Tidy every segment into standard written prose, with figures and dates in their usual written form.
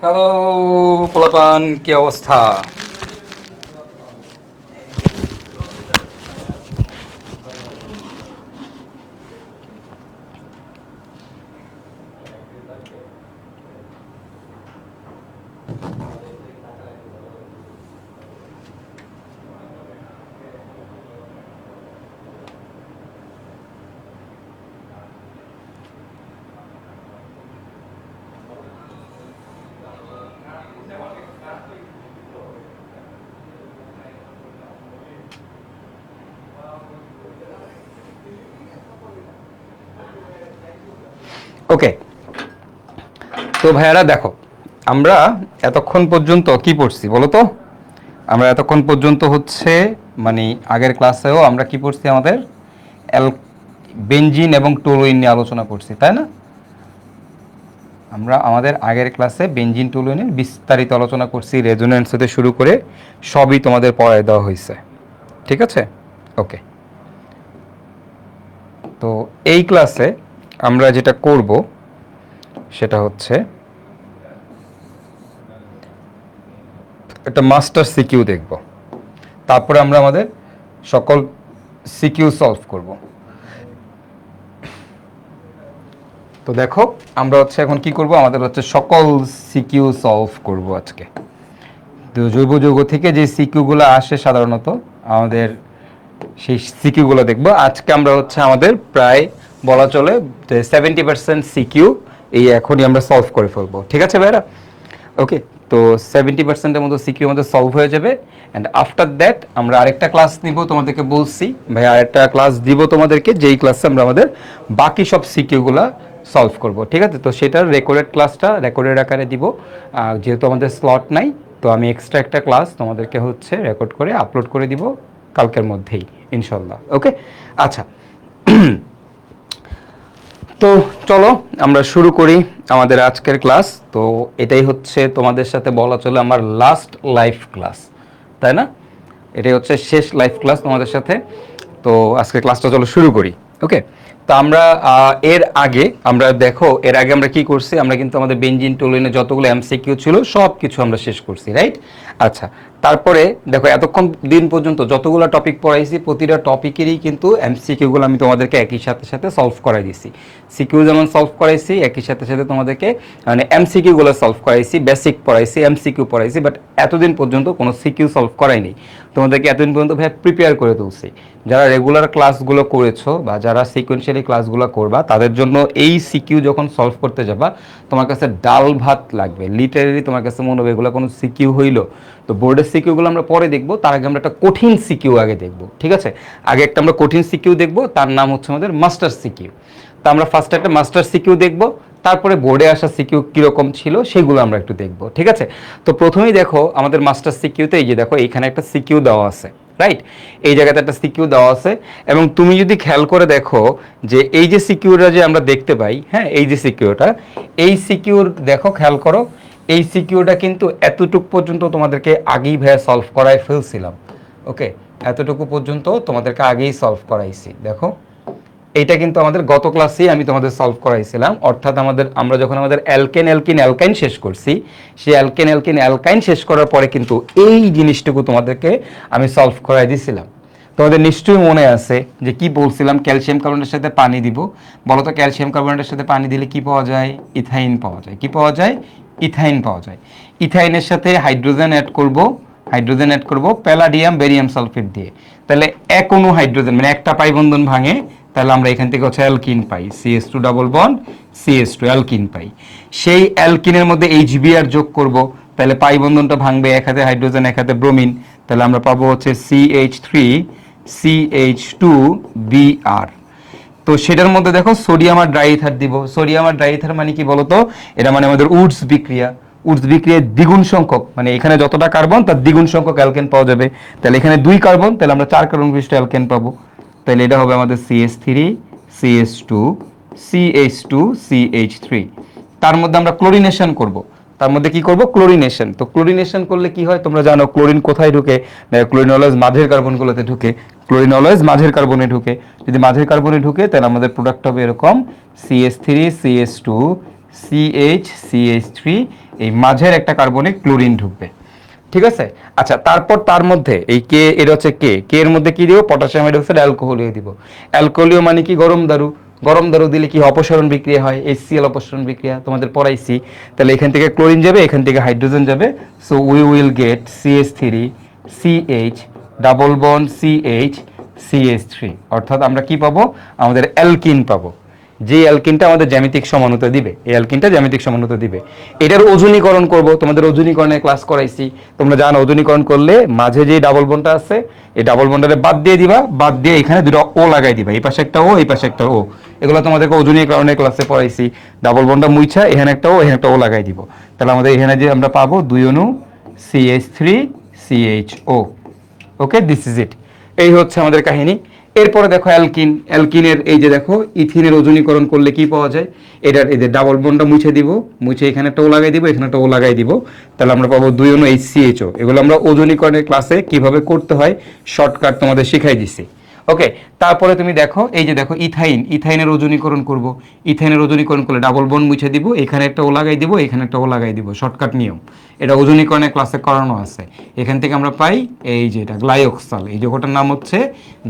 Hello পোলাপান, কি অবস্থা? ওকে, তো ভাইয়ারা দেখো, আমরা এতক্ষণ পর্যন্ত কি পড়ছি বলো তো? আমরা এতক্ষণ পর্যন্ত হচ্ছে মানে আগের ক্লাসেও আমরা কি পড়ছি, আমাদের অ্যাল বেনজিন এবং টলুইন নিয়ে আলোচনা করছি, তাই না? আমরা আমাদের আগের ক্লাসে বেনজিন টলুইনের বিস্তারিত আলোচনা করছি, রেজোনেন্স থেকে শুরু করে সবই তোমাদের পড়ায় দেওয়া হয়েছে, ঠিক আছে? ওকে, তো এই ক্লাসে আমরা যেটা করব সেটা হচ্ছে একটা মাস্টার সিকিউ দেখব, তারপরে আমরা আমাদের সকল সিকিউ সলভ করব। তো দেখো, আমরা হচ্ছে এখন কি করব, আমাদের হচ্ছে সকল সিকিউ সলভ করব আজকে। তো জৈব যৌগ থেকে যে সিকিউগুলো আসে সাধারণত আমাদের, সেই সিকিউগুলো দেখব আজকে। আমরা হচ্ছে আমাদের প্রায় বলা চলে যে 70% সিকিউ এই এখনই আমরা সলভ করে ফেলবো, ঠিক আছে ভাইরা? ওকে, তো 70%-এর মতো সিকিউ আমাদের সলভ হয়ে যাবে। অ্যান্ড আফটার দ্যাট আমরা আরেকটা ক্লাস নিব, তোমাদেরকে বলছি ভাই আরেকটা ক্লাস দিব তোমাদেরকে, যেই ক্লাসে আমরা আমাদের বাকি সব সিকিউগুলো সলভ করব, ঠিক আছে? তো সেটার রেকর্ডেড ক্লাসটা রেকর্ডেড আকারে দিব, যেহেতু আমাদের স্লট নাই, তো আমি এক্সট্রা একটা ক্লাস তোমাদেরকে হচ্ছে রেকর্ড করে আপলোড করে দিব কালকের মধ্যেই ইনশাল্লাহ। ওকে, আচ্ছা, তো চলো আমরা শুরু করি আমাদের আজকের ক্লাস। তো এটাই হচ্ছে তোমাদের সাথে বলা চলে আমার লাস্ট লাইভ ক্লাস, তাই না? এটাই হচ্ছে শেষ লাইভ ক্লাস তোমাদের সাথে। তো আজকে ক্লাসটা চলো শুরু করি। ওকে, তো আমরা এর আগে আমরা কি করছি, আমরা কিন্তু আমাদের বেনজিন টলুইনে যতগুলো এমসিকিউ ছিল সব কিছু আমরা শেষ করছি, রাইট? আচ্ছা, তারপরে দেখো এতক্ষণ দিন পর্যন্ত যতগুলো টপিক পড়াইছি প্রতিটা টপিকেরই কিন্তু এমসিকিউগুলো আমি তোমাদেরকে একই সাথে সাথে সলভ করাই দিছি। সিকিউ যেমন সলভ করাইছি, একই সাথে সাথে তোমাদেরকে মানে এমসিকিউগুলো সলভ করাইছি, বেসিক পড়াইছি, এমসিকিউ পড়াইছি, বাট এতদিন পর্যন্ত কোনো সিকিউ সলভ করাইনি। তোমাদেরকে এতদিন পর্যন্ত ভাই প্রিপেয়ার করে তুলছি। যারা রেগুলার ক্লাসগুলো করেছো বা যারা সিকোয়েন্সিয়ালি ক্লাসগুলো করবা তাদের জন্য এই সিকিউ যখন সলভ করতে যাবা তোমার কাছে ডাল ভাত লাগবে, লিটারেলি তোমার কাছে মনে হবে এগুলো কোনো সিকিউ হইলো। তো বোর্ডের সিকিউগুলো আমরা পরে দেখবো, তার আগে আমরা একটা কঠিন সিকিউ আগে দেখবো, ঠিক আছে? আগে একটা আমরা কঠিন সিকিউ দেখবো, তার নাম হচ্ছে আমাদের মাস্টার সিকিউ। তো আমরা ফার্স্ট একটা মাস্টার সিকিউ দেখবো, তারপরে বোর্ডে আসা সিকিউ কীরকম ছিল সেগুলো আমরা একটু দেখবো, ঠিক আছে? তো প্রথমেই দেখো আমাদের মাস্টার সিকিউতে এই যে দেখো এইখানে একটা সিকিউ দেওয়া আছে, রাইট? এই জায়গাতে একটা সিকিউ দেওয়া আছে, এবং তুমি যদি খেয়াল করে দেখো যে এই যে সিকিউরটা যে আমরা দেখতে পাই, হ্যাঁ, এই যে সিকিউরটা, এই সিকিউর দেখো খেয়াল করো, এই সিকিউরটা কিন্তু এতটুকু পর্যন্ত তোমাদেরকে আগেই ভাইয়া সলভ করাই ফেলছিলাম। ওকে, এতটুকু পর্যন্ত তোমাদেরকে আগেই সলভ করাইছি। দেখো এইটা কিন্তু আমাদের গত ক্লাসেই আমি তোমাদের সলভ করাইছিলাম, অর্থাৎ আমরা যখন আমাদের অ্যালকেন অ্যালকিন অ্যালকাইন শেষ করছি, সেই অ্যালকেন অ্যালকিন অ্যালকাইন শেষ করার পরে কিন্তু এই জিনিসটুকু তোমাদেরকে আমি সলভ করাই দিছিলাম। তোমাদের নিশ্চয়ই মনে আছে যে কি বলছিলাম, ক্যালসিয়াম কার্বনেটের সাথে পানি দিব। বলো তো ক্যালসিয়াম কার্বনেটের সাথে পানি দিলে কি পাওয়া যায়? ইথাইন পাওয়া যায়। কি পাওয়া যায়? ইথাইন পাওয়া যায়। ইথাইনের সাথে হাইড্রোজেন অ্যাড করব, প্যালাডিয়াম বেরিয়াম সালফেট দিয়ে। তাহলে এক অণু হাইড্রোজেন মানে একটা পাই বন্ধন ভাঙে, তাহলে আমরা এখান থেকে হচ্ছে অ্যালকিন পাই, CH2 double bond CH2 alkene পাই। সেই অ্যালকিনের মধ্যে HBr যোগ করব, তাহলে পাই বন্ধনটা ভাঙবে, এক হাতে হাইড্রোজেন এক হাতে ব্রোমিন, তাহলে আমরা পাবো হচ্ছে CH3 CH2 Br। তো সেটার মধ্যে দেখো সোডিয়াম আর ড্রাইথার দিব। সোডিয়াম আর ড্রাইথার মানে কি বলতো? এটা মানে আমাদের উডস বিক্রিয়া। উডস বিক্রিয়ায় দ্বিগুণ সংখ্যক, মানে এখানে যতটা কার্বন তার দ্বিগুণ সংখ্যক অ্যালকেন পাওয়া যাবে। তাহলে এখানে 2 কার্বন, তাহলে আমরা 4 কার্বন বিশিষ্ট অ্যালকেন পাবো। তাহলে এটা হবে আমাদের CH3 CH2 CH2 CH3। তার মধ্যে আমরা ক্লোরিনেশন করব। তার মধ্যে কি করব? ক্লোরিনেশন। তো ক্লোরিনেশন করলে কি হয় তোমরা জানো, ক্লোরিন কোথায় ঢুকে? ক্লোরিন অলওয়েজ মাঝের কার্বনগুলোতে ঢুকে। ক্লোরিন অলওয়েজ মাঝের কার্বনে ঢুকে। যদি মাঝের কার্বনে ঢুকে তাহলে আমাদের প্রোডাক্ট হবে এরকম CH3 CH2 CH3, এই মাঝের একটা কার্বনে ক্লোরিন ঢুকবে, ঠিক আছে। আচ্ছা, তারপর তার মধ্যে এই কে, এটা হচ্ছে কে এর মধ্যে কি দিব, পটাশিয়াম হাইড্রোক্সাইড অ্যালকোহলিও দিব। অ্যালকোহলিও মানে কি, গরম দারু। গরম দারু দিলে কি অপসারণ বিক্রিয়া হয়, HCl অপসারণ বিক্রিয়া তোমাদের পড়াইছি। তাহলে এখান থেকে ক্লোরিন যাবে, এখান থেকে হাইড্রোজেন যাবে, so we will get CH3 CH double bond CH CH3, অর্থাৎ আমরা কি পাবো, আমাদের অ্যালকিন পাবো। যে অ্যালকিনটা আমাদের জ্যামিতিক সমানুতা দিবে, এই অ্যালকিনটা জ্যামিতিক সমানুতা দিবে। এটার ওজনীকরণ করব, তোমাদের ওজনীকরণের ক্লাস করাইছি, তোমরা জানো ওজনীকরণ করলে মাঝে যে ডাবল বন্ডটা আছে এই ডাবল বন্ডারে বাদ দিয়ে দিবা, বাদ দিয়ে এখানে দুটো ও লাগাই দিবা, এই পাশে একটা ও, এই পাশে একটা ও। এগুলো তোমাদেরকে ওজনীকরণের ক্লাসে পড়াইছি। ডাবল বন্ডটা মুইছা এখানে একটা ও, এখানে একটা ও লাগাই দিব, তাহলে আমাদের এখানে যে আমরা পাবো 2 অণু CH3 CHO। Okay, this is ইট। এই হচ্ছে আমাদের কাহিনী। এরপরে দেখো অ্যালকিন, অ্যালকিনের এই যে দেখো ইথিনের ওজনীকরণ করলে কি পাওয়া যায়, এটার এই যে ডাবল বন্ডটা মুছে দিব, মুছে এখানে একটা ও লাগাই দিব, এখানে একটা ও লাগাই দিব, তাহলে আমরা পাবো 2 অণু HCHO। এগুলো আমরা ওজনীকরণের ক্লাসে কিভাবে করতে হয় শর্টকাট তোমাদের শিখাই দিছি। ওকে, তারপরে তুমি দেখো এই যে দেখো ইথাইন, ইথাইনের ওজনীকরণ করব। ইথাইনের ওজনীকরণ করলে ডাবল বন্ড মুছে দিব, এখানে একটা ও লাগাই দিব, এখানে একটা ও লাগাই দিব, শর্টকাট নিয়ম। এটা ওজনীকরণের ক্লাসে করানো আছে। এখান থেকে আমরা পাই এই যে এটা গ্লাইওক্সাল, এই যৌগটার নাম হচ্ছে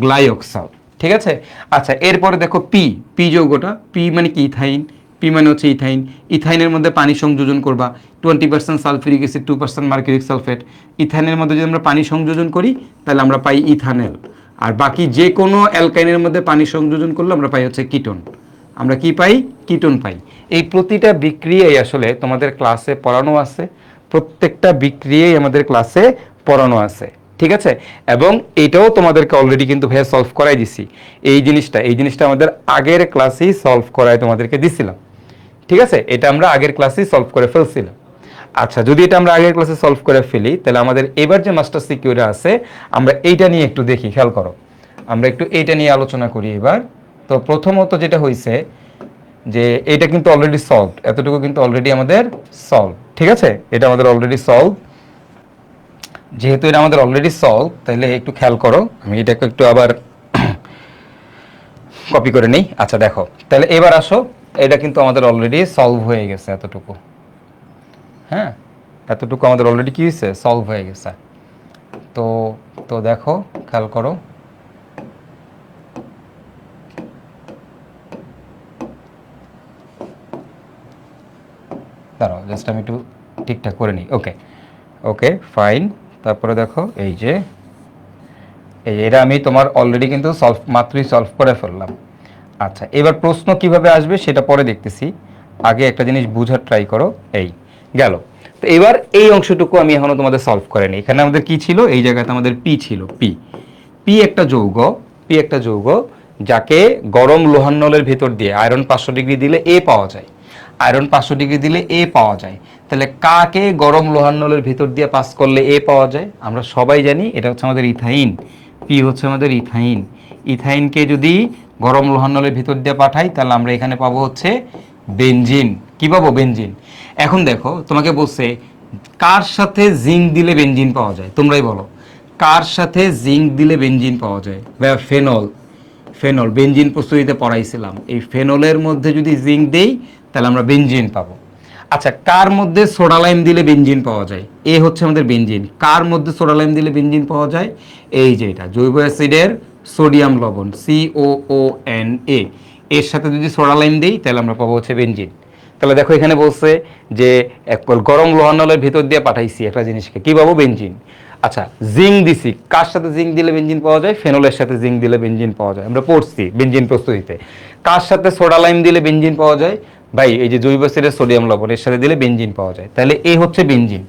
গ্লাইওক্সাল, ঠিক আছে। আচ্ছা, এরপরে দেখো পি, পি যৌগটা, পি মানে কি, ইথাইন। পি মানে হচ্ছে ইথাইন। ইথাইনের মধ্যে পানি সংযোজন করবা, 20% সালফিউরিক অ্যাসিড, 2% মার্কিউরিক সালফেট। ইথাইনের মধ্যে যদি আমরা পানি সংযোজন করি তাহলে আমরা পাই ইথানেল। আর বাকি যে কোনো অ্যালকাইনের মধ্যে পানি সংযোজন করলে আমরা পাই হচ্ছে কিটোন। আমরা কি পাই, কিটোন পাই। এই প্রতিটা বিক্রিয়াই আসলে তোমাদের ক্লাসে পড়ানো আছে, প্রত্যেকটা বিক্রিয়াই আমাদের ক্লাসে পড়ানো আছে, ঠিক আছে। এবং এটাও তোমাদেরকে অলরেডি কিন্তু ভাইয়া সলভ করাই দিছি। এই জিনিসটা আমাদের আগের ক্লাসেই সলভ করায় তোমাদেরকে দিছিলাম, ঠিক আছে। এটা আমরা আগের ক্লাসেই সলভ করে ফেলছিলাম। আচ্ছা, যদি এটা আমরা আগের ক্লাসে সলভ করে ফেলি তাহলে আমাদের এবার যে মাস্টার সিকিউরে আছে আমরা এইটা নিয়ে একটু দেখি, খেয়াল করো, আমরা একটু এইটা নিয়ে আলোচনা করি এবার। তো প্রথমত যেটা হয়েছে যে এটা কিন্তু অলরেডি সলভ, এতটুকু কিন্তু অলরেডি আমাদের সলভ, ঠিক আছে। এটা আমাদের অলরেডি সলভ। যেহেতু এটা আমাদের অলরেডি সলভ, তাহলে একটু খেয়াল করো, আমি এটাকে একটু আবার কপি করে নিই। আচ্ছা দেখো, তাহলে এবার আসো, এটা কিন্তু আমাদের অলরেডি সলভ হয়ে গেছে এতটুকু। হ্যাঁ, এতটুকু আমাদের অলরেডি কি হয়েছে, সলভ হয়ে গেছে। তো তো দেখো, খেয়াল করো, দাঁড়াও জাস্ট আমি একটু ঠিকঠাক করে নিই। ওকে ওকে ফাইন। তারপরে দেখো এই যে এটা আমি তোমার অলরেডি কিন্তু মাত্রই সলভ করে ফেললাম। আচ্ছা, এবার প্রশ্ন কিভাবে আসবে সেটা পরে দেখতেছি, আগে একটা জিনিস বুঝার ট্রাই করো। এই গেল। তো এবার এই অংশটুকু আমি এখনো তোমাদের সলভ করে নিই। এখানে আমাদের কি ছিল, এই জায়গাতে আমাদের পি ছিল। পি পি একটা যৌগ, পি একটা যৌগ যাকে গরম লোহান্নলের ভেতর দিয়ে আয়রন 500 ডিগ্রি দিলে এ পাওয়া যায়, আয়রন 500 ডিগ্রি দিলে এ পাওয়া যায়। তাহলে কাকে গরম লোহান্নলের ভেতর দিয়ে পাস করলে এ পাওয়া যায়, আমরা সবাই জানি এটা হচ্ছে আমাদের ইথাইন। পি হচ্ছে আমাদের ইথাইন। ইথাইনকে যদি গরম লোহান্নলের ভিতর দিয়ে পাঠাই তাহলে আমরা এখানে পাবো হচ্ছে বেনজিন। কি পাবো, বেনজিন। এখন দেখো তোমাকে বলছে কার সাথে জিঙ্ক দিলে বেনজিন পাওয়া যায়, তোমরাই বলো কার সাথে জিঙ্ক দিলে বেনজিন পাওয়া যায়। ভাইয়া ফেনল, ফেনল বেনজিন প্রস্তুতিতে পড়াইছিলাম, এই ফেনলের মধ্যে যদি জিঙ্ক দেই তাহলে আমরা বেনজিন পাবো। আচ্ছা, কার মধ্যে সোডা লাইম দিলে বেনজিন পাওয়া যায়, এ হচ্ছে আমাদের বেনজিন। কার মধ্যে সোডা লাইম দিলে বেনজিন পাওয়া যায়, এই যে এটা জৈব অ্যাসিডের সোডিয়াম লবণ COONA, এর সাথে যদি সোডা লাইম দিই তাহলে আমরা পাবো হচ্ছে বেনজিন। তাহলে দেখো এখানে বলছে যে গরম লোহানলের ভিতর দিয়ে পাঠাইছি একটা জিনিসকে, কি পাবো, বেনজিন। আচ্ছা, জিঙ্ক দিছি, কার সাথে জিঙ্ক দিলে বেনজিন পাওয়া যায়, ফেনলের সাথে জিঙ্ক দিলে বেনজিন পাওয়া যায়, আমরা পড়ছি বেনজিন প্রস্তুতিতে। কার সাথে সোডা লাইম দিলে বেনজিন পাওয়া যায়, ভাই এই যে জৈব অ্যাসিডের সোডিয়াম লবণ এর সাথে দিলে বেনজিন পাওয়া যায়, তাহলে এ হচ্ছে বেনজিন।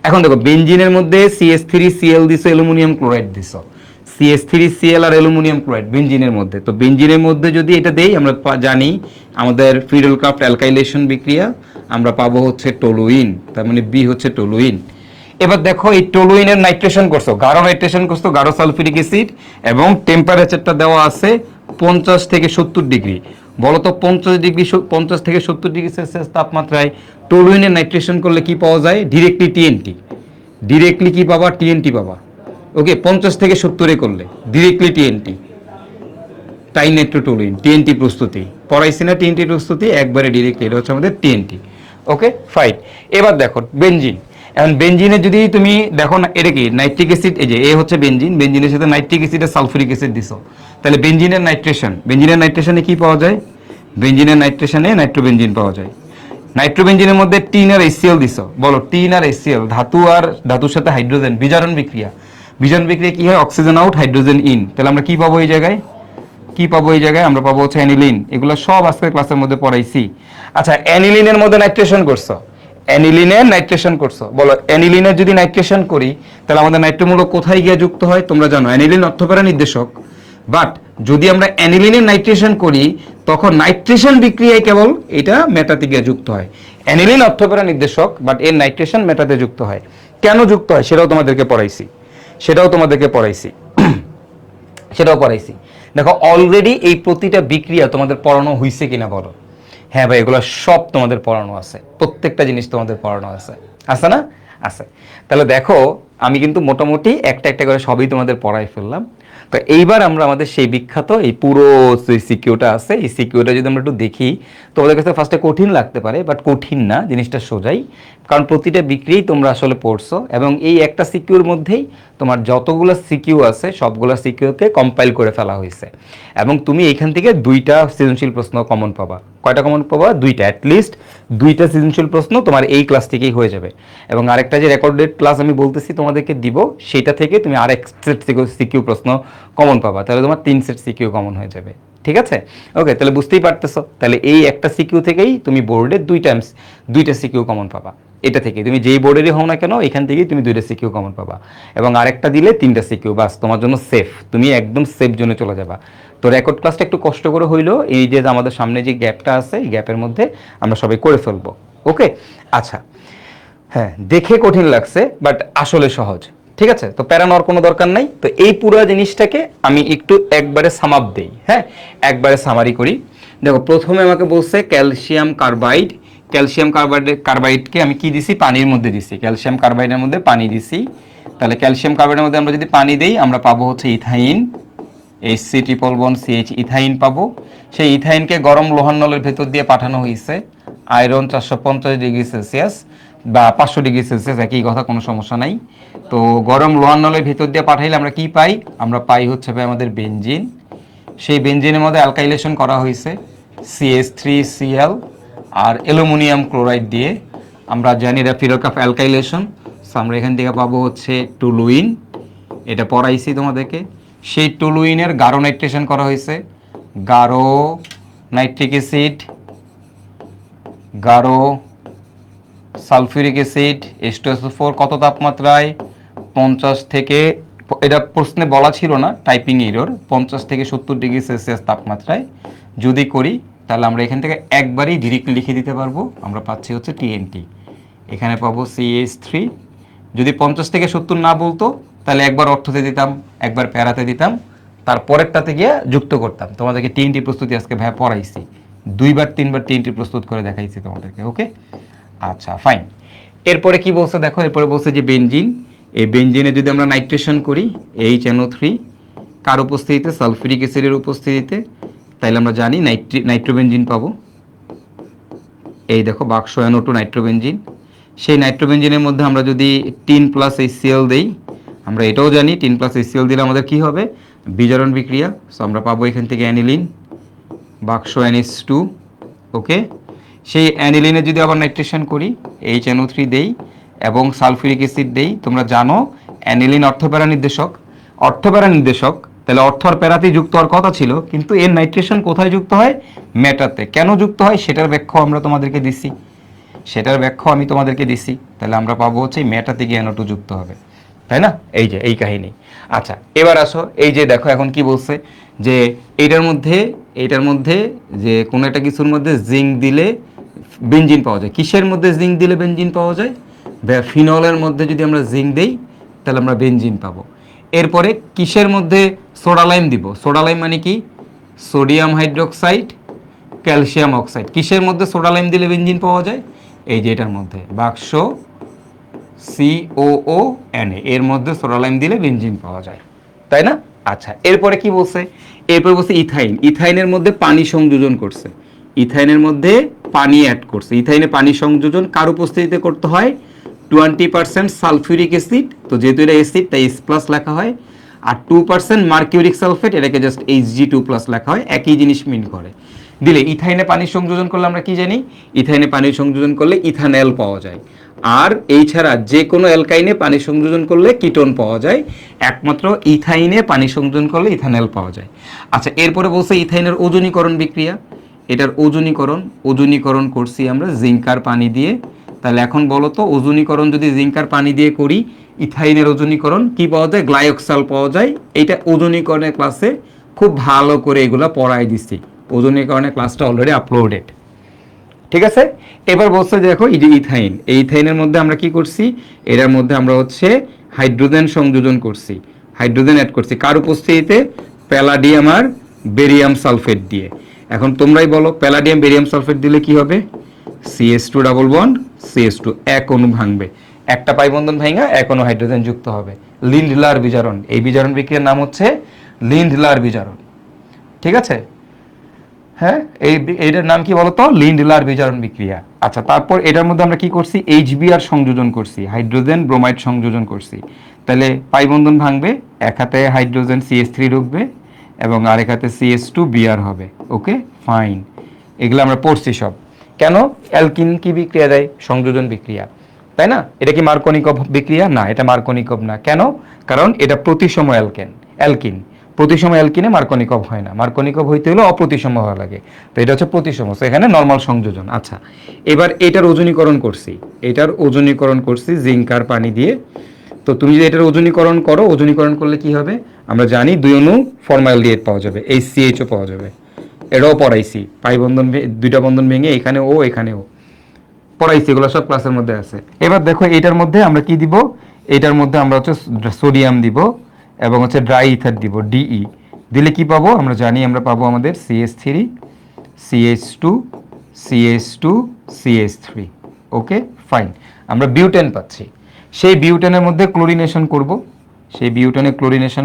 এখন দেখো বেনজিনের মধ্যে CH3Cl দিছো, অ্যালুমিনিয়াম ক্লোরাইড দিছো, CH3Cl আর অ্যালুমিনিয়াম ক্লোরাইড বেনজিনের মধ্যে। তো বেনজিনের মধ্যে যদি এটা দেই আমরা জানি আমাদের ফ্রিডেল-ক্রাফট অ্যালকাইলেশন বিক্রিয়া, আমরা পাবো হচ্ছে টলুইন, তার মানে বি হচ্ছে টলুইন। এবার দেখো এই টলুইনের নাইট্রেশন করছো, গাঢ় নাইট্রেশন করছো, গাঢ় সালফিউরিক অ্যাসিড, এবং টেম্পারেচারটা দেওয়া আছে 50 থেকে 70 ডিগ্রি। বলতো 50 থেকে 70 ডিগ্রি সেলসিয়াস তাপমাত্রায় টলুইনের নাইট্রেশন করলে কি পাওয়া যায়, ডিরেক্টলি TNT। ডিরেক্টলি কি পাবা, TNT পাবা। ওকে, 50 থেকে 70 করলে ডিরেক্টলি TNT, টাইনাইট্রোটলুইন, TNT প্রস্তুতি পড়াইছি না, TNT প্রস্তুতি একবারে ডিরেক্টলি, এটা হচ্ছে আমাদের TNT। Okay fine. এবার দেখো বেনজিন, এখন বেনজিনে যদি তুমি দেখো না, এটা কি নাইট্রিক অ্যাসিড, এই যে এ হচ্ছে বেনজিন, বেনজিনের সাথে নাইট্রিক অ্যাসিড আর সালফুরিক অ্যাসিড দিছো, তাহলে বেনজিনের নাইট্রেশন, বেনজিনের নাইট্রেশনে কি পাওয়া যায়? বেনজিনের নাইট্রেশনে নাইট্রোবেনজিন পাওয়া যায়। নাইট্রোবেনজিনের মধ্যে টিন আর HCl দিছো, বলো টিন আর HCl, ধাতু আর ধাতুর সাথে হাইড্রোজেন, বিজারণ বিক্রিয়া, বিজারণ বিক্রিয়া কি হয়? অক্সিজেন আউট হাইড্রোজেন ইন, তাহলে আমরা কি পাবো এই জায়গায়? কি পাবো এই জায়গায়? আমরা পাবো হচ্ছে অ্যানিলিন। এগুলো সব আজকের ক্লাসের মধ্যে পড়াইছি। আচ্ছা, অ্যানিলিনের মধ্যে নাইট্রেশন করছো, অ্যানিলিনের নাইট্রেশন করছো, বলো অ্যানিলিনের যদি নাইট্রেশন করি তাহলে আমাদের নাইট্রোমূলক কোথায় গিয়ে যুক্ত হয়? তোমরা জানো অ্যানিলিন অর্থপ্যারা নির্দেশক, বাট যদি আমরা অ্যানিলিনের নাইট্রেশন করি তখন নাইট্রেশন বিক্রিয়ায় কেবল এটা মেটাতে গিয়ে যুক্ত হয়। অ্যানিলিন অর্থপ্যারা নির্দেশক, বাট এর নাইট্রেশন মেটাতে যুক্ত হয়। কেন যুক্ত হয় সেটাও তোমাদেরকে পড়াইছি, সেটাও তোমাদেরকে পড়াইছি, সেটাও পড়াইছি। দেখো অলরেডি এই প্রতিটা বিক্রিয়া তোমাদের পড়ানো হয়েছে কিনা বলো? হ্যাঁ ভাই, এগুলো সব তোমাদের পড়ানো আছে, প্রত্যেকটা জিনিস তোমাদের পড়ানো আছে, আছে না? আছে। তাহলে দেখো আমি কিন্তু মোটামুটি একটা একটা করে সবই তোমাদের পড়াই ফেললাম। তো এইবার আমরা আমাদের সেই বিখ্যাত এই পুরো যে সিকিউটা আছে, এই সিকিউটা যদি আমরা একটু দেখি, তোমাদের কাছে ফার্স্টে কঠিন লাগতে পারে, বাট কঠিন না, জিনিসটা সোজাই। কারণ প্রতিটা বিক্রিয়াই তোমরা আসলে পড়ছো, এবং এই একটা সিকিউর মধ্যেই তোমার যতগুলো সিকিউ আছে সবগুলো সিকিউকে কম্পাইল করে ফেলা হয়েছে, এবং তুমি এইখান থেকে দুইটা সৃজনশীল প্রশ্ন কমন পাবা। কয়টা কমন পাবা? দুইটা, অ্যাটলিস্ট দুইটা সৃজনশীল প্রশ্ন তোমার এই ক্লাস থেকেই হয়ে যাবে। এবং আরেকটা যে রেকর্ডেড ক্লাস আমি বলতেছি তোমাদেরকে দিব, সেটা থেকে তুমি আরেক সেট সিকিউ প্রশ্ন কমন পাবা, তাহলে তোমার 3 সেট সিকিউ কমন হয়ে যাবে। ঠিক আছে? ওকে, তাহলে বুঝতেই পারতেছো, তাহলে এই একটা সিকিউ থেকেই তুমি বোর্ডে দুইটা সিকিউ কমন পাবা। এটা থেকে তুমি যেই বোর্ডেরই হও না কেন, এখান থেকেই তুমি দুইটা সিকিউ কমন পাবা, এবং আরেকটা দিলে 3টা সিকিউ, বাস তোমার জন্য সেফ, তুমি একদম সেফ জোনে চলে যাবা। তো রেকর্ড ক্লাসটা একটু কষ্ট করে হইলো, এই যে আমাদের সামনে যে গ্যাপটা আছে, এই গ্যাপের মধ্যে আমরা সবাই করে ফেলবো। ওকে, আচ্ছা, হ্যাঁ দেখে কঠিন লাগছে বাট আসলে সহজ। ঠিক আছে, তো প্যারা নেওয়ার কোনো দরকার নাই। তো এই পুরো জিনিসটাকে আমি একটু একবারে সামাপ দেই, হ্যাঁ একবারে সামারি করি। দেখো প্রথমে আমাকে বলছে ক্যালসিয়াম কার্বাইড, ক্যালসিয়াম কার্বাইডকে আমি কি দিছি? পানির মধ্যে দিছি, ক্যালসিয়াম কার্বাইডের মধ্যে পানি দিছি। তাহলে ক্যালসিয়াম কার্বাইডের মধ্যে আমরা যদি পানি দেই, আমরা পাবো হচ্ছে ইথাইন, HC≡CH ইথাইন পাবো। সেই ইথাইনকে গরম লোহার নলের ভেতর দিয়ে পাঠানো হয়েছে, আয়রন 450 ডিগ্রি সেলসিয়াস বা 500 ডিগ্রি সেলসিয়াস, একই কথা, কোনো সমস্যা নাই। তো গরম লোহার নলের ভেতর দিয়ে পাঠাইলে আমরা কি পাই? আমরা পাই হচ্ছে ভাই আমাদের বেনজিন। সেই বেনজিনের মধ্যে অ্যালকাইলেশন করা হয়েছে CH3Cl আর অ্যালুমিনিয়াম ক্লোরাইড দিয়ে। আমরা জানি এটা ফিরক অফ অ্যালকাইলেশন, সো আমরা এখান থেকে পাবো হচ্ছে টুলুইন, এটা পড়াইছি তোমাদেরকে। সেই টুলুইনের গাঢ় নাইট্রেশন করা হয়েছে, গাঢ় নাইট্রিক অ্যাসিড, গাঢ় সালফিউরিক অ্যাসিড H2SO4 কত তাপমাত্রায়? 50 থেকে, এটা প্রশ্নে বলা ছিল না, টাইপিং এরর, 50 থেকে 70 ডিগ্রি সেলসিয়াস তাপমাত্রায় যদি করি তাহলে আমরা এখান থেকে একবারই ডিরেক্টলি লিখে দিতে পারবো, আমরা পাচ্ছি হচ্ছে TNT। এখানে পাবো CH3। যদি 50 থেকে 70 না বলতো তাহলে একবার অর্থতে দিতাম, একবার প্যারাতে দিতাম, তারপরেরটাতে গিয়ে যুক্ত করতাম। তোমাদেরকে TNT প্রস্তুতি আজকে ভাই পড়াইছি, 2বার 3বার TNT প্রস্তুত করে দেখাইছি তোমাদেরকে। ওকে, আচ্ছা ফাইন। এরপরে কি বলছে দেখো, এরপরে বলছে যে বেনজিন, এই বেনজিনে যদি আমরা নাইট্রেশন করি HNO3 কার উপস্থিতিতে? সালফিউরিক অ্যাসিডের উপস্থিতিতে, তাইলে আমরা জানি নাইট্রোবেনজিন পাবো। এই দেখো বাক্স NO2 নাইট্রোবেনজিন। সেই নাইট্রোবেনজিনের মধ্যে আমরা যদি টিন প্লাস HCl দেই, আমরা এটাও জানি টিন প্লাস HCl দিলে আমাদের কি হবে? বিজারণ বিক্রিয়া। সো আমরা পাবো এখান থেকে অ্যানিলিন, বাক্স NH2। ওকে, সেই অ্যানিলিনে যদি আবার নাইট্রেশন করি HNO3 দেই এবং সালফিউরিক অ্যাসিড দেই, তোমরা জানো অ্যানিলিন অর্থপ্যারা নির্দেশক, অর্থপ্যারা নির্দেশক, তাহলে অর্থ আর প্যারাতেই যুক্ত হওয়ার কথা ছিল, কিন্তু এর নাইট্রেশন কোথায় যুক্ত হয়? মেটাতে। কেন যুক্ত হয় সেটার ব্যাখ্যা আমরা তোমাদেরকে দিছি, সেটার ব্যাখ্যা আমি তোমাদেরকে দিছি। তাহলে আমরা পাবো হচ্ছে মেটাতে গিয়ে NO2 যুক্ত হবে, তাই না? এই যে এই কাহিনী। আচ্ছা এবার আসো, এই যে দেখো এখন কি বলছে যে এইটার মধ্যে যে কোনো একটা কিছুর মধ্যে জিঙ্ক দিলে বেনজিন পাওয়া যায়। কিসের মধ্যে জিঙ্ক দিলে বেনজিন পাওয়া যায়? ফিনলের মধ্যে যদি আমরা জিঙ্ক দেই তাহলে আমরা বেনজিন পাবো। এরপরে কিসের মধ্যে সোডালাইম দিব? সোডালাইম মানে কি? Sodium hydroxide, calcium oxide. কিসের মধ্যে সোডালাইম দিলে বেনজিন পাওয়া যায়? এই যে এটার মধ্যে, বাক্স COONA, এর মধ্যে সোডালাইম দিলে বেনজিন পাওয়া যায়, তাই না? আচ্ছা এরপরে কি বলছে? এরপরে বলছে ইথাইন, ইথাইনের মধ্যে পানি সংযোজন করছে, ইথাইনের মধ্যে পানি অ্যাড করছে। ইথাইনে পানি সংযোজন কার উপস্থিতিতে করতে হয়? 20% সালফিউরিক অ্যাসিড, তো যেহেতু এটা অ্যাসিড তাই H+ লেখা হয়, আর 2% মার্কিউরিক সালফেট, এটাকে জাস্ট Hg2+ লেখা হয়, একই জিনিস মিন করে। দিলে ইথাইনে পানি সংযোজন করলে আমরা কি জানি? ইথাইনে পানি সংযোজন করলে ইথানল পাওয়া যায়। আর এই ছাড়া যে কোনো অ্যালকাইনে পানি সংযোজন করলে কিটোন পাওয়া যায়, একমাত্র ইথাইনে পানি সংযোজন করলে ইথানল পাওয়া যায়। আচ্ছা, এরপরে বলছে ইথাইনের ওজনীকরণ বিক্রিয়া। এটার ওজনীকরণ করছি আমরা জিঙ্কার পানি দিয়ে। তাহলে এখন বলো তো, ওজনীকরণ যদি জিঙ্কার পানি দিয়ে করি, ইথাইনের ওজনীকরণ কি পাওয়া যায়? গ্লাইকসাল পাওয়া যায়। এটা ওজনীকরণের ক্লাসে খুব ভালো করে এগুলো পড়াই দিচ্ছি। ওজনীকরণের ক্লাসটা অলরেডি আপলোডেড, ঠিক আছে। এবার বলছে যে দেখো, এই যে ইথাইন, এই ইথাইনের মধ্যে আমরা কি করছি? এটার মধ্যে আমরা হচ্ছে হাইড্রোজেন সংযোজন করছি, হাইড্রোজেন অ্যাড করছি কার উপস্থিতিতে? প্যালাডিয়াম আর বেরিয়াম সালফেট দিয়ে। এখন তোমরাই বলো, প্যালাডিয়াম বেরিয়াম সালফেট দিলে কি হবে? CH2 ডাবল বন্ড CH2, এক অণু ভাঙবে, একটা পাই বন্ধন ভাঙা এক অণু হাইড্রোজেন যুক্ত হবে। লিন্ডলার বিজারণ, এই বিজারণ বিক্রিয়ার নাম হচ্ছে লিন্ডলার বিজারণ, ঠিক আছে। হ্যাঁ, এইটার নাম কি বলতো? লিন্ডলার বিজারণ বিক্রিয়া। আচ্ছা, তারপর এটার মধ্যে আমরা কি করছি? HBr সংযোজন করছি, হাইড্রোজেন ব্রোমাইড সংযোজন করছি। তাহলে পাই বন্ধন ভাঙবে, এক হাতে হাইড্রোজেন CH3 ঢুকবে এবং আরেক হাতে CH2Br হবে। ওকে, ফাইন, এগুলো আমরা পড়ছি সব। কেন? অ্যালকিন কি বিক্রিয়া দেয়? সংযোজন বিক্রিয়া, তাই না? এটা কি মার্কনিকভ বিক্রিয়া? না, এটা মার্কনিকভ না। কেন? কারণ এটা প্রতিসম অ্যালকিন। প্রতিসম অ্যালকিনে মার্কনিকভ হয় না, মার্কনিকভ হইতে হলে অপ্রতিসম হওয়া লাগে, তো এটা হচ্ছে প্রতিসম, এখানে নরমাল সংযোজন। আচ্ছা, এবার এটার ওজনীকরণ করছি জিঙ্কার পানি দিয়ে। তো তুমি যদি এটার ওজনীকরণ করলে কি হবে? আমরা জানি 2 অণু ফর্মালডিহাইড পাওয়া যাবে, HCHO পাওয়া যাবে। এটাও পড়াইছি, পাই বন্ধন, দুইটা বন্ধন ভেঙে এখানে ও এখানে ও পড়াইছি, এগুলো সব ক্লাসের মধ্যে আছে। এবার দেখো, এটার মধ্যে আমরা কি দিব? এটার মধ্যে আমরা হচ্ছে সোডিয়াম দিব এবং হচ্ছে ড্রাই ইথার দিব, DE দিলে কি পাবো? আমরা জানি আমরা পাবো আমাদের CH3 CH2 CH2 CH3। ওকে, ফাইন, আমরা বিউটেন পাচ্ছি। সেই বিউটেনের মধ্যে ক্লোরিনেশন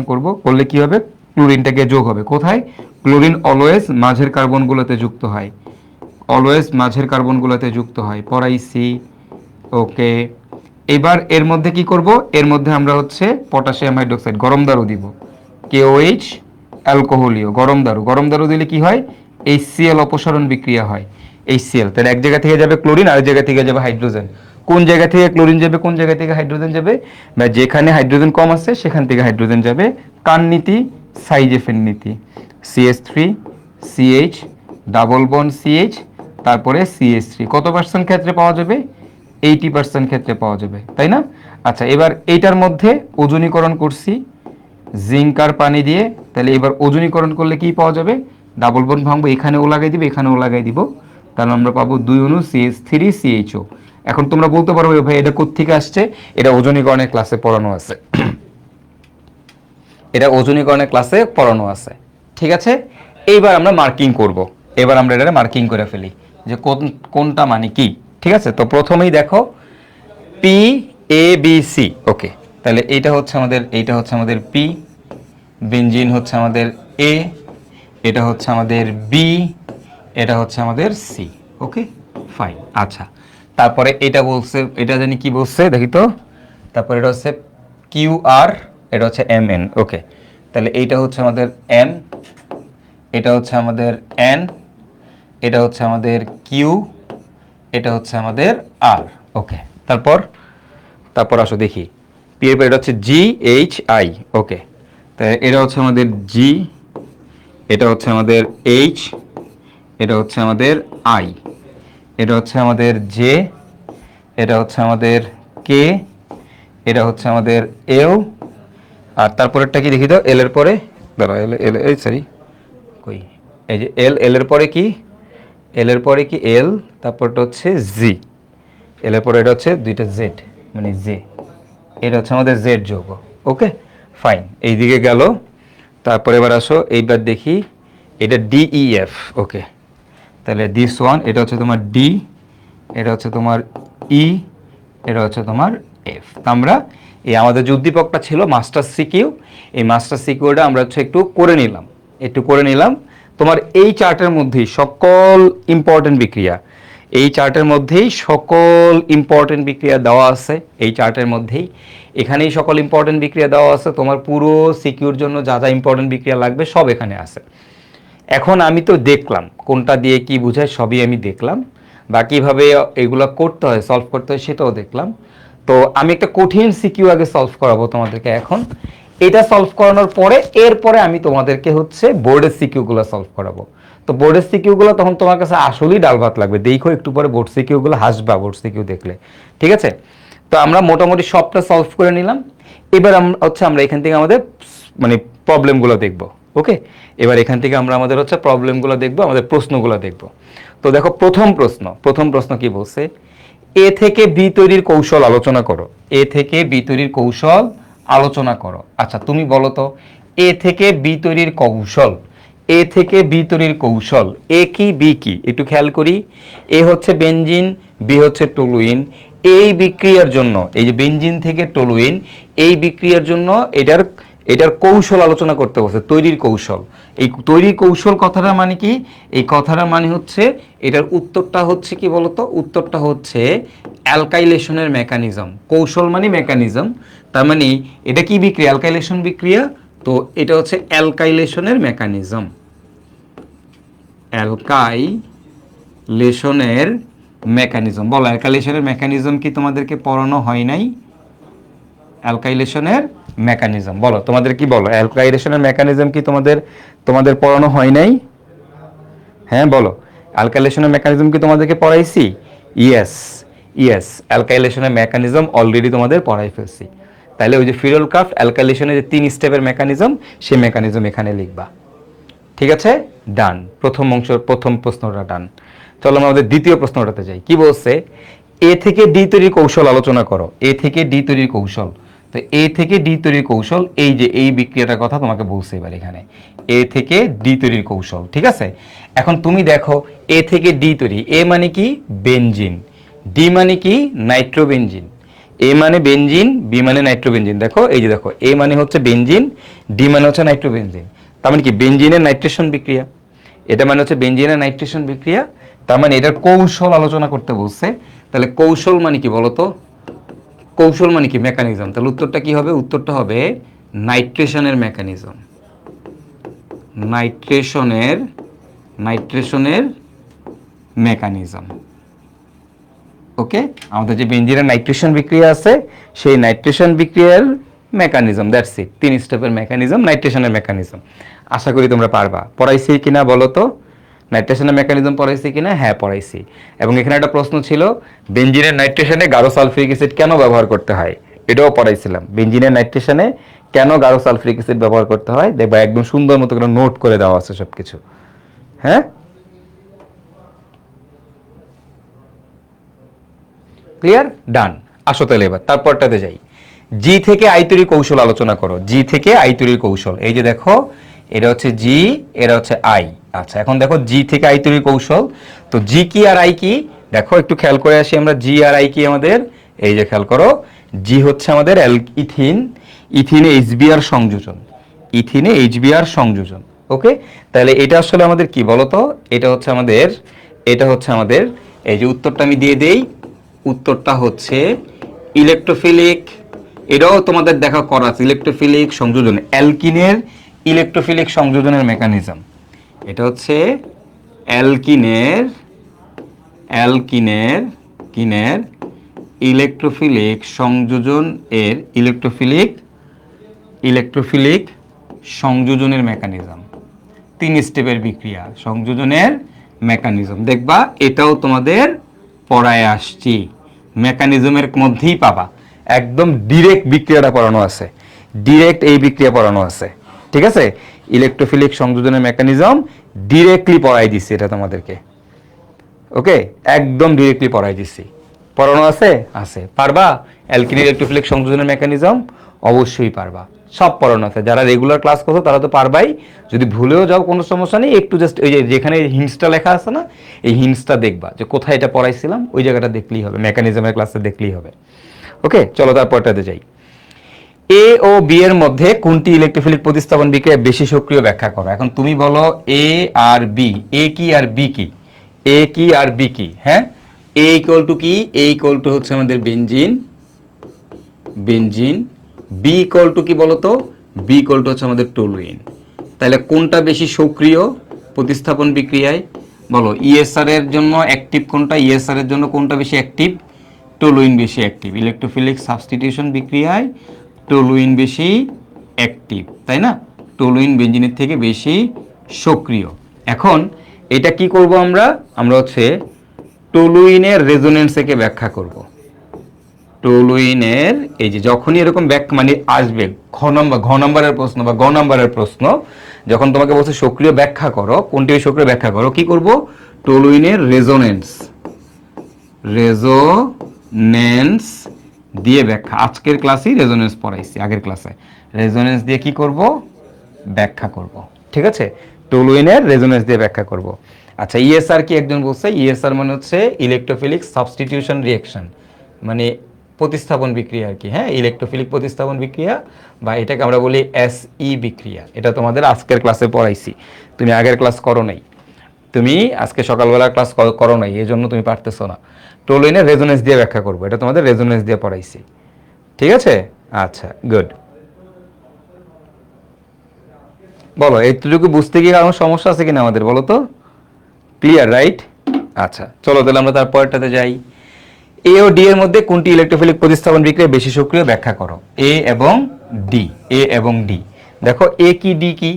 করব, করলে কি হবে? ক্লোরিনটাকে যোগ হবে কোথায়? ক্লোরিন অলওয়েজ মাঝের কার্বনগুলোতে যুক্ত হয়, পড়াইছি। ওকে, এবার এর মধ্যে কি করব? এর মধ্যে আমরা হচ্ছে পটাশিয়াম হাইড্রোক্সাইড, গরম দারু দিব, KOH অ্যালকোহলীয় গরম দারু দিলে কি হয়? HCl অপসারণ বিক্রিয়া হয়, HCl। তাহলে এক জায়গা থেকে যাবে ক্লোরিন, আরেক জায়গা থেকে যাবে হাইড্রোজেন। কোন জায়গা থেকে ক্লোরিন যাবে, কোন জায়গা থেকে হাইড্রোজেন যাবে? বা যেখানে হাইড্রোজেন কম আছে সেখান থেকে হাইড্রোজেন যাবে। কার নীতি? সাইজেফের নীতি। CH3 CH double bond CH, তারপরে CH3 কত পার্সেন্ট ক্ষেত্রে পাওয়া যাবে? 80% ক্ষেত্রে পাওয়া যাবে, তাই না? আচ্ছা, এবার এইটার মধ্যে ওজনীকরণ করছি জিঙ্কার পানি দিয়ে। তাহলে এবার ওজনীকরণ করলে কি পাওয়া যাবে? ডাবল বন্ড ভাঙবো, এখানেও লাগাই দিব, এখানেও লাগাই দিব, তাহলে আমরা পাবো 2 অণু CH3 CHO। এখন তোমরা বলতে পারো ভাই এটা কোত্থেকে আসছে? এটা ওজনীকরণের ক্লাসে পড়ানো আছে, ঠিক আছে। এইবার আমরা মার্কিং করব, এবার আমরা এটা মার্কিং করে ফেলি যে কোনটা মানে কি, ঠিক আছে। তো প্রথমেই দেখো PABC। ওকে, তাহলে এইটা হচ্ছে আমাদের P, বেনজিন হচ্ছে আমাদের A, এটা হচ্ছে আমাদের B, এটা হচ্ছে আমাদের C। ওকে, ফাইন। আচ্ছা, তারপরে এটা বলছে, এটা জানি কি বলছে দেখি তো। তারপরে এটা হচ্ছে QR, এটা হচ্ছে MN। ওকে, তাহলে এইটা হচ্ছে আমাদের M, এটা হচ্ছে আমাদের N, এটা হচ্ছে আমাদের Q, এটা হচ্ছে আমাদের R। ওকে, তারপর আসো দেখি P এর পর এটা হচ্ছে GHI। ওকে, তাহলে এটা হচ্ছে আমাদের G, এটা হচ্ছে আমাদের H, এটা হচ্ছে আমাদের I, এটা হচ্ছে আমাদের J, এটা হচ্ছে আমাদের K, এটা হচ্ছে আমাদের L, আর তারপরেরটা কি দেখি তো? L এর পরে দাঁড়া, এই যে L এর পরে কি? L, তারপরটা হচ্ছে Z, L এর পরে এটা হচ্ছে দুইটা Z, মানে J, এটা হচ্ছে আমাদের Z যৌগ। ওকে, ফাইন, এইদিকে গেল। তারপরে এবার আসো, এইবার দেখি এটা DEF। ওকে, তাহলে দিস ওয়ান, এটা হচ্ছে তোমার D, এটা হচ্ছে তোমার E, এটা হচ্ছে তোমার F। আমরা এই আমাদের যে উদ্দীপকটা ছিল মাস্টার সিকিউ, এই মাস্টার সিকিউটা আমরা হচ্ছে একটু করে নিলাম। তোমার এই চার্টের মধ্যেই সকল ইম্পর্টেন্ট বিক্রিয়া এই চার্টের মধ্যেই সকল ইম্পর্টেন্ট বিক্রিয়া দেওয়া আছে, এই চার্টের মধ্যেই এখানেই সকল ইম্পর্টেন্ট বিক্রিয়া দেওয়া আছে। তোমার পুরো সিকিউর জন্য যা যা ইম্পর্টেন্ট বিক্রিয়া লাগবে সব এখানে আছে। এখন আমি তো দেখলাম কোনটা দিয়ে কি বোঝায়, সবই আমি দেখলাম, বা কীভাবে এগুলো করতে হয়, সলভ করতে হয় সেটাও দেখলাম। তো আমি একটা কঠিন সিকিউ আগে সলভ করাবো তোমাদেরকে এখন। এটা সলভ করানোর পরে এরপরে আমি তোমাদেরকে হচ্ছে বোর্ডের সিকিউগুলো সলভ করাবো। তো বোর্ডের সিকিউগুলো তখন তোমার কাছে আসলেই ডাল ভাত লাগবে, দেখো একটু পরে বোর্ড সিকিউগুলো হাসবা বোর্ড সিকিউ দেখলে, ঠিক আছে? তো আমরা মোটামুটি সবটা সলভ করে নিলাম। এবার আমরা এখান থেকে আমাদের মানে প্রবলেমগুলো দেখব। ওকে, এবার এখান থেকে আমরা আমাদের হচ্ছে প্রবলেমগুলো দেখব, আমাদের প্রশ্নগুলো দেখব। তো দেখো প্রথম প্রশ্ন কি বলছে, এ থেকে বি তৈরির কৌশল আলোচনা করো। এ থেকে বি তৈরির কৌশল আলোচনা করো। আচ্ছা তুমি বলো তো, এ থেকে বি তৈরির কৌশল, এ থেকে বি তৈরির কৌশল, এ কি বি কি একটু খেয়াল করি। এ হচ্ছে বেনজিন, বি হচ্ছে টলুইন। এই বিক্রিয়ার জন্য, এই যে বেনজিন থেকে টলুইন, এই বিক্রিয়ার জন্য এটার কৌশল আলোচনা করতে বলছে, তৈরির কৌশল। এই তৈরির কৌশল কথাটার মানে কি? এই কথাটার মানে হচ্ছে এটার উত্তরটা হচ্ছে কি বলতো, উত্তরটা হচ্ছে অ্যালকাইলেশনের মেকানিজম। কৌশল মানে মেকানিজম, তার মানে এটা কি বিক্রিয়া? অ্যালকাইলেশন বিক্রিয়া। তো এটা হচ্ছে অ্যালকাইলেশনের মেকানিজম। অ্যালকাইলেশনের মেকানিজম, বলো অ্যালকাইলেশনের মেকানিজম কি তোমাদেরকে পড়ানো হয় নাই? অ্যালকাইলেশনের মেকানিজম বলো, তোমাদের কি বলো, অ্যালকাইলেশনের মেকানিজম কি তোমাদের পড়ানো হয় নাই? হ্যাঁ বলো, অ্যালকাইলেশনের মেকানিজম কি তোমাদেরকে পড়াইছি? ইয়েস, অ্যালকাইলেশনের মেকানিজম অলরেডি তোমাদের পড়াই ফেলছি। তাহলে ওই যে ফিরলক্রাফট অ্যালকাইলেশনের যে 3 স্টেপের মেকানিজম, সেই মেকানিজম এখানে লিখবা। ঠিক আছে, ডান। প্রথম প্রশ্নটা ডান। চলো আমরা আমাদের দ্বিতীয় প্রশ্নটাতে যাই। কি বলছে, এ থেকে ডি তৈরির কৌশল আলোচনা করো। এ থেকে ডি তৈরির কৌশল। তো এ থেকে ডি তৈরির কৌশল, এই যে এই বিক্রিয়াটার কথা তোমাকে বলছে এবার এখানে, এ থেকে ডি তৈরির কৌশল। ঠিক আছে, এখন তুমি দেখো এ থেকে ডি তৈরি, এ মানে কি? বেনজিন। ডি মানে কি? নাইট্রোবেনজিন। এ মানে বেনজিন, বি মানে নাইট্রোবেনজিন। দেখো এই যে দেখো, এ মানে হচ্ছে বেনজিন, ডি মানে হচ্ছে নাইট্রোবেনজিন। তার মানে কি? বেনজিনের নাইট্রেশন বিক্রিয়া। এটা মানে হচ্ছে বেনজিনের নাইট্রেশন বিক্রিয়া। তার মানে এটার কৌশল আলোচনা করতে বলছে। তাহলে কৌশল মানে কি বলতো? কৌশল মানে কি? মেকানিজম। তাহলে উত্তরটা কি হবে? উত্তরটা হবে নাইট্রেশনের মেকানিজম। নাইট্রেশনের মেকানিজম। ওকে, আমাদের যে বেনজিনের নাইট্রেশন বিক্রিয়া আছে, সেই নাইট্রেশন বিক্রিয়ার মেকানিজম, দ্যাটস ইট। 3 স্টেপের মেকানিজম, নাইট্রেশনের মেকানিজম। আশা করি তোমরা পারবা। পড়াইছি কিনা বলো তো, নাইট্রেশনের মেকানিজম পড়াইছি কিনা? হ্যাঁ পড়াইছি। এবং এখানে একটা প্রশ্ন ছিল, বেনজিনের নাইট্রেশনে গাঢ় সালফিউরিক অ্যাসিড কেন ব্যবহার করতে হয়, এটাও পড়াইছিলাম। বেনজিনের নাইট্রেশনে কেন গাঢ় সালফিউরিক অ্যাসিড ব্যবহার করতে হয়, দেখবা একদম সুন্দর মতো করে নোট করে দেওয়া আছে সবকিছু। হ্যাঁ, ক্লিয়ার, ডান। আসো তাহলে এবার তারপরটাতে যাই। জি থেকে আই তৈরির কৌশল আলোচনা করো। জি থেকে আই তৈরির কৌশল, এই যে দেখো এটা হচ্ছে জি, এটা হচ্ছে আই। আচ্ছা এখন দেখো জি থেকে আই তৈরির কৌশল। তো জি কি আর আই কি, দেখো একটু খেয়াল করে আসি আমরা। জি আর আই কি আমাদের, এই যে খেয়াল করো, জি হচ্ছে আমাদের ইথিনে এইচবিআর সংযোজন, ইথিনে এইচবিআর সংযোজন। ওকে, তাহলে এটা আসলে আমাদের কি বলতো, এটা হচ্ছে আমাদের এই যে উত্তরটা আমি দিয়ে দেই। উত্তরটা হচ্ছে ইলেকট্রোফিলিক, এটাও তোমাদের দেখা করা আছে, ইলেকট্রোফিলিক সংযোজন, অ্যালকিনের ইলেকট্রোফিলিক সংযোজনের মেকানিজম। এটা হচ্ছে অ্যালকিনের ইলেকট্রোফিলিক সংযোজন এর ইলেকট্রোফিলিক সংযোজনের মেকানিজম। 3 স্টেপের বিক্রিয়া, সংযোজনের মেকানিজম। দেখবা এটাও তোমাদের পড়ায় আসছি, মেকানিজমের মধ্যেই পাবা। একদম ডিরেক্ট বিক্রিয়াটা পড়ানো আছে, ডিরেক্ট এই বিক্রিয়া পড়ানো আছে। ঠিক আছে, ইলেকট্রোফিলিক সংযোজনের মেকানিজম ডিরেক্টলি পড়াই দিচ্ছি এটা তোমাদেরকে। ওকে, একদম ডিরেক্টলি পড়াই দিচ্ছি, পড়ানো আছে। পারবা? অ্যালকিনের ইলেকট্রোফিলিক সংযোজনের মেকানিজম অবশ্যই পারবা, সব পড়ানো আছে। যারা রেগুলার ক্লাস করছো তারা তো পারবাই। যদি ভুলেও যাও কোনো সমস্যা নেই, একটু জাস্ট ওই যে যেখানে হিন্টসটা লেখা আছে না, এই হিন্টসটা দেখবা যে কোথায় এটা পড়াইছিলাম, ওই জায়গাটা দেখলেই হবে, মেকানিজমের ক্লাসে দেখলেই হবে। ওকে, চলো তারপরটাতে যাই। এ ও বি এর মধ্যে কোনটি ইলেকট্রোফিলিক প্রতিস্থাপন বিক্রিয়া বেশি সক্রিয় ব্যাখ্যা করো। এখন তুমি বলো এ আর বি, এ কি আর বি কি, এ কি আর বি কি? হ্যাঁ, এ ইকুয়াল টু কি, এ ইকুয়াল টু হচ্ছে আমাদের benzene, benzene. B equal to কি বলতো, বি ইকুয়াল টু হচ্ছে আমাদের টলুইন। তাহলে কোনটা বেশি সক্রিয় প্রতিস্থাপন বিক্রিয়ায় বলো? ইএসআর এর জন্য অ্যাক্টিভ কোনটা, ইএসআর এর জন্য কোনটা বেশি অ্যাক্টিভ? টলুইন বেশি অ্যাক্টিভ। ইলেকট্রোফিলিক সাবস্টিটিউশন বিক্রিয়ায় টলুইন বেশি অ্যাক্টিভ, তাই না? টলুইন বেনজিনের থেকে বেশি সক্রিয়। এখন এটা কি করব আমরা? আমরা হচ্ছে টলুইনের রেজোনেন্সকে ব্যাখ্যা করব। টলুইনের এই যে যখনই এরকম মানে আসবে ঘ নম্বরের প্রশ্ন বা গ নম্বরের প্রশ্ন, যখন তোমাকে বলছে সক্রিয় ব্যাখ্যা করো, কোনটি সক্রিয় ব্যাখ্যা করো, কি করব? টলুইনের রেজোনেন্স, রেজোনেন্স দিয়ে ব্যাখ্যা। আজকের ক্লাসেই রেজোনেন্স পড়াইছি, আগের ক্লাসে রেজোনেন্স দিয়ে কি করব? ব্যাখ্যা করব। ঠিক আছে, টলুইনের রেজোনেন্স দিয়ে ব্যাখ্যা করব। আচ্ছা, ইএসআর কি একজন বলছে? ইএসআর মানে হচ্ছে ইলেকট্রোফিলিক সাবস্টিটিউশন রিঅ্যাকশন, মানে প্রতিস্থাপন বিক্রিয়া আর কি। হ্যাঁ, ইলেকট্রোফিলিক প্রতিস্থাপন বিক্রিয়া, বা এটাকে আমরা বলি এসই বিক্রিয়া। এটা তোমাদের আজকের ক্লাসে পড়াইছি, তুমি আগের ক্লাস করো নাই, তুমি আজকে সকালবেলা ক্লাস করো নাই, এই জন্য তুমি পারতেছো না। টলুইনের রেজোনেন্স দিয়ে ব্যাখ্যা করবো, এটা তোমাদের রেজোনেন্স দিয়ে পড়াইছি। ঠিক আছে, আচ্ছা গুড। বলো এইটুকু বুঝতে গিয়ে কোনো সমস্যা আছে কিনা আমাদের, বলো তো? Clear, right? আচ্ছা চলো তাহলে আমরা তারপরটাতে যাই। এ ও ডি এর মধ্যে কোনটি ইলেকট্রোফিলিক প্রতিস্থাপন বিক্রিয়া বেশি সক্রিয় ব্যাখ্যা করো। এ এবং ডি, এ এবং ডি। দেখো এ কি ডি কি,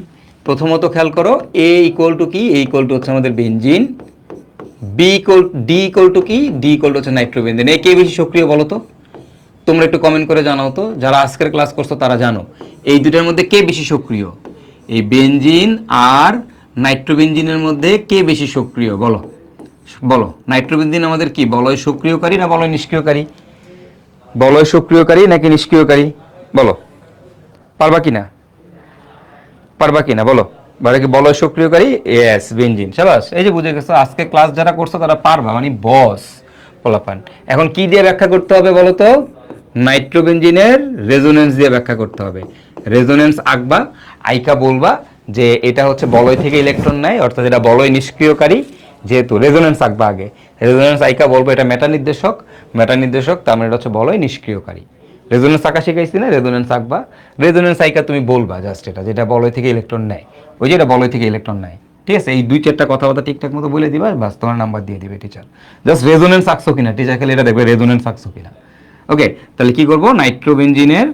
প্রথমত খেয়াল করো। এ ইকুয়াল টু কি, এ ইকুয়াল টু হচ্ছে আমাদের benzene. B equal, D equal to কি, ডি ইকুয়াল টু হচ্ছে নাইট্রোবেনজিন। এ কে বেশি সক্রিয় বলো তো? তোমরা একটু কমেন্ট করে জানাও তো, যারা আজকের ক্লাস করছো তারা জানো এই দুটার মধ্যে কে বেশি সক্রিয়। এই বেনজিন আর নাইট্রোবেনজিনের মধ্যে কে বেশি সক্রিয় বলো? বলো, নাইট্রোবেনজিন আমাদের কি বলয় সক্রিয়কারী না বলয় নিষ্ক্রিয়কারী? বলয় সক্রিয়কারী নাকি নিষ্ক্রিয়কারী বলো? পারবা কিনা, পারবা কিনা বলো? বারে কি বলয় সক্রিয়কারী? Yes, benzene. শাবাশ, এই যে বুঝে গেছো, আজকে ক্লাস যারা করছো তারা পারবা, মানে বস পোলাপান। এখন কি দিয়ে ব্যাখ্যা করতে হবে বলো তো? নাইট্রোবেনজিনের রেজোনেন্স দিয়ে ব্যাখ্যা করতে হবে। রেজোনেন্স আঁকবা, আইকা বলবা যে এটা হচ্ছে বলয় থেকে ইলেকট্রন নেয়, অর্থাৎ এটা বলয় নিষ্ক্রিয়কারী। যেহেতু রেজোনেন্স আঁকবা আগে, রেজোনেন্স আইকা বলবো এটা মেটা নির্দেশক, মেটা নির্দেশক, তার মানে এটা হচ্ছে বলয় নিষ্ক্রিয়কারী। রেজোনেন্স আঁকা শিখাইছি না? রেজোনেন্স আঁকবা, রেজোনেন্স আইকা তুমি বলবা জাস্ট এটা, যেটা বলয় থেকে ইলেকট্রন নেয়, ওই যে এটা বলয় থেকে ইলেকট্রন নেয়। ঠিক আছে, এই দুই চারটা কথাবার্তা ঠিকঠাক মতো বলে দিবা, বাস তোমার নাম্বার দিয়ে দিবে টিচার। জাস্ট রেজোনেন্স আঁকছো কিনা, টিচার খালি এটা দেখবে রেজোনেন্স আঁকছো কিনা। ওকে, তাহলে কি করবো? নাইট্রোবেনজিনের,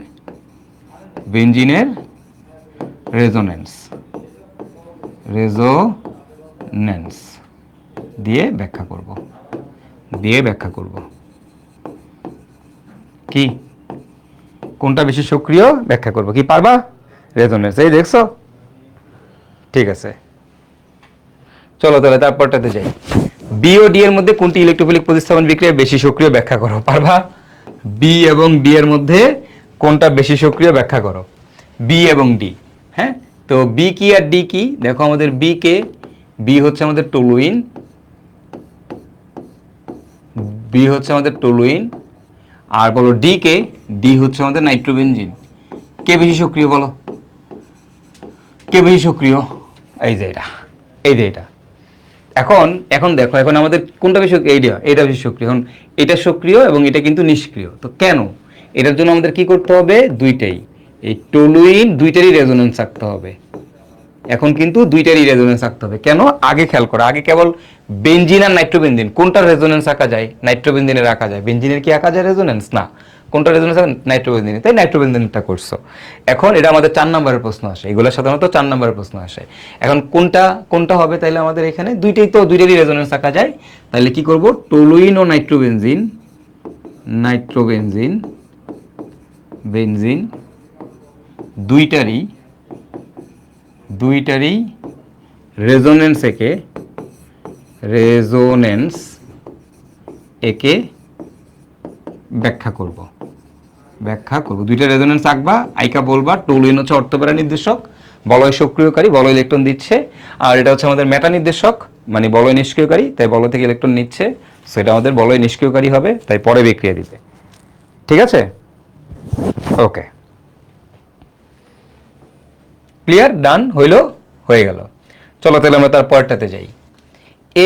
বেনজিনের রেজোনেন্স, রেজোনেন্স দিয়ে ব্যাখ্যা করব, দিয়ে ব্যাখ্যা করব। কি কোনটা বেশি সক্রিয় ব্যাখ্যা করব, কি পারবা? রেজোনেন্স, এই দেখছো? ঠিক আছে, চলো তাহলে তারপরটাতে যাই। বি ও ডি এর মধ্যে কোনটি ইলেকট্রোফিলিক প্রতিস্থাপন বিক্রিয়া বেশি সক্রিয় ব্যাখ্যা করো। পারবা? বি এবং ডি এর মধ্যে কোনটা বেশি সক্রিয় ব্যাখ্যা করো। বি এবং ডি, হ্যাঁ। তো বি কি আর ডি কি? দেখো আমাদের বি কে, বি হচ্ছে আমাদের টলুইন, বি হচ্ছে আমাদের টলুইন। আর বলো ডি কে, ডি হচ্ছে আমাদের নাইট্রোবেনজিন। কে বেশি সক্রিয় বলো? কে বেশি সক্রিয়? এই যে এটা, এই যে এটা। এখন এখন দেখো, এখন আমাদের কোনটা বেশি সক্রিয়? এইটা, এটা বেশি সক্রিয়। এখন এটা সক্রিয় এবং এটা কিন্তু নিষ্ক্রিয়। তো কেন? এটার জন্য আমাদের কি করতে হবে? দুইটাই, এই টলুইন দুইটারই রেজোনেন্স রাখতে হবে। এখন কিন্তু দুইটারই রেজোনেন্স রাখতে হবে। কেন? আগে খেয়াল করো, আগে কেবল বেনজিন আর নাইট্রোবেনজিন কোনটার রেজোনেন্স রাখা যায়? নাইট্রোবেনজিনের রাখা যায়। বেনজিনের কি রাখা যায় রেজোনেন্স? না। কোনটা রেজোনেন্স? নাইট্রোবেনজিনের। তাই নাইট্রোবেনজিনটা করছো। এখন এটা আমাদের 4 নম্বরের প্রশ্ন আসে, এগুলো সাধারণত 4 নম্বরের প্রশ্ন আসে। এখন কোনটা কোনটা হবে? তাইলে আমাদের এখানে দুইটাই তো, দুইটারই রেজোনেন্স রাখা যায়। তাহলে কি করব? টলুইন ও নাইট্রোবেনজিন, নাইট্রোবেনজিন, বেনজিন দুইটারই, দুইটারই রেজোনেন্স একে, রেজোনেন্স একে ব্যাখ্যা করব, ব্যাখ্যা করব। দুইটা রেজোনেন্স আঁকবা, আইকা বলবা টলুইন হচ্ছে অর্থপ্যারা নির্দেশক, বলয় সক্রিয়কারী, বলয় ইলেকট্রন দিচ্ছে। আর এটা হচ্ছে আমাদের মেটা নির্দেশক, মানে বলয় নিষ্ক্রিয়কারী, তাই বলয় থেকে ইলেকট্রন নিচ্ছে, সেটা আমাদের বলয় নিষ্ক্রিয়কারী হবে, তাই পরে বিক্রিয়া দিবে। ঠিক আছে, ওকে, ক্লিয়ার, ডান, হইল, হয়ে গেল। চলো তাহলে আমরা তার পরেরটাতে যাই।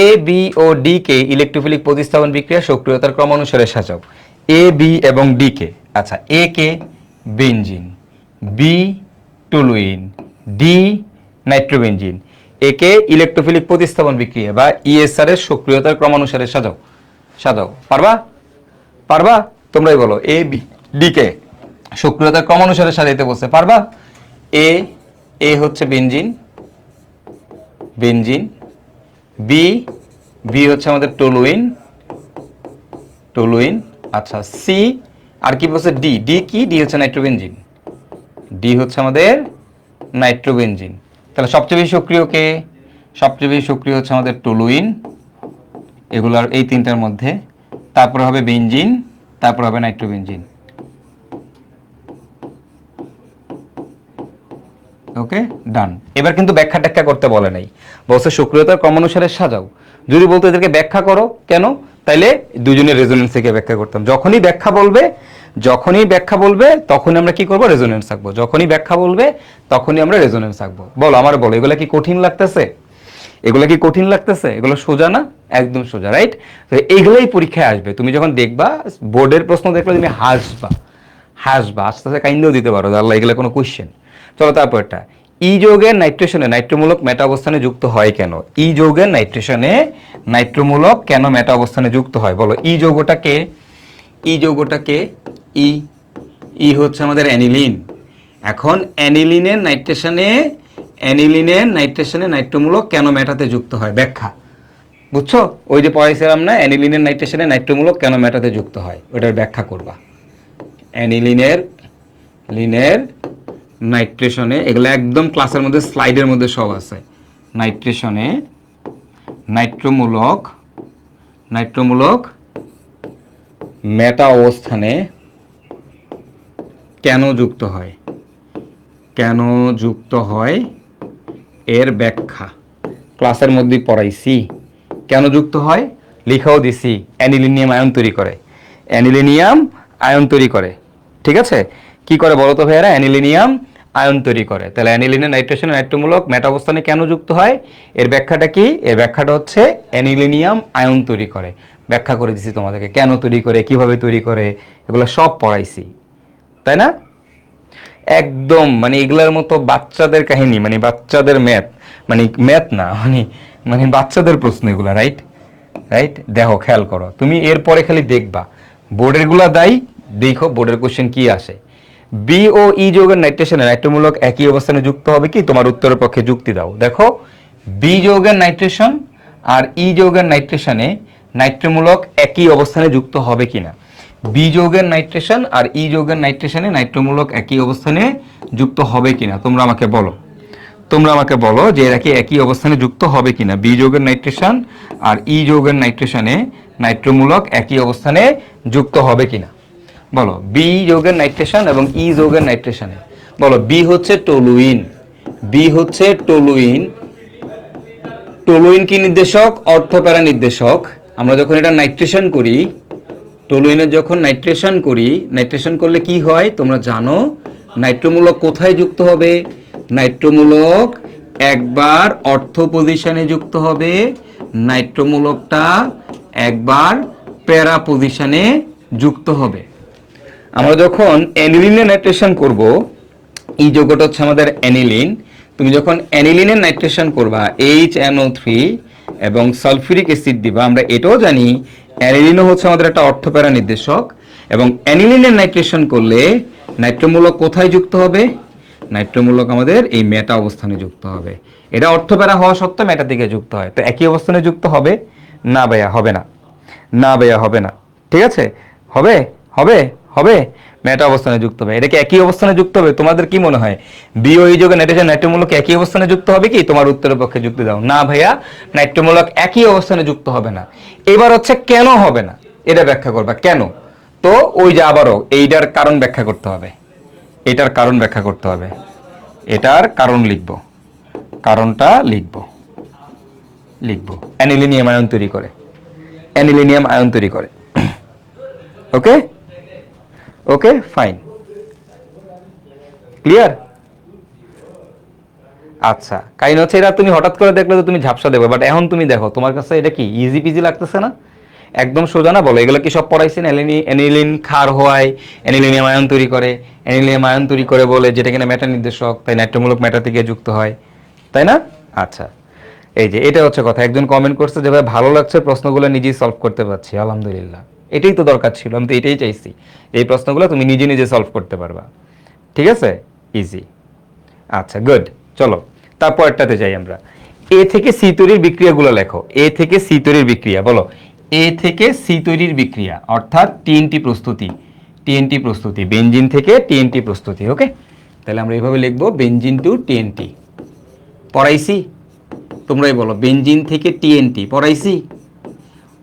A B O D K electrophilic প্রতিস্থাপন বিক্রিয়া সক্রিয়তার ক্রম অনুসারে সাজাও। এ বি এবং ডি কে, আচ্ছা এ কে benzene, B toluene, D nitrobenzene, একে ইলেকট্রোফিলিক প্রতিস্থাপন বিক্রিয়া বা ইএসআর এর সক্রিয়তার ক্রমানুসারে সাজাও। সাজাও, পারবা? পারবা? তোমরাই বলো। এ বি ডি কে সক্রিয়তার ক্রমানুসারে সাজাইতে বলছে, পারবা? এ এ হচ্ছে বেনজিন, বেনজিন, বি বি হচ্ছে আমাদের টলুইন, টলুইন, আচ্ছা সি আর কি বলছে ডি, ডি কি? ডি হচ্ছে নাইট্রোবেনজিন, ডি হচ্ছে আমাদের নাইট্রোবেনজিন। তাহলে সবচেয়ে বেশি সক্রিয় কে? সবচেয়ে বেশি সক্রিয় হচ্ছে আমাদের টলুইন, এগুলার এই তিনটার মধ্যে। তারপর হবে বেনজিন, তারপর হবে নাইট্রোবেনজিন। ওকে, ডান। এবার কিন্তু ব্যাখ্যা ট্যাখ্যা করতে বলে নাই, বলছে সক্রিয়তার ক্রমানুসারে সাজাও। যদি বলতো এদেরকে ব্যাখ্যা করো, কেন? তাইলে দুজনের রেজোনেন্স থেকে ব্যাখ্যা করতাম। যখনই ব্যাখ্যা বলবে, যখনই ব্যাখ্যা বলবে তখনই আমরা কি করব? রেজোনেন্স আঁকবো। যখনই ব্যাখ্যা বলবে তখনই আমরা রেজোনেন্স আঁকবো। বলো, আমার বলো, এগুলা কি কঠিন লাগতেছে? এগুলা কি কঠিন লাগতেছে? এগুলো সোজা না? একদম সোজা, রাইট? তো এইগুলাই পরীক্ষায় আসবে। তুমি যখন দেখবা বোর্ডের প্রশ্ন দেখলে তুমি হাসবা, হাসবা, আস্তে আস্তে কাইন্দেও দিতে পারো, আল্লাহ এগুলো কোনো কোশ্চেন। চলো তারপরটা, ই যৌগের নাইট্রেশনে নাইট্রোমূলক মেটা অবস্থানে যুক্ত হয় কেন? ই যৌগের নাইট্রেশনে নাইট্রোমূলক কেন মেটা অবস্থানে যুক্ত হয়? বলো, ই যৌগটাকে, ই যৌগটাকে, ই ই হচ্ছে আমাদের অ্যানিলিন। এখন অ্যানিলিনের নাইট্রেশনে, অ্যানিলিনের নাইট্রেশনে নাইট্রোমূলক কেন মেটাতে যুক্ত হয়? ব্যাখ্যা বুঝছো? ওই যে পড়াইছিলাম না, অ্যানিলিনের নাইট্রেশনে নাইট্রোমূলক কেন মেটাতে যুক্ত হয়, ওটার ব্যাখ্যা করবা। অ্যানিলিনের লিনের নাইট্রেশনে, এগুলো একদম ক্লাসের মধ্যে স্লাইডের মধ্যে সব আছে। নাইট্রেশনে নাইট্রোমূলক, নাইট্রোমূলক মেটা অবস্থানে কেন যুক্ত হয়, কেন যুক্ত হয় এর ব্যাখ্যা ক্লাসের মধ্যেই পড়াইছি। কেন যুক্ত হয় লিখাও দিছি। অ্যানিলিনিয়াম আয়ন তৈরি করে, অ্যানিলিনিয়াম আয়ন তৈরি করে। ঠিক আছে, কি করে বলো তো ভাইয়ারা? অ্যানিলিনিয়াম আয়ন তৈরি করে। তাহলে অ্যানিলিনের নাইট্রেশনে নাইট্রোমূলক মেটা অবস্থানে কেন যুক্ত হয়, এর ব্যাখ্যাটা কি? এর ব্যাখ্যাটা হচ্ছে অ্যানিলিনিয়াম আয়ন তৈরি করে। ব্যাখ্যা করে দিছি তোমাদেরকে, কেন তৈরি করে, কিভাবে তৈরি করে, এগুলো সব পড়াইছি, তাই না? একদম মানে এগুলার মতো বাচ্চাদের কাহিনী, মানে বাচ্চাদের ম্যাথ, মানে ম্যাথ না, মানে মানে বাচ্চাদের প্রশ্ন এগুলা, রাইট? রাইট, দেখো খেয়াল করো তুমি, এরপরে খালি দেখবা বোর্ডের গুলা দাই, দেখো বোর্ডের কোশ্চেন কি আসে। বি ও ই যৌগের নাইট্রেশনে নাইট্রোমূলক একই অবস্থানে যুক্ত হবে কি? তোমার উত্তরের পক্ষে যুক্তি দাও। দেখো, বি যৌগের নাইট্রেশন আর ই যৌগের নাইট্রেশনে নাইট্রোমূলক একই অবস্থানে যুক্ত হবে কিনা। বি যৌগের নাইট্রেশন আর ই যৌগের নাইট্রেশনে নাইট্রোমূলক একই অবস্থানে যুক্ত হবে কিনা, তোমরা আমাকে বলো। তোমরা আমাকে বলো যে এরা কি একই অবস্থানে যুক্ত হবে কিনা। বি যৌগের নাইট্রেশন আর ই যৌগের নাইট্রেশনে নাইট্রোমূলক একই অবস্থানে যুক্ত হবে কিনা বলো। বি যৌগের নাইট্রেশন এবং ই যৌগের নাইট্রেশনে, বলো। বি হচ্ছে টলুইন, বি হচ্ছে টলুইন। টলুইন কি নির্দেশক? অর্থপ্যারা নির্দেশক। আমরা যখন এটা নাইট্রেশন করি, টলুইনের যখন নাইট্রেশন করি, নাইট্রেশন করলে কি হয় তোমরা জানো? নাইট্রোমূলক কোথায় যুক্ত হবে? নাইট্রোমূলক একবার অর্থ পজিশনে যুক্ত হবে, নাইট্রোমূলকটা একবার প্যারা পজিশনে যুক্ত হবে। আমরা যখন অ্যানিলিনের নাইট্রেশন করব, এই যৌগটা হচ্ছে আমাদের অ্যানিলিন। তুমি যখন অ্যানিলিনের নাইট্রেশন করবা HNO3 এবং সালফিউরিক অ্যাসিড দিবা, আমরা এটাও জানি অ্যানিলিনও হচ্ছে আমাদের একটা অর্থপ্যারা নির্দেশক। এবং অ্যানিলিনের নাইট্রেশন করলে নাইট্রোমূলক কোথায় যুক্ত হবে? নাইট্রোমূলক আমাদের এই মেটা অবস্থানে যুক্ত হবে। এটা অর্থপ্যারা হওয়া সত্ত্বেও মেটার দিকে যুক্ত হয়। তো একই অবস্থানে যুক্ত হবে না ভাইয়া? হবে না, না ভাইয়া হবে না। ঠিক আছে, হবে হবে হবে মেটা অবস্থানে যুক্ত হবে। এটাকে একই অবস্থানে যুক্ত হবে? তোমাদের কি মনে হয় বি ও ই যৌগের নাইট্রোজেন নাইট্রোমূলক একই অবস্থানে যুক্ত হবে কি? তোমার উত্তরের পক্ষে যুক্তি দাও। না ভাইয়া, নাইট্রোমূলক একই অবস্থানে যুক্ত হবে না। এবার হচ্ছে কেন হবে না এটা ব্যাখ্যা করবা। কেন? তো ওই যে আবারও এইটার কারণ ব্যাখ্যা করতে হবে, এটার কারণ ব্যাখ্যা করতে হবে, এটার কারণ লিখব, কারণটা লিখব, লিখব। অ্যানিলিনিয়াম আয়ন তৈরি করে, অ্যানিলিনিয়াম আয়ন তৈরি করে। ওকে ওকে ফাইন, ক্লিয়ার? আচ্ছা, কারণ হচ্ছে এটা তুমি হঠাৎ করে দেখলে তো তুমি ঝাপসা দেবে, বাট এখন তুমি দেখো তোমার কাছে এটা কি ইজি পিজি লাগতেছে না? একদম সোজা না? বলো, এগুলো কি সব পড়াইছেন? অ্যানিলিন ক্ষার হয়, অ্যানিলিনিয়াম আয়ন তৈরি করে, অ্যানিলিনিয়াম আয়ন তৈরি করে বলে, যেটা কিনা মেটা নির্দেশক, তাই নাট্যমূলক মেটা থেকে যুক্ত হয়, তাই না? আচ্ছা, এই যে এটা হচ্ছে কথা। একজন কমেন্ট করছে যে ভাই ভালো লাগছে, প্রশ্নগুলো নিজেই সলভ করতে পারছি, আলহামদুলিল্লাহ। এটাই তো দরকার ছিল, আমি তো এটাই চাইছি, এই প্রশ্নগুলো তুমি নিজে নিজে সলভ করতে পারবা। ঠিক আছে, ইজি। আচ্ছা, গুড। চলো তারপরটাতে যাই আমরা। এ থেকে সি তৈরির বিক্রিয়াগুলো লেখো। এ থেকে সি তৈরির বিক্রিয়া বলো। এ থেকে সি তৈরির বিক্রিয়া অর্থাৎ টিএনটি প্রস্তুতি, টিএনটি প্রস্তুতি, বেনজিন থেকে টিএনটি প্রস্তুতি। ওকে, তাহলে আমরা এইভাবে লিখবো, বেনজিন টু টিএনটি। পড়াইছি? তোমরাই বলো, বেনজিন থেকে টিএনটি পড়াইছি?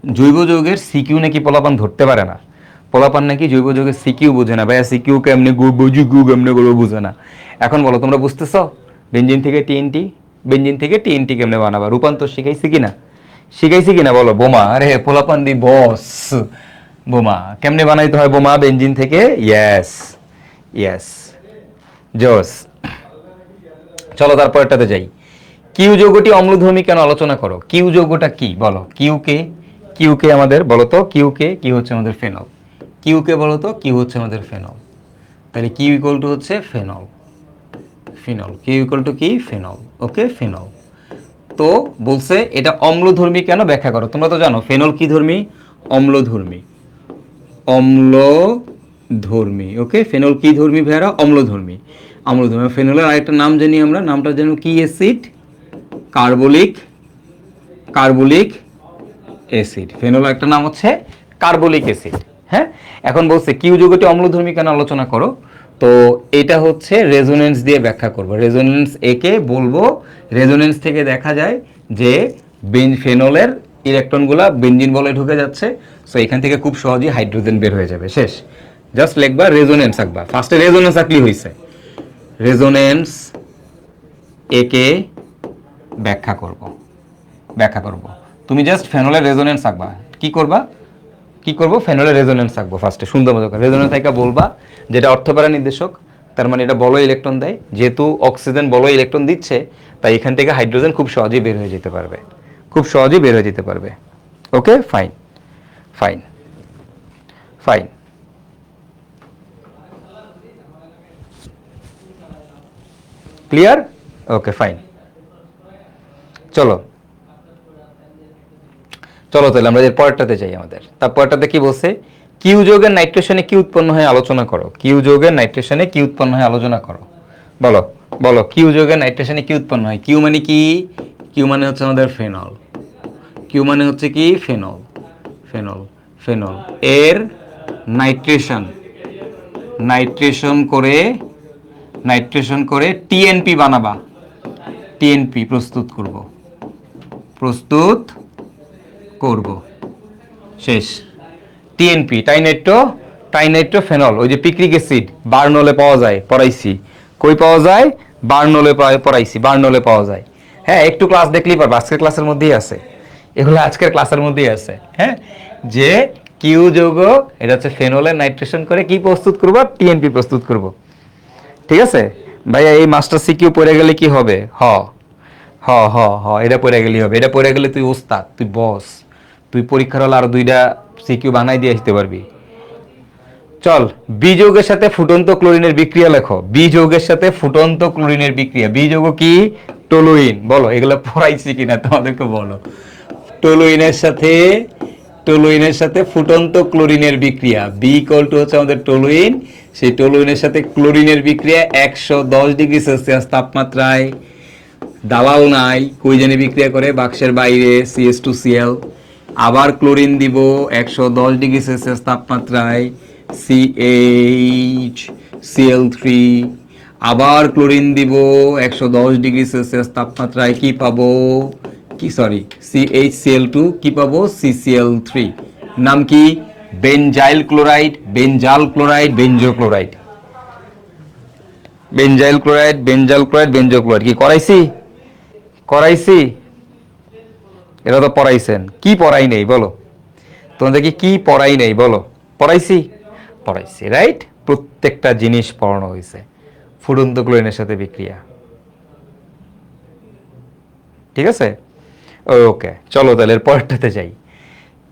জৈব যৌগের সিকিউ নাকি পোলাপান ধরতে পারে না, পোলাপান নাকি জৈব যৌগের সিকিউ বুঝে না। ভাইয়া সিকিউ কেমনে বুঝি, গু কেমনে করবো বুঝে না। এখন বলো, তোমরা বুঝতেছ বেনজিন থেকে টিএনটি, বেনজিন থেকে টিএনটি কেমনে বানাবা? রূপান্তর শিখাইছি কিনা? শিখাইছি কিনা বলো? বোমা, আরে পোলাপান দি বস, বোমা কেমনে বানাইতে হয় বোমা বেনজিন থেকে? ইয়েস, ইয়েস, জোস। চলো তারপরটাতে যাই। কিউ যৌগটি অম্লধর্মী কেন আলোচনা করো। কিউ যৌগটা কি বলো? কিউ কে, কিউ কে আমাদের বলো তো, কিউ কে কি হচ্ছে আমাদের ফেনল। কিউ কে বলো তো, কিউ হচ্ছে আমাদের ফেনল। তাহলে কিউ ইকুয়াল টু হচ্ছে phenol, phenol. Q equal to কি? ফেনল। Okay, phenol. তো বলছে এটা অম্লধর্মী কেন, ব্যাখ্যা করো। তোমরা তো জানো ফেনল কি ধর্মী? অম্লধর্মী, অম্লধর্মী। ওকে, ফেনল কি ধর্মী ভাইরা? অম্লধর্মী, অম্লধর্মী। ফেনলের আরেকটা নাম জানি আমরা, নামটা জানো কি? Acid, carbolic, carbolic acid. Phenol একটা নাম হচ্ছে কার্বলিক অ্যাসিড। হ্যাঁ, এখন বলছে কিউ যৌগটি অম্লধর্মী কেন আলোচনা করো। তো এটা হচ্ছে রেজোনেন্স দিয়ে ব্যাখ্যা করব। রেজোনেন্স একে বলবো, রেজোনেন্স থেকে দেখা যায় যে ফেনলের ইলেকট্রনগুলা বেনজিন বলে ঢুকে যাচ্ছে। সো এখান থেকে খুব সহজেই হাইড্রোজেন বের হয়ে যাবে। শেষ, জাস্ট লিখবা রেজোনেন্স আঁকবা। ফার্স্টে রেজোনেন্স আঁকলি হয়েছে। রেজোনেন্স একে ব্যাখ্যা করব, ব্যাখ্যা করব। তুমি জাস্ট ফেনলের রেজোনেন্স আঁকবা। কি করবা? কি করব? ফেনলের রেজোনেন্স আঁকবো ফার্স্টে, সুন্দর মতো করে রেজোনেন্স আঁকা বলবা যেটা অর্থপ্যারা নির্দেশক, তার মানে এটা বলয় ইলেকট্রন দেয়। যেহেতু অক্সিজেন বলয় ইলেকট্রন দিচ্ছে, তাই এখান থেকে হাইড্রোজেন খুব সহজেই বের হয়ে যেতে পারবে, খুব সহজেই বের হয়ে যেতে পারবে। ওকে, ফাইন, ফাইন, ফাইন। ক্লিয়ার? ওকে, ফাইন। চলো, চলো তাহলে আমরা এর পরেরটাতে যাই। আমাদের তারপরটাতে কি বলছে? কিউ যৌগের নাইট্রেশনে কি উৎপন্ন হয় আলোচনা করো। কিউ যৌগের নাইট্রেশনে কি উৎপন্ন হয় আলোচনা করো। বলো, বলো, কিউ যৌগের নাইট্রেশনে কি উৎপন্ন হয়। কিউ মানে কি? কিউ মানে হচ্ছে আমাদের ফেনল। কিউ মানে হচ্ছে কি? Phenol, phenol, phenol. এর নাইট্রেশন, নাইট্রেশন করে, নাইট্রেশন করে টিএনপি বানাবা। টিএনপি প্রস্তুত করব, প্রস্তুত করব। শেষ। TNP, trinitro, trinitro phenol. ওই যে পিক্রিক অ্যাসিড বার্নলে পাওয়া যায়, পড়াইছি। কই পাওয়া যায়? বার্নলে পড়াইছি, বার্নলে পাওয়া যায়। হ্যাঁ, একটু ক্লাস দেখলেই পারবে, আজকের ক্লাসের মধ্যেই আছে এগুলো, আজকের ক্লাসের মধ্যেই আছে। হ্যাঁ, যে কিউ যৌগ এটা হচ্ছে ফেনলের নাইট্রেশন করে কি প্রস্তুত করব? টিএনপি প্রস্তুত করব। ঠিক আছে ভাইয়া, এই মাস্টার সিকিউ পড়ে গেলে কি হবে? হ, হ, হ, হ, এটা পড়ে গেলেই হবে। এটা পড়ে গেলে তুই ওস্তাদ, তুই বস, তুই পরীক্ষার হলে আরো 2টা সিকিউ বানাই দিয়ে আসতে পারবি। চল, বি যৌগের সাথে ফুটন্ত ক্লোরিনের বিক্রিয়া লেখো। বি যৌগের সাথে ফুটন্ত ক্লোরিনের বিক্রিয়া। বি যৌগ কি? টলুইন। বলো, এগুলো পড়াইছি কিনা তোমাদেরকে বলো। টলুইনের সাথে, টলুইনের সাথে ফুটন্ত ক্লোরিনের বিক্রিয়া। বি ইকুয়াল টু হচ্ছে আমাদের টলুইন। সেই টলুইনের সাথে ক্লোরিনের বিক্রিয়া 110 ডিগ্রি সেলসিয়াস তাপমাত্রায়। দালাল নাই, কই জানি বিক্রিয়া করে বাক্সের বাইরে, CH2Cl। আবার ক্লোরিন দিব 110 ডিগ্রি সেলসিয়াস তাপমাত্রায়, CH Cl3। আবার ক্লোরিন দিব 110 ডিগ্রি সেলসিয়াস তাপমাত্রায়, কি পাবো? কি সরি, CHCl2, কি পাবো? CCl3। নাম কি? Benzyl chloride, benzal chloride, benzo chloride. Benzyl chloride, benzal chloride, benzo chloride. কি করাইছি? করাইছি? এটা তো পড়াইছেন। কি পড়াই নেই বলো? তোমাদেরকে কি পড়াই নেই বলো? পড়াইছি? পড়াইছি, রাইট? প্রত্যেকটা জিনিস পড়ানো হয়েছে। ফুটন্ত ক্লোরিনের সাথে বিক্রিয়া। ঠিক আছে? ওকে, চলো তাহলে এর পরেরটাতে যাই।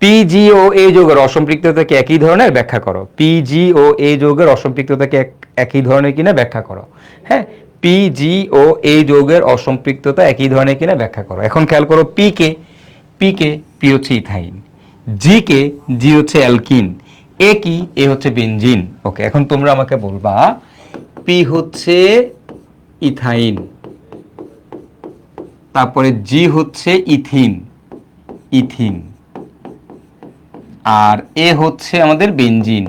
পিজি ও এ যৌগের অসম্পৃক্ততাকে একই ধরনের ব্যাখ্যা করো। পিজি ও এ যৌগের অসম্পৃক্ততাকে একই ধরনের কিনা ব্যাখ্যা করো। হ্যাঁ, পিজি ও এ যৌগের অসম্পৃক্ততা একই ধরনের কিনা ব্যাখ্যা করো। এখন খেয়াল করো, পি হচ্ছে ইথাইন, জি হচ্ছে অ্যালকিন, এ কি, এ হচ্ছে বেনজিন। ওকে, এখন তোমরা আমাকে বলবা পি হচ্ছে ইথাইন, তারপরে জি হচ্ছে ইথিন, আর এ হচ্ছে আমাদের বেনজিন।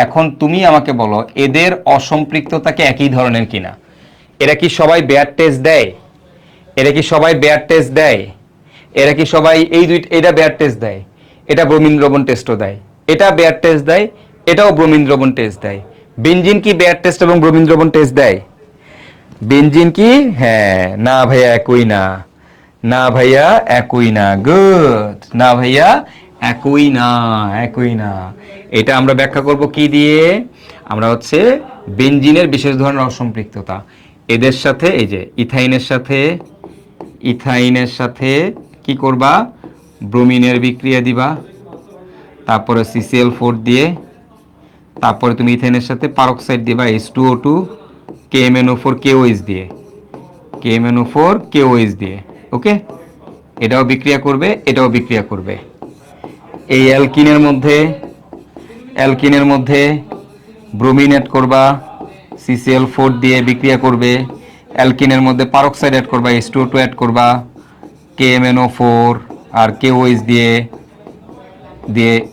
এখন তুমি আমাকে বলো এদের অসম্পৃক্ততাকে একই ধরনের কিনা। এরা কি সবাই বেয়ার টেস্ট দেয়? এরা কি সবাই এটা বেয়ার টেস্ট দেয়, এটা ব্রোমিন দ্রবণ টেস্টও দেয়, এটা বেয়ার টেস্ট দেয়, এটাও ব্রোমিন দ্রবণ টেস্ট দেয়। বেনজিন কি বেয়ার টেস্ট এবং ব্রোমিন দ্রবণ টেস্ট দেয়? বেনজিন কি? হ্যাঁ, না ভাইয়া একই না, গুড, না ভাইয়া একই না। এটা আমরা ব্যাখ্যা করব কি দিয়ে? আমরা হচ্ছে বেনজিনের বিশেষ ধরনের অসম্পৃক্ততা, এদের সাথে এই যে ইথাইনের সাথে কি করবা? ব্রোমিনের বিক্রিয়া দিবা, তারপরে CCl4 দিয়ে, তারপরে তুমি ইথাইনের সাথে পারক্সাইড দিবা H2O2 KMnO4 KOH দিয়ে। ওকে, এটাও বিক্রিয়া করবে। এই অ্যালকিনের মধ্যে ব্রোমিন অ্যাড করবা, CCl4 দিয়ে বিক্রিয়া করবে। অ্যালকিনের মধ্যে পারক্সাইড অ্যাড করবা, H2O2 অ্যাড করবা, KMnO4 আর KOH দিয়ে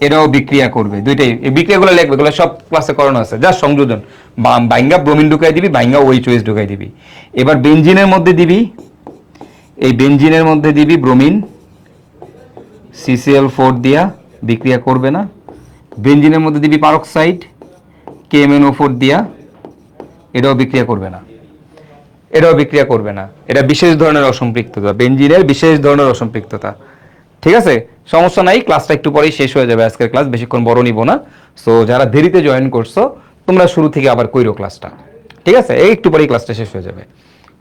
এটাও বিক্রিয়া করবে। দুইটাই এই বিক্রিয়াগুলো লিখবে, এগুলো সব ক্লাসে করানো আছে। যা সংযোজন, বাইঙ্গা ব্রোমিন ঢুকাই দিবি, বাইঙ্গা OH ঢুকাই দিবি। এবার বেনজিনের মধ্যে দিবি ব্রোমিন, CCl4 দিয়া বিক্রিয়া করবে না। বেনজিনের মধ্যে দিবি পারক্সাইড, KMnO4 দিয়া, এটাও বিক্রিয়া করবে না। এটা বিশেষ ধরনের অসম্পৃক্ততা, বেনজিনের বিশেষ ধরনের অসম্পৃক্ততা। ঠিক আছে, সমস্যা নাই, ক্লাসটা একটু পরেই শেষ হয়ে যাবে। আজকের ক্লাস বেশিক্ষণ বড় নিব না। সো যারা দেরিতে জয়েন করছো, তোমরা শুরু থেকে আবার কইরো ক্লাসটা। ঠিক আছে, এই একটু পরেই ক্লাসটা শেষ হয়ে যাবে।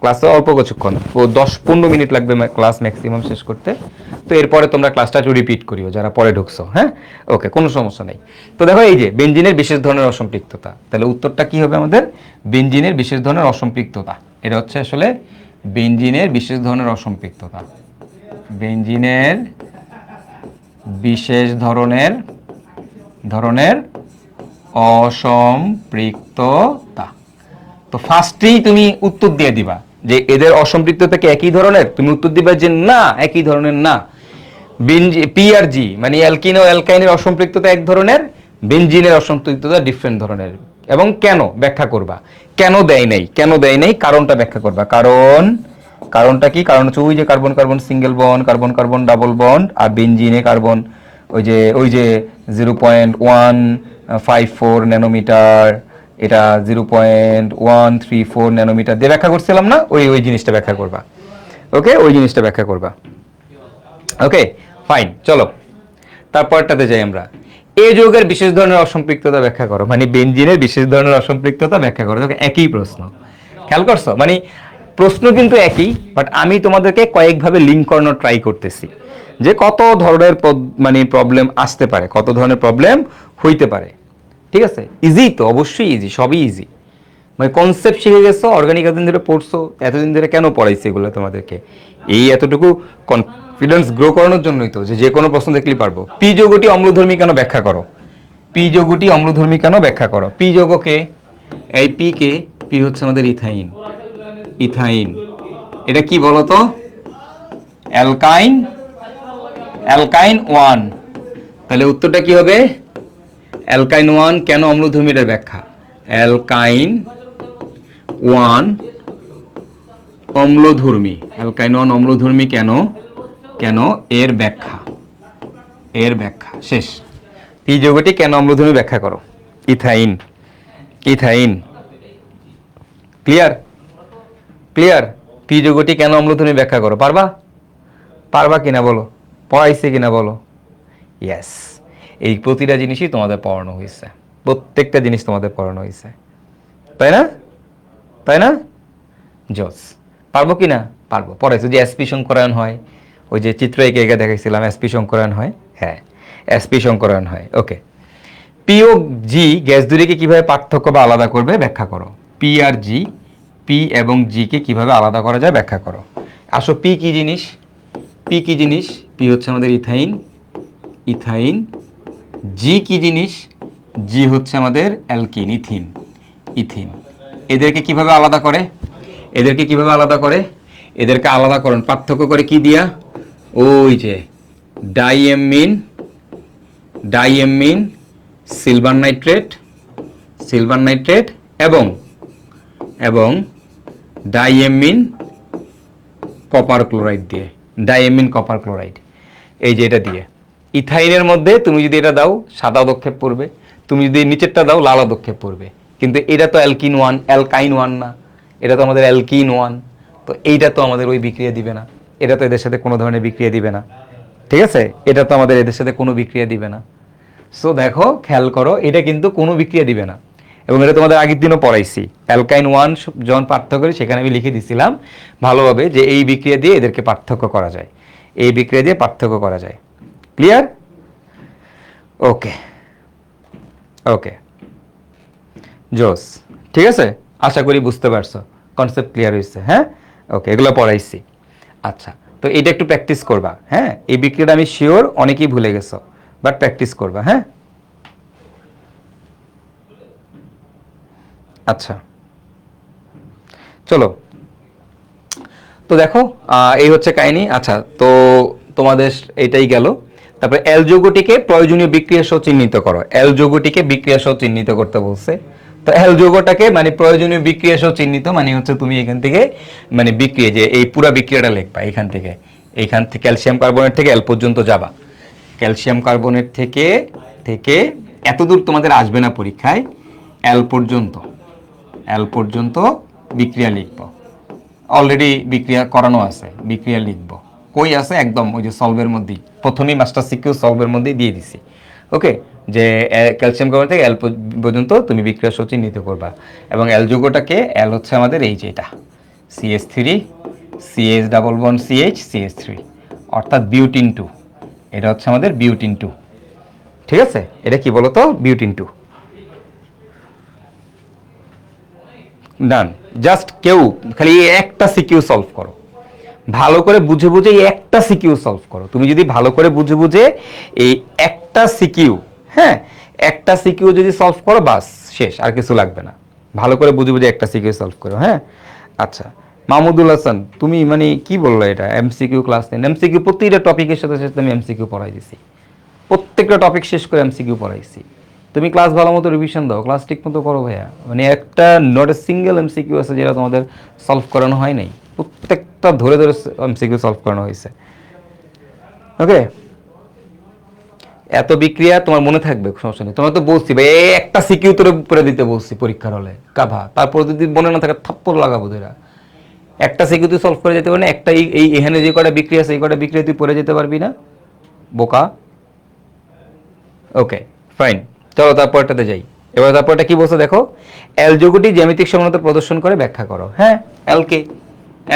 ক্লাসে অল্প কিছুক্ষণ, 10-15 মিনিট লাগবে ক্লাস ম্যাক্সিমাম শেষ করতে। তো এরপরে তোমরা ক্লাসটা একটু রিপিট করিও যারা পরে ঢুকছো। হ্যাঁ, ওকে, কোনো সমস্যা নেই। তো দেখো, এই যে বেনজিনের বিশেষ ধরনের অসম্পৃক্ততা, তাহলে উত্তরটা কি হবে আমাদের? বেনজিনের বিশেষ ধরনের অসম্পৃক্ততা, এটা হচ্ছে আসলে বেনজিনের বিশেষ ধরনের অসম্পৃক্ততা। বেনজিনের বিশেষ ধরনের অসম্পৃক্ততা। তো ফার্স্টেই তুমি উত্তর দিয়ে দিবা যে এদের অসম্পৃক্ততা কি একই ধরনের। তুমি উত্তর দিবা যে না, একই ধরনের না। পি আর জি মানে অ্যালকিন ও অ্যালকাইনের অসম্পৃক্ততা এক ধরনের, বেনজিনের অসম্পৃক্ততা ডিফারেন্ট ধরনের। এবং কেন ব্যাখ্যা করবা, কেন দেয় নাই কারণটা ব্যাখ্যা করবা। কারণটা কি? কারণ হচ্ছে ওই যে carbon carbon single bond, carbon carbon double bond, আর বেনজিনে কার্বন ওই যে 0.154 ন্যানোমিটার, এটা 0.134 ন্যানোমিটার দিয়ে ব্যাখ্যা করছিলাম না? ওই জিনিসটা ব্যাখ্যা করবা। ওকে, ওই জিনিসটা ব্যাখ্যা করবা। ওকে, ফাইন, চলো তারপরটাতে যাই আমরা। এ যৌগের বিশেষ ধরনের অসম্পৃক্ততা ব্যাখ্যা করো, মানে বেনজিনের বিশেষ ধরনের অসম্পৃক্ততা ব্যাখ্যা করো। একই প্রশ্ন, খেয়াল করছো? মানে প্রশ্ন কিন্তু একই, বাট আমি তোমাদেরকে কয়েকভাবে লিঙ্ক করানোর ট্রাই করতেছি যে কত ধরনের মানে প্রবলেম আসতে পারে, কত ধরনের প্রবলেম হইতে পারে। ঠিক আছে, ইজি তো, অবশ্যই ইজি, সবই ইজি। মানে কনসেপ্ট শিখে গেছো, অর্গানিক এতদিন ধরে পড়ছো, এতদিন ধরে কেন পড়াইছি এগুলো তোমাদেরকে? এই এতটুকু কনফিডেন্স গ্রো করানোর জন্যই তো, যে কোনো প্রশ্ন দেখলেই পারবো। পি যৌগটি অম্লধর্মী কেন ব্যাখ্যা করো। পি ব্যাখ্যা করো। পি যৌগকে, এই পি হচ্ছে আমাদের ইথাইন। এটা কি বলতো? অ্যালকাইন 1। তাহলে উত্তরটা কি হবে? অ্যালকাইন 1 কেন অম্লধর্মী, এর ব্যাখ্যা। অ্যালকাইন 1 অম্লধর্মী কেন এর ব্যাখ্যা শেষ। পি যৌগটি কেন অম্লধর্মী ব্যাখ্যা করো। ইথাইন। ক্লিয়ার? পি যৌগটি কেন অম্লধর্মী ব্যাখ্যা করো। পারবা কিনা বলো, পড়াইছে কিনা বলো। ইয়েস, এই প্রতিটা জিনিসই তোমাদের পড়ানো হয়েছে, প্রত্যেকটা জিনিস তোমাদের পড়ানো হয়েছে, তাই না? জস, পারবো কিনা? পারবো। পড়াইছি যে এসপি সংকরায়ন হয়, ওই যে চিত্র এঁকে এঁকে দেখাইছিলাম, এসপি সংকরায়ন হয়। হ্যাঁ, এসপি সংকরায়ন হয়। ওকে, পি ও জি গ্যাস দুটিকে কিভাবে পার্থক্য বা আলাদা করবে ব্যাখ্যা করো। পি আর জি, পি এবং জি কে কিভাবে আলাদা করা যায় ব্যাখ্যা করো। আসো, পি কি জিনিস? পি কি জিনিস? পি হচ্ছে আমাদের ইথাইন, ইথাইন। জি কি জিনিস? জি হচ্ছে আমাদের অ্যালকিন, ইথিন, ইথিন। এদেরকে কিভাবে আলাদা করে? এদেরকে কিভাবে আলাদা করে? এদেরকে আলাদা করেন পার্থক্য করে কি দিয়া? ওই যে ডাইএমিন, ডাইএমিন সিলভার নাইট্রেট, সিলভার নাইট্রেট এবং এবং ডাইএমিন কপার ক্লোরাইড দিয়ে, ডাইএমিন কপার ক্লোরাইড, এই যে এটা দিয়ে। ইথাইনের মধ্যে তুমি যদি এটা দাও সাদা অদক্ষেপ পড়বে, তুমি যদি নিচেরটা দাও লাল অদক্ষেপ পড়বে। কিন্তু এটা তো অ্যালকিন ওয়ান, অ্যালকাইন ওয়ান না, এটা তো আমাদের অ্যালকিন ওয়ান। তো এইটা তো আমাদের ওই বিক্রিয়া দিবে না, এটা তো এদের সাথে কোনো ধরনের বিক্রিয়া দিবে না। ঠিক আছে, এটা তো আমাদের এদের সাথে কোনো বিক্রিয়া দিবে না। সো দেখো, খেয়াল করো, এটা কিন্তু কোনো বিক্রিয়া দিবে না। এবং এটা তোমাদের আগের দিনও পড়াইছি, অ্যালকাইন ওয়ান যখন পার্থক্য করি সেখানে আমি লিখে দিছিলাম ভালোভাবে যে এই বিক্রিয়া দিয়ে এদেরকে পার্থক্য করা যায়, এই বিক্রিয়া দিয়ে পার্থক্য করা যায়। ক্লিয়ার? ওকে, ওকে, জোস। ঠিক আছে, আশা করি বুঝতে পারছো, কনসেপ্ট ক্লিয়ার হয়েছে। হ্যাঁ, ওকে, এগুলো পড়াইছি। আচ্ছা, তো এটা একটু প্র্যাকটিস করবা। হ্যাঁ, এই বিক্রিয়াটা আমি শিওর অনেকেই ভুলে গেছো, বাট প্র্যাকটিস করবা। হ্যাঁ, আচ্ছা, চলো। তো দেখো, এই হচ্ছে কাহিনী। আচ্ছা, তো তোমাদের এটাই গেল। তারপরে এল যৌগটিকে প্রয়োজনীয় বিক্রিয়া সহ চিহ্নিত করো। এল যৌগটিকে বিক্রিয়া সহ চিহ্নিত করতে বলছে। তো এল যৌগটাকে মানে প্রয়োজনীয় বিক্রিয়া সহ চিহ্নিত মানে হচ্ছে তুমি এখান থেকে মানে বিক্রিয়া, যে এই পুরা বিক্রিয়াটা লিখবা এখান থেকে, এইখান থেকে ক্যালসিয়াম কার্বনেট থেকে এল পর্যন্ত যাবা। ক্যালসিয়াম কার্বনেট থেকে থেকে এতদূর তোমাদের আসবে না পরীক্ষায়, এল পর্যন্ত, এল পর্যন্ত বিক্রিয়া লিখব। অলরেডি বিক্রিয়া করানো আছে, বিক্রিয়া লিখব কই আছে? একদম ওই যে সলভের মধ্যেই, প্রথমেই মাস্টার সিকিউ সলভের মধ্যেই দিয়ে দিছি। ওকে, যে ক্যালসিয়াম কার্বনেট থেকে এল পর্যন্ত তুমি বিক্রিয়া সহ চিহ্নিত করবা। এবং এল যৌগটাকে, এল হচ্ছে আমাদের এই যে এটা CH3, CH double bond CH, CH3, অর্থাৎ বিউটিন 2। এটা হচ্ছে আমাদের বিউটিন 2। ঠিক আছে, এটা কি বলতো? বিউটিন 2। ডান। জাস্ট কেউ খালি একটা সিকিউ সলভ করো, ভালো করে বুঝে বুঝে এই একটা সিকিউ সলভ করো। তুমি যদি ভালো করে বুঝে বুঝে এই একটা সিকিউ, হ্যাঁ, একটা সিকিউ যদি সলভ করো বাস শেষ, আর কিছু লাগবে না। ভালো করে বুঝে বুঝে একটা সিকিউ সলভ করো। হ্যাঁ, আচ্ছা, মাহমুদুল হাসান, তুমি মানে কি বললো এটা? এমসিকিউ ক্লাস নেন? এমসিকিউ প্রতিটা টপিকের সাথে সাথে আমি এমসিকিউ পড়াই দিছি, প্রত্যেকটা টপিক শেষ করে এমসিকিউ পড়াইছি। তুমি ক্লাস ভালো মতো রিভিশন দাও, ক্লাস ঠিক মতো করো ভাইয়া। মানে একটা নট এ সিঙ্গেল এমসিকিউ আছে যেটা তোমাদের সলভ করানো হয় নাই, প্রত্যেকটা ধরে ধরে এমসিকিউ সলভ করানো হয়েছে। ওকে, এত বিক্রিয়া তোমার মনে থাকবে, সমস্যা নেই। তোমার তো বলছি ভাই এই একটা সিকিউ তোর উপরে দিতে বলছি পরীক্ষার হলে কাভা, তারপর যদি মনে না থাকে থাপ্পড় লাগাবো তোরা। একটা সিকিউ তুই সলভ করে যেতে পারবি না? একটা এই এখানে যে কটা বিক্রিয়া আছে এই কটা বিক্রিয়া তুই পড়ে যেতে পারবি না, বোকা। ওকে, ফাইন, চলো তারপরটাতে যাই। এবার তারপরটা কি বলছে দেখো, এল যৌগটি জ্যামিতিক সমানতা প্রদর্শন করে ব্যাখ্যা করো। হ্যাঁ, এল কে,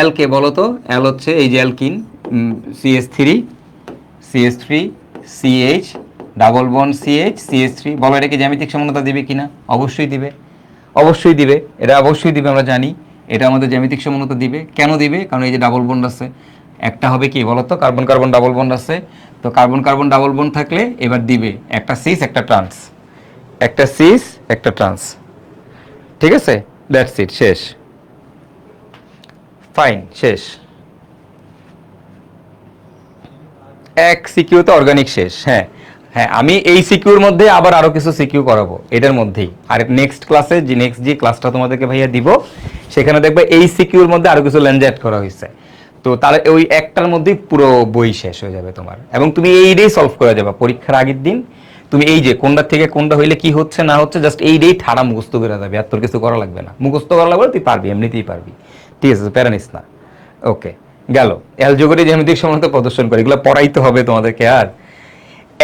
এল কে বলো তো? এল হচ্ছে এই যে alkyne, CH3, CH3, CH double bond CH, CH3। বলো এটা কি জ্যামিতিক সমানতা দিবে কিনা? অবশ্যই দিবে, অবশ্যই দিবে, এটা অবশ্যই দিবে, আমরা জানি এটা আমাদের জ্যামিতিক সমানতা দিবে। কেন দিবে? কারণ এই যে ডাবল বন্ড আছে, একটা হবে কি বলতো, কার্বন কার্বন ডাবল বন্ড আছে। তো কার্বন কার্বন ডাবল বন্ড থাকলে এবার দিবে একটা সিস একটা ট্রান্স, একটা সিস একটা ট্রান্স। ঠিক আছে, দ্যাটস ইট, শেষ, ফাইন, শেষ। এক সিকিউতে অর্গানিক শেষ। হ্যাঁ, হ্যাঁ, আমি এই সিকিউর মধ্যে আবার আরো কিছু সিকিউ করাবো এটার মধ্যেই। আর নেক্সট ক্লাসে যে নেক্সট যে ক্লাসটা তোমাদেরকে ভাইয়া দিব সেখানে দেখবে এই সিকিউর মধ্যে আরো কিছু লেন্স অ্যাড করা হয়েছে। তো তাহলে ওই একটার মধ্যেই পুরো বই শেষ হয়ে যাবে তোমার, এবং তুমি এইটাই সলভ করে যাবে পরীক্ষার আগের দিন। তুমি এই যে কোনটা থেকে কোনটা হইলে কি হচ্ছে না হচ্ছে জাস্ট এইটাই ঠাড়া মুখস্থ করে যাবে, আর তোর কিছু করা লাগবে না। মুখস্থ করা লাগবে তুই পারবি, এমনিতেই পারবি। ঠিক আছে, প্যারা নিস না। ওকে, গেল। এল যৌগের জ্যামিতিক সমানতা প্রদর্শন করে, এগুলো পড়াইতে হবে তোমাদেরকে। আর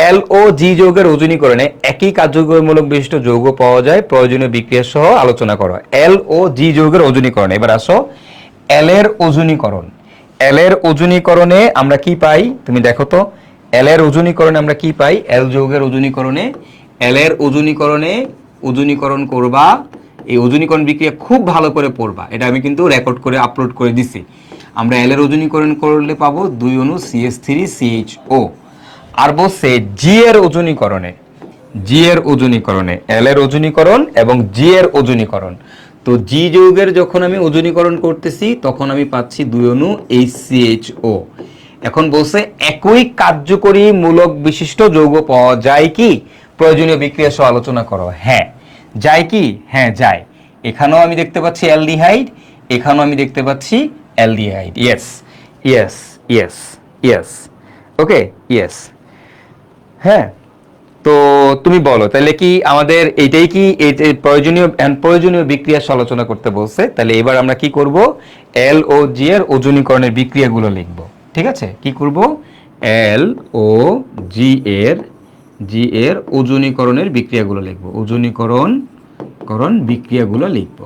এল ও জি যৌগের ওজনীকরণে একই কার্যকরীমূলক বিশিষ্ট যৌগ পাওয়া যায়, প্রয়োজনীয় বিক্রিয়া সহ আলোচনা করো। এল ও জি যৌগের ওজনীকরণ। এবার আসো এল এর ওজনীকরণ। এল এর ওজনীকরণে আমরা কি পাই তুমি দেখো তো, এল এর ওজনীকরণে আমরা কি পাই, এল যৌগের ওজনীকরণে, এল এর ওজনীকরণে ওজনীকরণ করবা, এই ওজনীকরণ বিক্রিয়া খুব ভালো করে পড়বা, এটা আমি কিন্তু রেকর্ড করে আপলোড করে দিছি। আমরা এল এর ওজনীকরণ করলে পাবো 2 অণু CH3CHO। আর বলছে জি এর ওজনীকরণে, জি এর ওজনীকরণে, এল এর ওজনীকরণ এবং জি এর ওজনীকরণ, তো জি যৌগের যখন আমি ওজনীকরণ করতেছি তখন আমি পাচ্ছি 2 অণু HCHO। এখন বলছে একই কার্যকরী মূলক বিশিষ্ট যৌগ পাওয়া যায় কি, প্রয়োজনীয় বিক্রিয়া সহ আলোচনা করো। হ্যাঁ যায় কি, হ্যাঁ যায়। এখানেও আমি দেখতে পাচ্ছি অ্যালডিহাইড, এখানেও আমি দেখতে পাচ্ছি aldehyde. Yes yes yes yes, okay yes. হ্যাঁ, তো তুমি বলো তাহলে কি আমাদের এইটাই কি প্রয়োজনীয় বিক্রিয়া সহ আলোচনা করতে বলছে, তাহলে এবার আমরা কি করব, এল ও জি এর ওজনীকরণের বিক্রিয়াগুলো লিখব। ঠিক আছে, কি করব, এল ও জি এর ওজনীকরণের বিক্রিয়াগুলো লিখব, ওজনীকরণ বিক্রিয়াগুলো লিখব,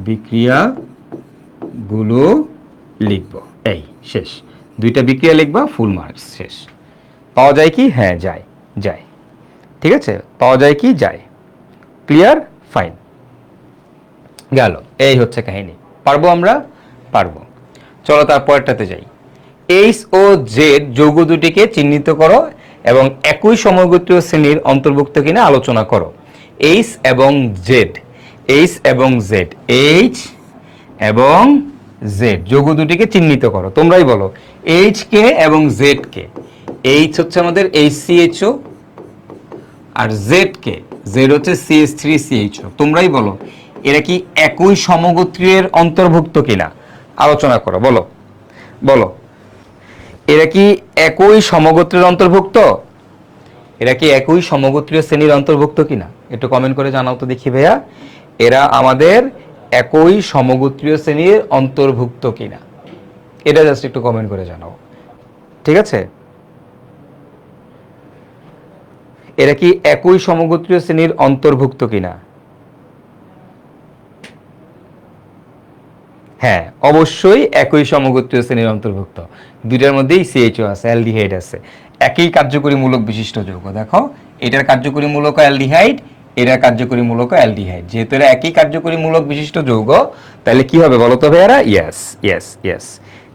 বিক্রিয়াগুলো লিখব। এই শেষ, দুইটা বিক্রিয়া লিখবা, ফুল মার্কস শেষ। পাওয়া যায় কি, হ্যাঁ যায়, যায়। ঠিক আছে, পাওয়া যায় কি, যায়। ক্লিয়ার, ফাইন, গেল। এই হচ্ছে কাহিনী। পারবো আমরা, পারবো। চলো তারপরটাতে যাই। এইচ ও জেড যৌগ দুটিকে চিহ্নিত করো এবং একই সমগোত্রীয় শ্রেণীর অন্তর্ভুক্ত কিনা আলোচনা করো। এইচ এবং জেড, এইচ এবং জেড, এইচ এবং জেড যৌগ দুটিকে চিহ্নিত করো। তোমরাই বলো এইচ কে এবং জেড কে। এইচ হচ্ছে আমাদের HCHO আর জেড কে, জেড হচ্ছে CH3CHO। তোমরাই বলো এরা কি একই সমগোত্রীয়ের অন্তর্ভুক্ত কিনা আলোচনা করো। বলো বলো, এরা কি একই সমগোত্রের অন্তর্ভুক্ত, এরা কি একই সমগোত্রীয় শ্রেণীর অন্তর্ভুক্ত কিনা একটু কমেন্ট করে জানাও তো দেখি ভাইয়া, এরা আমাদের একই সমগোত্রীয় শ্রেণীর অন্তর্ভুক্ত কিনা, এটা জাস্ট একটু কমেন্ট করে জানাও। ঠিক আছে, এরা কি একই সমগোত্রীয় শ্রেণীর অন্তর্ভুক্ত কিনা। হ্যাঁ অবশ্যই একই সমগোত্রীয় শ্রেণীর অন্তর্ভুক্ত, দুইটার মধ্যেই CHO আছে, অ্যালডিহাইড আছে, একই কার্যকরী মূলক বিশিষ্ট যৌগ। দেখো এটার কার্যকরী মূলক অ্যালডিহাইড, এটার কার্যকরী মূলক অ্যালডিহাইড, যেহেতু এরা একই কার্যকরী মূলক বিশিষ্ট যৌগ তাহলে কি হবে বলো তো ভাইয়ারা, ইয়েস ইয়েস ইয়েস।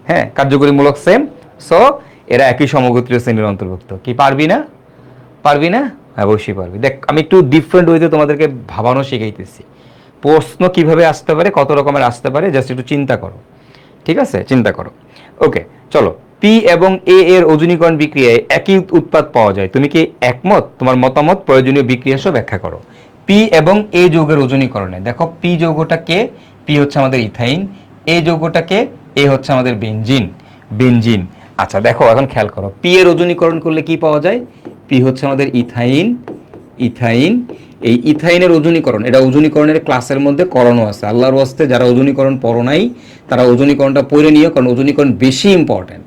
হ্যাঁ কার্যকরী মূলক সেম, সো এরা একই সমগোত্রীয় শ্রেণীর অন্তর্ভুক্ত। কি পারবি না, পারবি না, অবশ্যই পারবি। দেখ আমি একটু ডিফারেন্ট ওয়েতে তোমাদেরকে ভাবানো শিখাইতেছি, প্রশ্ন কিভাবে আসতে পারে, কত রকমের আসতে পারে, জাস্ট একটু চিন্তা করো। ঠিক আছে, চিন্তা করো। ওকে চলো, পি এবং এ এর ওজনীকরণ বিক্রিয়ায় একই উৎপাদ পাওয়া যায়, তুমি কি একমত, তোমার মতামত প্রয়োজনীয় বিক্রিয়া সহ ব্যাখ্যা করো। পি এবং এ যৌগের ওজনীকরণে দেখো, পি যৌগটা কে, পি হচ্ছে আমাদের ইথাইন, এ যৌগটাকে, এ হচ্ছে আমাদের বেনজিন, বেনজিন। আচ্ছা দেখো এখন খেয়াল করো, পি এর ওজনীকরণ করলে কি পাওয়া যায়, পি হচ্ছে আমাদের ইথাইন, ইথাইন। এই ইথাইনের ওজনীকরণ, এটা ওজনীকরণের ক্লাসের মধ্যে করানো আছে, আল্লাহর ওয়াস্তে যারা ওজনীকরণ পড়ো নাই তারা ওজনীকরণটা পড়ে নিও, কারণ ওজনীকরণ বেশি ইম্পর্ট্যান্ট।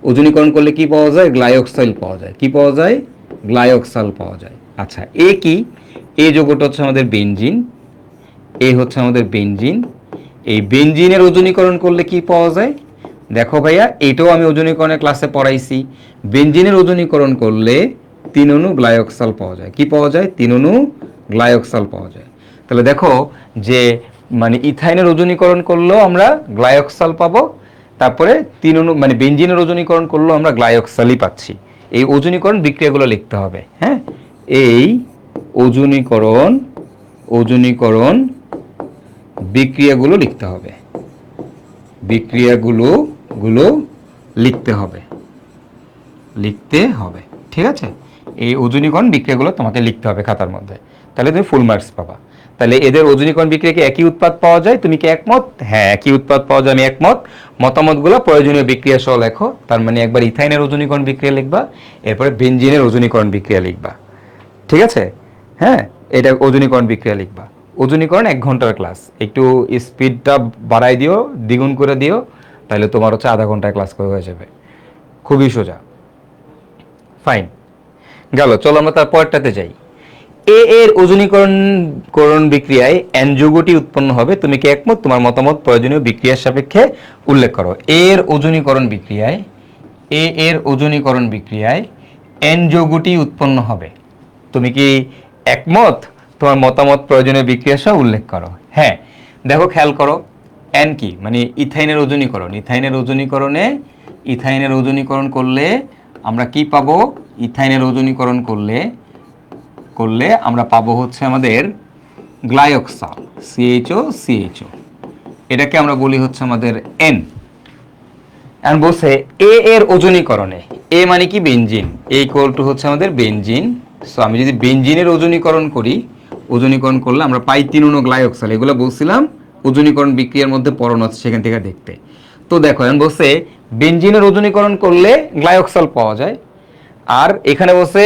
ওজনীকরণ করলে কি পাওয়া যায়, গ্লাইঅক্সাইল পাওয়া যায়, কি পাওয়া যায়, গ্লাইঅক্সাল পাওয়া যায়। আচ্ছা এ কি, এ যৌগটা হচ্ছে আমাদের বেনজিন, এ হচ্ছে আমাদের বেনজিন। এই বেনজিনের ওজনীকরণ করলে কি পাওয়া যায়, দেখো ভাইয়া এটাও আমি ওজনীকরণের ক্লাসে পড়াইছি, বেনজিনের ওজনীকরণ করলে 3 অণু গ্লাইঅক্সাল পাওয়া যায়, কি পাওয়া যায়, 3 অণু গ্লাইঅক্সাল পাওয়া যায়। তাহলে দেখো যে মানে ইথাইনের ওজনীকরণ করলেও আমরা গ্লাইঅক্সাল পাবো, তারপরে 3 অণু মানে বেনজিনের ওজনীকরণ করলেও আমরা গ্লাইঅক্সালই পাচ্ছি। এই ওজনীকরণ বিক্রিয়াগুলো লিখতে হবে। হ্যাঁ, এই ওজনীকরণ বিক্রিয়াগুলো লিখতে হবে, বিক্রিয়াগুলো লিখতে হবে, লিখতে হবে। ঠিক আছে, এই ওজনীকরণ বিক্রিয়াগুলো তোমাকে লিখতে হবে খাতার মধ্যে, তাহলে তুমি ফুল মার্কস পাবা। তাহলে এদের ওজনীকরণ বিক্রিয়াকে একই উৎপাদ পাওয়া যায়, তুমি কি একমত, হ্যাঁ একই উৎপাদ পাওয়া যায়, আমি একমত। মতামতগুলো প্রয়োজনীয় বিক্রিয়া সহ লেখো, তার মানে একবার ইথাইনের ওজনীকরণ বিক্রিয়া লিখবা, এরপরে বেনজিনের ওজনীকরণ বিক্রিয়া লিখবা। ঠিক আছে, হ্যাঁ এটা ওজনীকরণ বিক্রিয়া লিখবা। ওজনীকরণ 1 ঘন্টার ক্লাস, একটু স্পিডটা বাড়াই দিও, দ্বিগুণ করে দিও, তাহলে তোমার হচ্ছে আধা ঘন্টায় ক্লাস করে হয়ে যাবে, খুবই সোজা। ফাইন, গেল। চলো আমরা তার পরেরটাতে যাই। এ এর ওজনীকরণ করণ বিক্রিয়ায় এন যৌগটি উৎপন্ন হবে, তুমি কি একমত? তোমার মতামত প্রয়োজনীয় বিক্রিয়ার সাপেক্ষে উল্লেখ করো। এর ওজনীকরণ বিক্রিয়ায়, এ এর ওজনীকরণ বিক্রিয়ায় এন যৌগটি উৎপন্ন হবে, তুমি কি একমত? তোমার মতামত প্রয়োজনীয় বিক্রিয়া সহ উল্লেখ করো। হ্যাঁ, দেখো খেয়াল করো, এন কি মানে ইথাইনের ওজনীকরণ। ইথাইনের ওজনীকরণ করলে আমরা কি পাবো? ইথাইনের ওজনীকরণ করলে আমরা পাবো হচ্ছে আমাদের গ্লাইওক্সাল, সিএইচও। এটাকে আমরা বলি হচ্ছে আমাদের এন। এখন বলছে এ এর ওজনীকরণে, এ মানে কি বেনজিন, এ ইকুয়াল টু হচ্ছে আমাদের বেনজিন। সো আমি যদি বেনজিনের ওজনীকরণ করলে আমরা পাই 3 অণু গ্লাইওক্সাল। এগুলো বলছিলাম ওজনীকরণ বিক্রিয়ার মধ্যে পড়ানো আছে, সেখান থেকে দেখতে। তো দেখো এখন বলছে বেনজিনের ওজনীকরণ করলে গ্লাইওক্সাল পাওয়া যায়, আর এখানে বলছে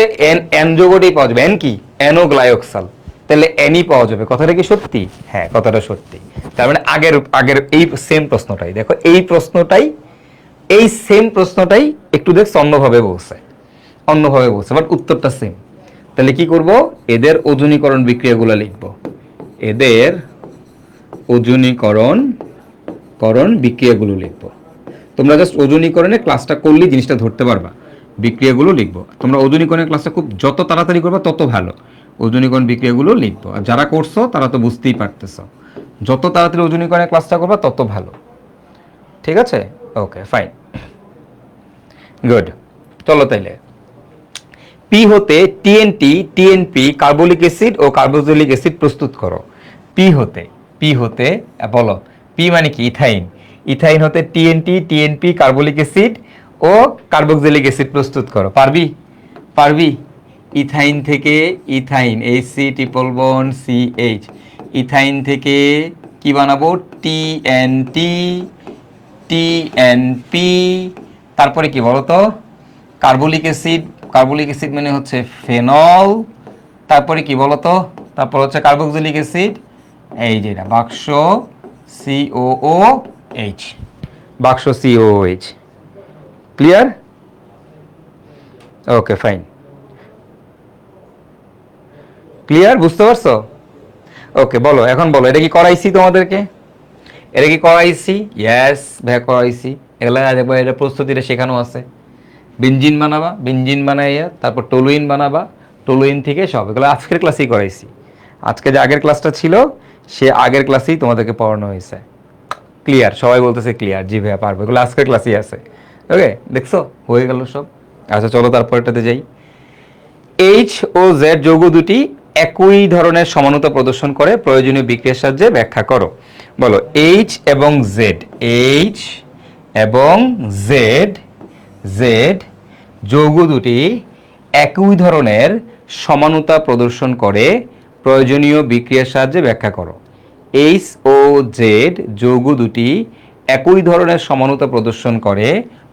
এন যৌগটি পাওয়া যাবে। এন কি? এনও গ্লাইওক্সাল, তাহলে এনই পাওয়া যাবে। কথাটা কি সত্যি? হ্যাঁ, কথাটা সত্যি। তার মানে আগের এই সেম প্রশ্নটাই, দেখো এই সেম প্রশ্নটাই একটু দেখছো অন্যভাবে বলছে, বাট উত্তরটা সেম। তাহলে কি করব? এদের ওজনীকরণ বিক্রিয়াগুলো লিখব, এদের ওজনীকরণ বিক্রিয়াগুলো লিখব। তোমরা জাস্ট ওজনীকরণের ক্লাসটা করলেই জিনিসটা ধরতে পারবা। বিক্রিয়াগুলো লিখবো তোমরা, ওজনীকরণের ক্লাসটা খুব যত তাড়াতাড়ি করবা তত ভালো। ওজনীকরণ বিক্রিয়াগুলো লিখবো, আর যারা করছো তারা তো বুঝতেই পারতেছো, যত তাড়াতাড়ি ওজনীকরণের ক্লাসটা করবা তত ভালো। ঠিক আছে, ওকে ফাইন, গুড। চলো তাইলে পি হতে টিএনপি কার্বলিক অ্যাসিড ও কার্বক্সিলিক অ্যাসিড প্রস্তুত করো। পি হতে বলো, পি মানে কি? ইথাইন হতে টিএনপি কার্বলিক অ্যাসিড ও কার্বক্সিলিক অ্যাসিড প্রস্তুত করো। পারবি? ইথাইন থেকে HC triple bond CH, ethyne থেকে কি বানাবো? টিএনপি, তারপরে কি বলতো? কার্বলিক অ্যাসিড মানে হচ্ছে ফেনল, তারপরে কি বলতো? তারপর হচ্ছে কার্বক্সিলিক অ্যাসিড, এই যে এটা বাক্স COOH, clear? Okay fine, clear, বুঝতে পারছো? ওকে বলো, এখন বলো, এটা কি করাইছি তোমাদেরকে? ইয়েস ভাইয়া করাইছি। এগুলা দেখবো, এটা প্রস্তুতিটা শেখানো আছে। বেনজিন বানাইয়া তারপর টলুইন বানাবা, টলুইন থেকে সব এগুলো আজকের ক্লাসেই করাইছি। আজকে যে আগের ক্লাসটা ছিল সে আগের ক্লাসেই তোমাদেরকে পড়ানো হয়েছে। ক্লিয়ার? সবাই বলতেছে ক্লিয়ার। জি ভাইয়া পারবো, এগুলো আজকের ক্লাসেই আছে। ওকে, দেখছো হয়ে গেল সব। আচ্ছা চলো তারপরটাতে যাই। এইচ ও জেড যৌগ দুটি একই ধরনের সমানতা প্রদর্শন করে, প্রয়োজনীয় বিক্রিয়ার সাহায্যে ব্যাখ্যা করো। বলো এইচ এবং জেড যৌগ দুটি একই ধরনের সমানতা প্রদর্শন করে, প্রয়োজনীয় বিক্রিয়ার সাহায্যে ব্যাখ্যা করো। এইচ ও জেড যৌগ দুটি একই ধরনের সমানতা প্রদর্শন করে,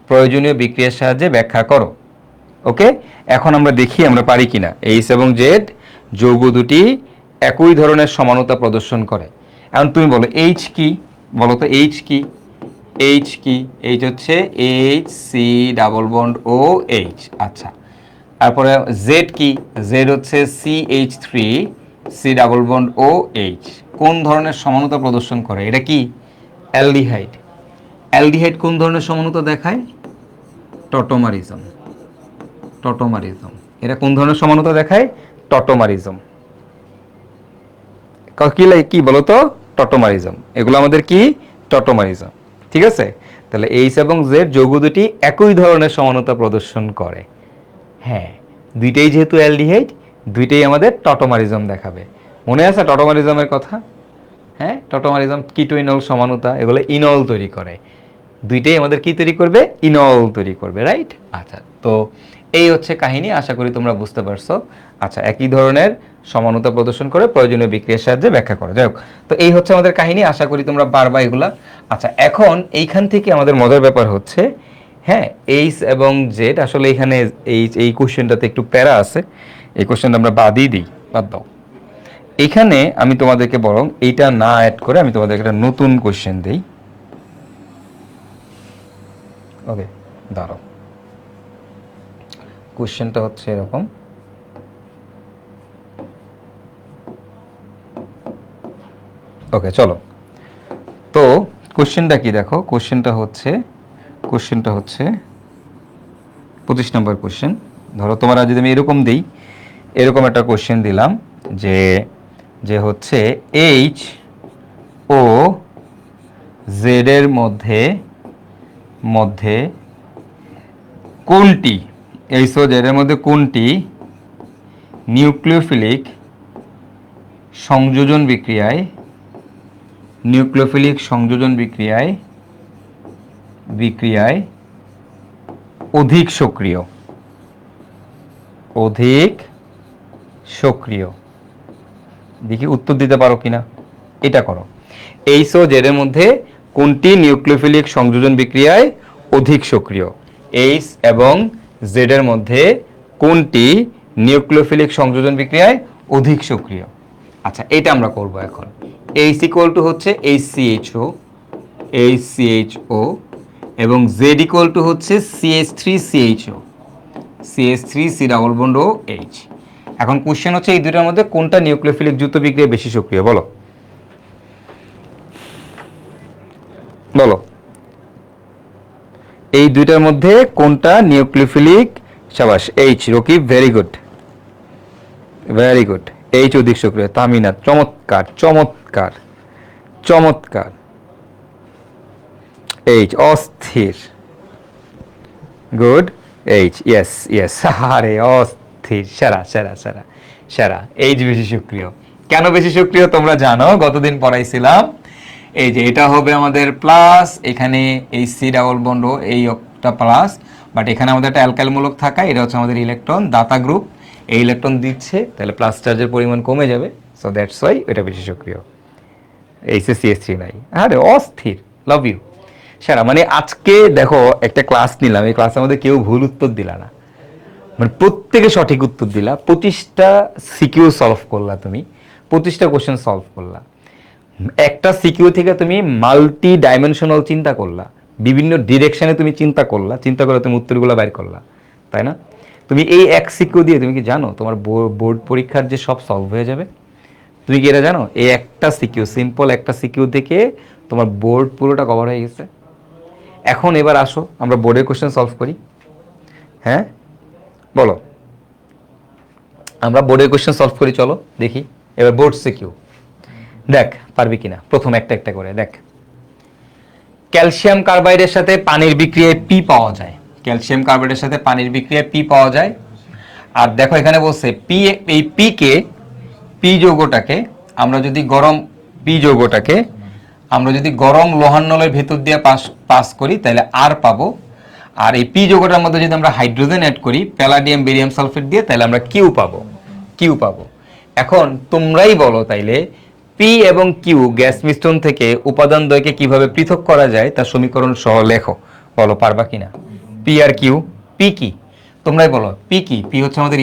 প্রয়োজনীয় বিক্রিয়ার সাহায্যে ব্যাখ্যা করো। ওকে, এখন আমরা দেখি আমরা পারি কিনা। এইচ এবং জেড যৌগ দুটি একই ধরনের সমানতা প্রদর্শন করে। এখন তুমি বলো এইচ কি? বলো তো এইচ কি? এইচ হচ্ছে HC⋯OH। আচ্ছা, তারপরে জেড কি? জেড হচ্ছে CH3C⋯OH। কোন ধরনের সমানতা প্রদর্শন করে? এটা কি? অ্যালডিহাইড কোন ধরনের সমানতা দেখায়? টটোমারিজম। এটা কোন ধরনের সমানতা দেখায়? টটোমারিজম। কি বলতো? টটোমারিজম। এগুলো আমাদের কি? টটোমারিজম। ঠিক আছে, তাহলে এইচ এবং জেড যৌগ দুটি একই ধরনের সমানতা প্রদর্শন করে। হ্যাঁ, দুইটাই যেহেতু অ্যালডিহাইড, দুইটাই আমাদের টটোমারিজম দেখাবে। মনে আছে টটোমারিজমের কথা? হ্যাঁ, টটোমারিজম কিটোইনল সমানতা, এগুলো ইনল তৈরি করে। দুইটাই আমাদের কি তৈরি করবে? ইনল তৈরি করবে, রাইট? আচ্ছা, তো এই হচ্ছে কাহিনী। আশা করি তোমরা বুঝতে পারছো। আচ্ছা, একই ধরনের সমানতা প্রদর্শন করে, প্রয়োজনীয় বিক্রিয়ার সাহায্যে ব্যাখ্যা করো। যাই হোক, তো এই হচ্ছে আমাদের কাহিনী। আশা করি তোমরা পারবা এগুলা। আচ্ছা, এখন এইখান থেকে আমাদের মজার ব্যাপার হচ্ছে, হ্যাঁ, এইচ এবং জেড, আসলে এখানে এই কোশ্চেনটাতে একটু প্যারা আছে। এই কোশ্চেনটা আমরা বাদই দিই, বাদ দাও। এখানে আমি তোমাদেরকে বরং এইটা না অ্যাড করে আমি তোমাদেরকে একটা নতুন কোশ্চেন দিই। ওকে, দাঁড়াও। কোশ্চেনটা হচ্ছে এরকম, ওকে চলো, তো কোশ্চেনটা কি দেখো, কোশ্চেনটা হচ্ছে 25 নম্বর কোশ্চেন। ধরো তোমরা যদি আমি এরকম দিই, এরকম একটা কোশ্চেন দিলাম যে যে হচ্ছে এইচ ও জেড এর মধ্যে মধ্যে কোনটি, এইচ ও জেড এর মধ্যে কোনটি নিউক্লিওফিলিক সংযোজন বিক্রিয়ায় বিক্রিয়ায় অধিক সক্রিয়, দেখি উত্তর দিতে পারো কিনা, এটা করো। এইচ ও জেড এর মধ্যে কোনটি নিউক্লিওফিলিক সংযোজন বিক্রিয়ায় অধিক সক্রিয়, এইচ এবং জেড এর মধ্যে কোনটি নিউক্লিওফিলিক সংযোজন বিক্রিয়ায় অধিক সক্রিয়। আচ্ছা এটা আমরা করব এখন। এইচ ইকুয়াল টু হচ্ছে এইচসিএইচও এবং জেড ইকুয়াল টু হচ্ছে CH3CHO, CH3 ডাবল বন্ড ও H। এখন কোশ্চেন হচ্ছে এই দুটোর মধ্যে কোনটা নিউক্লিওফিলিক যুক্ত বিক্রিয়া বেশি সক্রিয়, বলো বলো এই দুইটার মধ্যে কোনটা নিউক্লিওফিলিক, শাবাশ H, Rakib very good H অধিক সক্রিয়, তামিনা চমৎকার এইচ অস্থির, গুড এইচ, ইয়েস আরে অস্থির, সেরা এইচ বেশি সক্রিয়। কেন বেশি সক্রিয় তোমরা জানো, গতদিন পড়াইছিলাম। এই যে এটা হবে আমাদের প্লাস, এখানে এই সি ডাবল বন্ড এই একটা প্লাস, বাট এখানে আমাদের একটা অ্যালকাইল মূলক থাকা, এটা হচ্ছে আমাদের ইলেকট্রন দাতা গ্রুপ, এই ইলেকট্রন দিচ্ছে, তাহলে প্লাস চার্জের পরিমাণ কমে যাবে, সো দ্যাটস ওয়াই এটা বেশি সক্রিয়। এইচ এ CH3 নাই, আরে অস্থির, লাভ ইউ সেরা। মানে আজকে দেখো একটা ক্লাস নিলাম, এই ক্লাসের মধ্যে কেউ ভুল উত্তর দিলা না, মানে প্রত্যেকে সঠিক উত্তর দিলা, 25টা সিকিউ সলভ করলা, তুমি 25টা কোশ্চেন সলভ করলা, একটা সিকিউ থেকে তুমি মাল্টি ডাইমেনশনাল চিন্তা করলা, বিভিন্ন ডিরেকশনে তুমি চিন্তা করে তুমি উত্তরগুলো বাইর করলা, তাই না? তুমি এই এক সিকিউ দিয়ে তুমি কি জানো তোমার বোর্ড পরীক্ষার যে সব সলভ হয়ে যাবে? তুমি কি এটা জানো? এই একটা সিকিউ, সিম্পল একটা সিকিউ থেকে তোমার বোর্ড পুরোটা কভার হয়ে গেছে। এখন এবার আসো আমরা বোর্ডের কোশ্চেন সলভ করি। হ্যাঁ বলো, আমরা বোর্ডের কোশ্চেন সলভ করি, চলো দেখি এবার বোর্ড সিকিউ। দেখ পারবি কিনা, প্রথম একটা একটা করে দেখ। ক্যালসিয়াম কার্বাইডের সাথে পানির বিক্রিয়ায় পি পাওয়া যায়, ক্যালসিয়াম কার্বাইডের সাথে পানির বিক্রিয়ায় পি পাওয়া যায়। আর দেখো এখানে বলছে পি, এই পি যৌগটাকে আমরা যদি গরম লোহার ভেতর দিয়ে পাস করি তাহলে আর পাবো। আর এই পি যৌগটার মধ্যে যদি আমরা হাইড্রোজেন অ্যাড করি প্যালাডিয়াম বেরিয়াম সালফেট দিয়ে, তাহলে আমরা কিউ পাবো। এখন তোমরাই বলো তাইলে পি এবং কিউ গ্যাস মিশ্রণ থেকে উপাদান দ্বয়কে কিভাবে পৃথক করা যায় তার সমীকরণ সহ লেখো। বলো পারবা কিনা? পি আর কিউ, পি কি তোমরাই বলো, পি কি? পি হচ্ছে আমাদের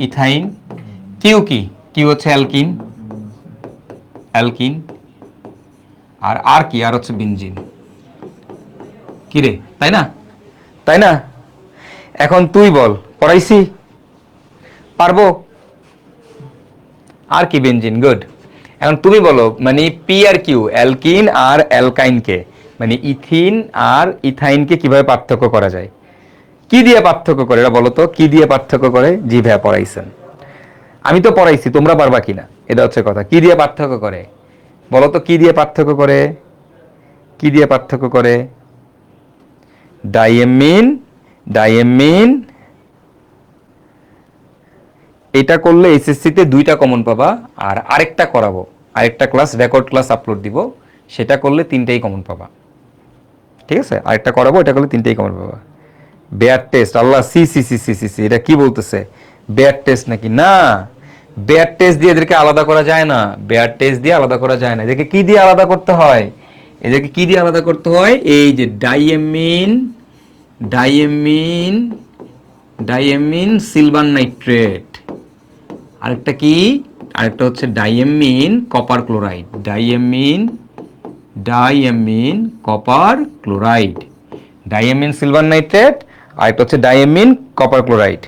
ইথাইন। কিউ কি? কিউ হচ্ছে অ্যালকিন। আর কি? আর হচ্ছে বেনজিন। কি রে, তাই না? এখন তুই বল, পড়াইছি পারবো? আর কি? Benzene, good. এখন তুমি বলো, মানে পি আর কিউ অ্যালকিন আর অ্যালকাইনকে, মানে ইথিন আর ইথাইনকে কিভাবে পার্থক্য করা যায়? কি দিয়ে পার্থক্য করে এটা বলো তো, কি দিয়ে পার্থক্য করে? জি ভাইয়া পড়াইছেন, আমি তো পড়াইছি, তোমরা পারবা কিনা এটা হচ্ছে কথা। কি দিয়ে পার্থক্য করে বলো তো, কি দিয়ে পার্থক্য করে? ডাইএমিন এটা করলে এসএসসিতে 2টা কমন পাবা, আর আরেকটা করাবো, আরেকটা ক্লাস রেকর্ড ক্লাস আপলোড দিব, সেটা করলে 3টাই কমন পাবা। ঠিক আছে, আরেকটা করাবো, এটা করলে 3টাই কমন পাবা। বেয়ার টেস্ট, আল্লাহ সি, এটা কি বলতেছে? বেয়ার টেস্ট নাকি? না, বেয়ার টেস্ট দিয়ে এদেরকে আলাদা করা যায় না, এদেরকে কি দিয়ে আলাদা করতে হয়? এই যে ডাইএমিন সিলভার নাইট্রেট, আরেকটা হচ্ছে ডাইএমিন কপার ক্লোরাইড, ডাইএমিন সিলভার নাইট্রেট, আরেকটা হচ্ছে ডাইএমিন কপার ক্লোরাইড।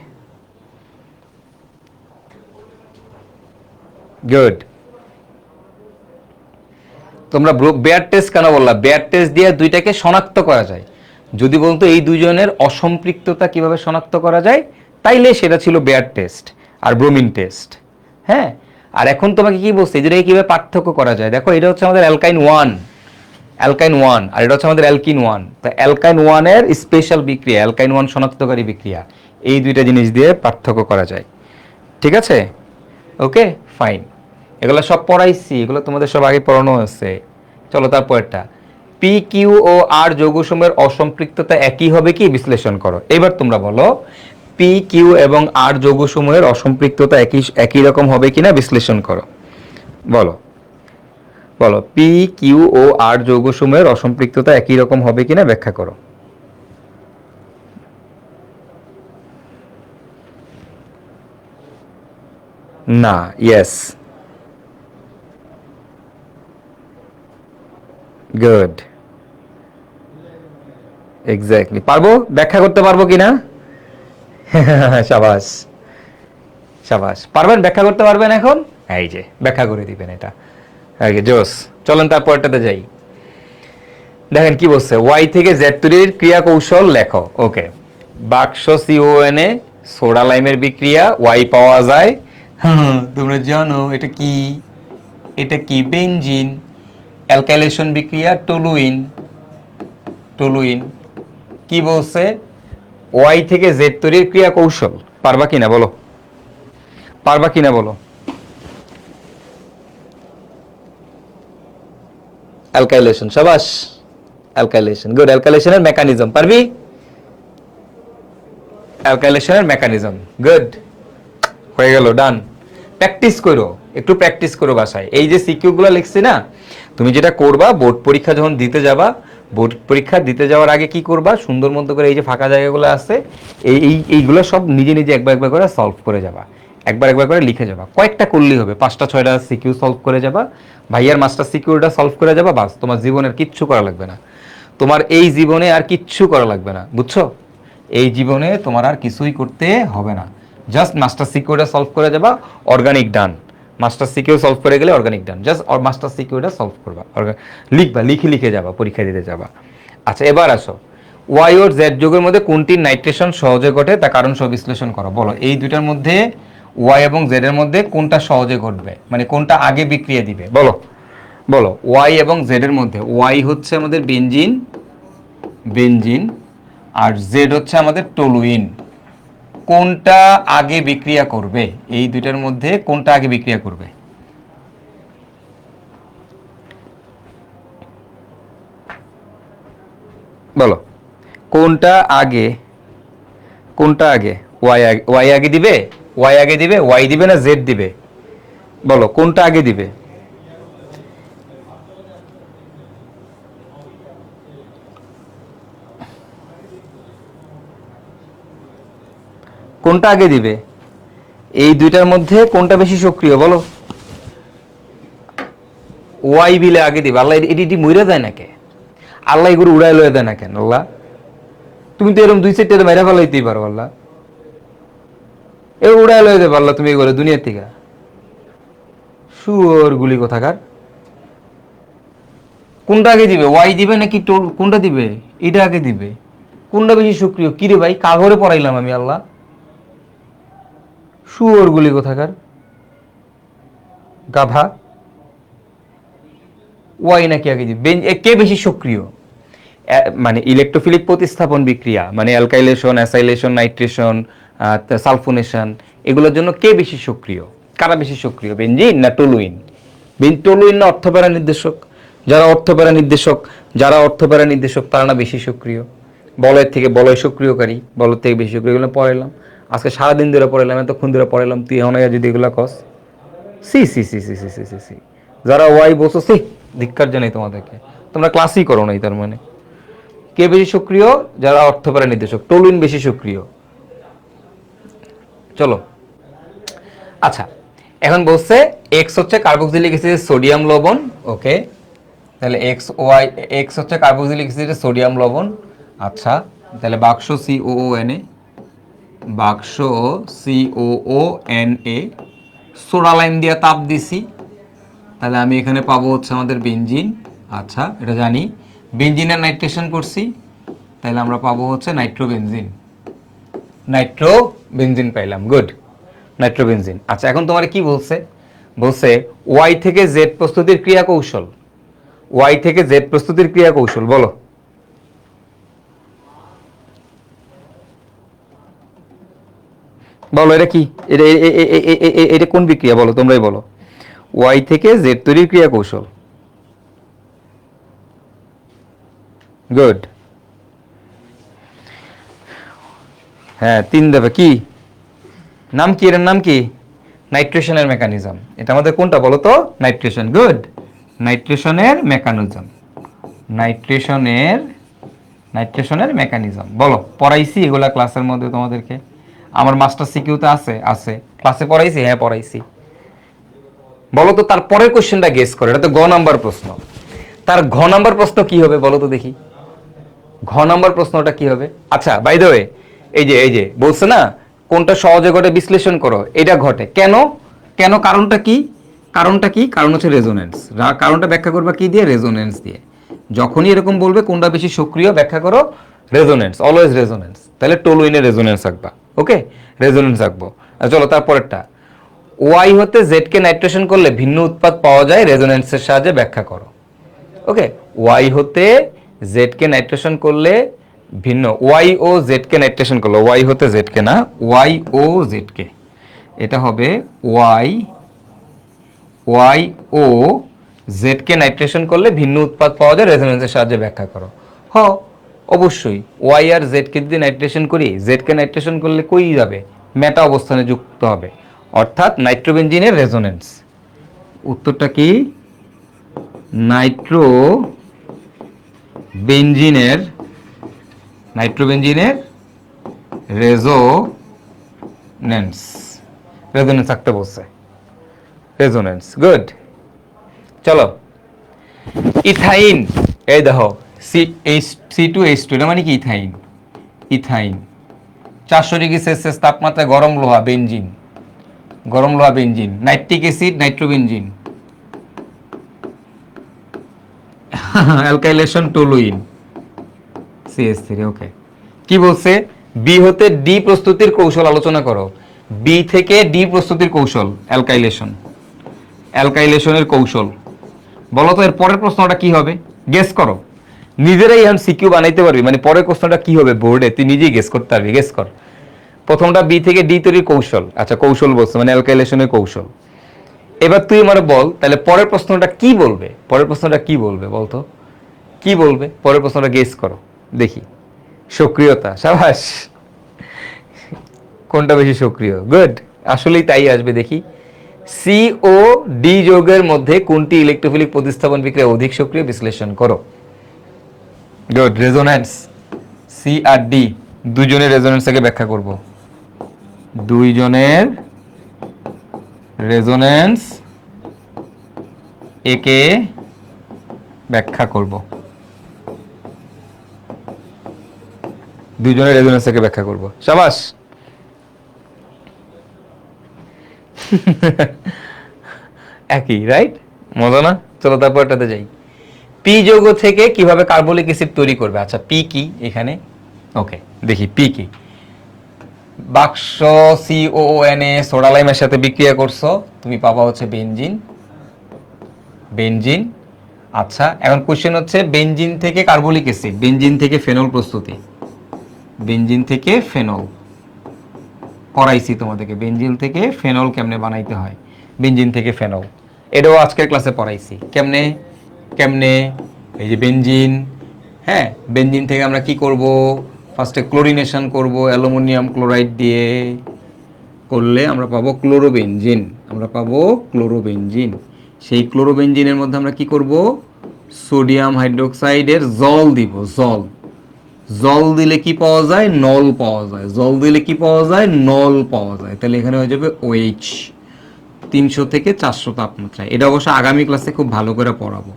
গুড। তোমরা বেয়ার টেস্ট কেন বললা? বেয়ার টেস্ট দিয়ে দুইটাকে শনাক্ত করা যায়। যদি বলতো এই দুইজনের অসম্পৃক্ততা কিভাবে শনাক্ত করা যায়, তাইলে সেটা ছিল বেয়ার টেস্ট আর ব্রোমিন টেস্ট। হ্যাঁ, আর এখন তোমাকে কি বলছে, এই দুটাকে কিভাবে পার্থক্য করা যায়? দেখো, এটা হচ্ছে আমাদের অ্যালকাইন 1 আর এটা হচ্ছে আমাদের অ্যালকিন 1। তো অ্যালকাইন 1 এর স্পেশাল বিক্রিয়া, অ্যালকাইন 1 শনাক্তকারী বিক্রিয়া, এই দুইটা জিনিস দিয়ে পার্থক্য করা যায়। ঠিক আছে, ওকে ফাইন। এগুলো সব পড়াইছি, এগুলো তোমাদের সব আগে পড়ানো হয়েছে। চলো তারপরটা, পি কিউ ও আর যৌগসমূহের অসম্পৃক্ততা একই হবে কি বিশ্লেষণ করো। এবার তোমরা বলো, পি কিউ এবং আর যৌগসমূহের অসম্পৃক্ততা একই রকম হবে কিনা বিশ্লেষণ করো। বলো বলো, পি কিউ ও আর যৌগসমূহের অসম্পৃক্ততা একই রকম হবে কিনা ব্যাখ্যা করো। না, ইয়েস, গুড, এক্স্যাক্টলি। পারবো, ব্যাখ্যা করতে পারবো কিনা? সাবাস সাবাস, পারবেন, ব্যাখ্যা করতে পারবেন। এখন এই যে ব্যাখ্যা করে দিবেন, এটা আগে জোস। চলেন তারপরটাতে যাই। দেখেন কি বলছে, ওয়াই থেকে জেড তৈরির ক্রিয়া কৌশল লেখো। ওকে, বাক্স সিওএন এ সোডা লাইমের বিক্রিয়া, ওয়াই পাওয়া যায়। তোমরা জানো এটা কি? এটা কি? বেনজিন। অ্যালকাইলেশন বিক্রিয়া টলুইন। টলুইন কি বলছে? ওয়াই থেকে জেড তৈরির ক্রিয়া কৌশল। পারবা কিনা বলো, পারবা কিনা বলো। অ্যালকাইলেশন, সাবাস, অ্যালকাইলেশন, গুড। অ্যালকাইলেশনের মেকানিজম পারবি? অ্যালকাইলেশনের মেকানিজম, গুড, হয়ে গেল, ডান। প্র্যাকটিস করো, একটু প্র্যাকটিস করো বাসায়। এই যে সিকিউ গুলো লিখছি না, তুমি যেটা করবা, বোর্ড পরীক্ষা যখন দিতে যাবা, বোর্ড পরীক্ষা দিতে যাওয়ার আগে কি করবা, সুন্দর মতো করে এই যে ফাঁকা জায়গাগুলো আছে, এইগুলো সব নিজে নিজে একবার একবার করে সলভ করে যাবা, একবার একবার করে লিখে যাবা। কয়েকটা করলেই হবে, 5টা 6টা সিকিউ সলভ করে যাবা, ভাইয়ার মাস্টার সিকিউরিটা সলভ করে যাবা, বাস, তোমার জীবনের কিচ্ছু করা লাগবে না। তোমার এই জীবনে আর কিচ্ছু করা লাগবে না, বুঝছো? এই জীবনে তোমার আর কিছুই করতে হবে না, জাস্ট মাস্টার সিকিউরিটা সলভ করে যাবা, অর্গানিক ডান। মাস্টার সিকিউ সলভ করে গেলে অর্গানিক ডান, জাস্ট মাস্টার সিকিউরিটা সলভ করবা, লিখবা, লিখে লিখে যাবা, পরীক্ষা দিতে যাবা। আচ্ছা, এবার আসো, ওয়াই ও জেড যৌগের মধ্যে কোনটির নাইট্রেশন সহজে ঘটে তা কারণ সহ বিশ্লেষণ করো। বলো, এই দুইটার মধ্যে ওয়াই এবং জেড এর মধ্যে কোনটা সহজে ঘটবে, মানে কোনটা আগে বিক্রিয়া দিবে। বলো বলো, ওয়াই এবং জেড এর মধ্যে, ওয়াই হচ্ছে আমাদের বেনজিন, বেনজিন, আর জেড হচ্ছে আমাদের টলুইন, কোনটা আগে বিক্রিয়া করবে? এই দুইটার মধ্যে কোনটা আগে বিক্রিয়া করবে? বলো, কোনটা আগে, কোনটা আগে? ওয়াই আগে দিবে, ওয়াই আগে দিবে, ওয়াই দিবে না জেড দিবে? বলো, কোনটা আগে দিবে? কোনটা আগে দিবে? এই দুইটার মধ্যে কোনটা বেশি সক্রিয়? বলো, ওয়াই বিলে আগে দিবে। আল্লাহ এটি মইরা দেয় না কে? আল্লাহ এগুলো উড়াই লয়ে দেয় না কেন? আল্লাহ, তুমি তো এরকম 2-4টা মেরা ফেলাইতেই পারো। আল্লাহ এ উড়াই লয়ে দেবে আল্লাহ, তুমি এগুলো দুনিয়ার থেকে। শুয়োর গুলি কোথাকার। কোনটা আগে দিবে? ওয়াই দিবে নাকি কোনটা দিবে? এটা আগে দিবে। কোনটা বেশি সক্রিয়? কিরে ভাই, কাগরে পড়াইলাম আমি। আল্লাহ, শুয়োর গুলি কোথাকার, গাধা। ওয়াই নাকি আগে দিবে? কে বেশি সক্রিয়? মানে ইলেকট্রোফিলিক প্রতিস্থাপন বিক্রিয়া, মানে অ্যালকাইলেশন, অ্যাসাইলেশন, নাইট্রেশন, সালফোনেশন, এগুলোর জন্য কে বেশি সক্রিয়? কারা বেশি সক্রিয়, বেনজিন না টলুইন? টলুইন না অর্থপ্যারা নির্দেশক? যারা অর্থপ্যারা নির্দেশক তারা না বেশি সক্রিয়? বলয়ের থেকে বলয় সক্রিয়কারী, বলয়ের থেকে বেশি সক্রিয়। এগুলো পড়াইলাম আজকে সারাদিন ধরে, পড়াইলাম এতক্ষণ ধরে পড়াইলাম, তুই এখন যদি এগুলো কস, C C C C C C C C, যারা ওয়াই বলছো সি, ধিক্কার জানাই তোমাদেরকে। তোমরা ক্লাসই করো নাই তার মানে। কে বেশি সক্রিয়? যারা অর্থপ্যারা নির্দেশক, টলুইন বেশি সক্রিয়। চলো, আচ্ছা, এখন বলছে এক্স হচ্ছে কার্বক্সিলিক অ্যাসিডের সোডিয়াম লবণ। ওকে, তাহলে এক্স হচ্ছে কার্বক্সিলিক অ্যাসিডের সোডিয়াম লবণ। আচ্ছা, তাহলে বাক্স সিওএনএ, বাক্স সিওএনএ, সোডা লাইম দিয়ে তাপ দিছি, তাহলে আমি এখানে পাবো হচ্ছে আমাদের বেনজিন। আচ্ছা, এটা জানি। বেনজিনের নাইট্রেশন করছি, তাহলে আমরা পাবো হচ্ছে নাইট্রোবেনজিন। নাইট্রোবেনজিন পাইলাম, গুড, নাইট্রোবেনজিন। আচ্ছা, এখন তোমার কি বলছে? বলছে ওয়াই থেকে জেড প্রস্তুতির ক্রিয়া কৌশল। ওয়াই থেকে জেড প্রস্তুতির ক্রিয়া কৌশল বলো। বলো এটা কি, এটা কোন বিক্রিয়া বলো, তোমরাই বলো। ওয়াই থেকে জেড তৈরির ক্রিয়া কৌশল। গুড। হ্যাঁ, 3 ধাপে। কি নাম, কি এর নাম কি? নাইট্রেশনের মেকানিজম। এটা আমাদের কোনটা বলো তো? নাইট্রেশন। গুড, নাইট্রেশনের মেকানিজম। নাইট্রেশনের নাইট্রেশনের মেকানিজম বলো। পড়াইছি এগুলা ক্লাসের মধ্যে তোমাদেরকে? আমার মাস্টার সিকিউতে আছে? আছে। ক্লাসে পড়াইছি? হ্যাঁ পড়াইছি। বলো তো তার পরের কোশ্চেনটা গেস করো। এটা তো গ নাম্বার প্রশ্ন। তার ঘ নাম্বার প্রশ্ন কি হবে বলো তো দেখি। ঘ নাম্বার প্রশ্নটা কি হবে? আচ্ছা, বাই দ্য ওয়ে, এই যে বলছে না কোনটা সহজে ঘটে বিশ্লেষণ করো, এটা ঘটে কেন? কেন, কারণটা কি? কারণটা কি? কারণ হচ্ছে রেজোনেন্স। কারণটা ব্যাখ্যা করবা কি দিয়ে? রেজোনেন্স দিয়ে। যখনই এরকম বলবে কোনটা বেশি সক্রিয়, ব্যাখ্যা করো রেজোনেন্স, অলওয়েজ রেজোনেন্স। তাহলে টলুইনের রেজোনেন্স আঁকবা। ওকে, রেজোনেন্স আঁকবো। চলো তারপরেরটা। ওয়াই হতে জেড কে নাইট্রেশন করলে ভিন্ন উৎপাদ পাওয়া যায়, রেজোনেন্সের সাহায্যে ব্যাখ্যা করো। ওকে, ওয়াই হতে জেড কে নাইট্রেশন করলে ভিন্ন, ওয়াই ও জেড কে নাইট্রেশন করলো, ওয়াই হতে জেড কে না, ওয়াই ও জেড কে, এটা হবে ওয়াই ও জেড কে নাইট্রেশন করলে ভিন্ন উৎপাদ পাওয়া যায়, রেজোনেন্সের সাহায্যে ব্যাখ্যা করো। হ, অবশ্যই ওয়াই আর জেড কে যদি নাইট্রেশন করি, জেড কে নাইট্রেশন করলে কই যাবে? মেটা অবস্থানে যুক্ত হবে, অর্থাৎ নাইট্রোবেনজিনের রেজোনেন্স। উত্তরটা কি? নাইট্রোবেনজিনের রেজোনেন্স। রেজোনেন্স একটা বলছে, রেজোনেন্স। গুড। চলো, ইথাইন। এই দেখো C2H2, এটা মানে কি? ইথাইন। ইথাইন 400 ডিগ্রি সেলসিয়াস তাপমাত্রায় গরম লোহা, বেনজিন। গরম লোহা benzene. Nitric acid, nitrobenzene. Alkylation toluene, CH3। ওকে, কি বলছে? বি হতে ডি প্রস্তুতির কৌশল আলোচনা করো। বি থেকে ডি প্রস্তুতির কৌশল, অ্যালকাইলেশন। অ্যালকাইলেশনের কৌশল বলো তো। এর পরের প্রশ্নটা কি হবে? গেস করো। নিজেরাই এখন সিকিউ বানাইতে পারবি, মানে পরের প্রশ্নটা কি হবে বোর্ডে তুই নিজেই গেস করতে পারবি। গেস কর। প্রথমটা বি থেকে ডি তৈরির কৌশল। আচ্ছা, কৌশল বলছে মানে অ্যালকাইলেশনের কৌশল। এবার তুই আমার বল, তাহলে পরের প্রশ্নটা কি বলবে? পরের প্রশ্নটা কি বলবে বলতো? কি বলবে পরের প্রশ্নটা? গেস করো দেখি। সক্রিয়তা, সাবাস। কোনটা বেশি সক্রিয়? গুড, আসলেই তাই আসবে। দেখি, সি ও ডি যৌগের মধ্যে কোনটি ইলেকট্রোফিলিক প্রতিস্থাপন বিক্রিয়া অধিক সক্রিয়, বিশ্লেষণ করো। Good, resonance. সি আর ডি দুজনের রেজোন্যান্সকে ব্যাখ্যা করব। দুইজনের রেজোন্যান্স একে ব্যাখ্যা করব। দুইজনের রেজোন্যান্স একে ব্যাখ্যা করব। সাবাস। একই, রাইট? মজা না? চলো তারপরটাতে যাই। পি যৌগ থেকে কিভাবে কার্বলিক অ্যাসিড তৈরি করবে? আচ্ছা, পি কি এখানে? ওকে, দেখি পি কি। বাক্স COONA সোডা লাইমের সাথে বিক্রিয়া করছো, তুমি পাবা হচ্ছে বেনজিন। বেনজিন। আচ্ছা, এখন কোশ্চেন হচ্ছে বেনজিন থেকে কার্বলিক অ্যাসিড, বেনজিন থেকে ফেনল প্রস্তুতি। বেনজিন থেকে ফেনল পড়াইছি তোমাদেরকে, বেনজিন থেকে ফেনল কেমনে বানাইতে হয়। বেনজিন থেকে ফেনল এটাও আজকের ক্লাসে পড়াইছি। কেমনে কেমনে? এই যে বেনজিন, হ্যাঁ, বেনজিন থেকে আমরা কি করব? ফার্স্টে ক্লোরিনেশন করব অ্যালুমিনিয়াম ক্লোরাইড দিয়ে। করলে আমরা পাবো ক্লোরোবেনজিন। আমরা পাবো ক্লোরোবেনজিন। সেই ক্লোরোবেনজিনের মধ্যে আমরা কি করব? সোডিয়াম হাইড্রোক্সাইডের জল দিব। জল। জল দিলে কি পাওয়া যায়? নল পাওয়া যায়। জল দিলে কি পাওয়া যায়? নল পাওয়া যায়। তাহলে এখানে হয়ে যাবে OH। 300 থেকে 400 তাপমাত্রায়। এটা অবশ্য আগামী ক্লাসে খুব ভালো করে পড়াবো।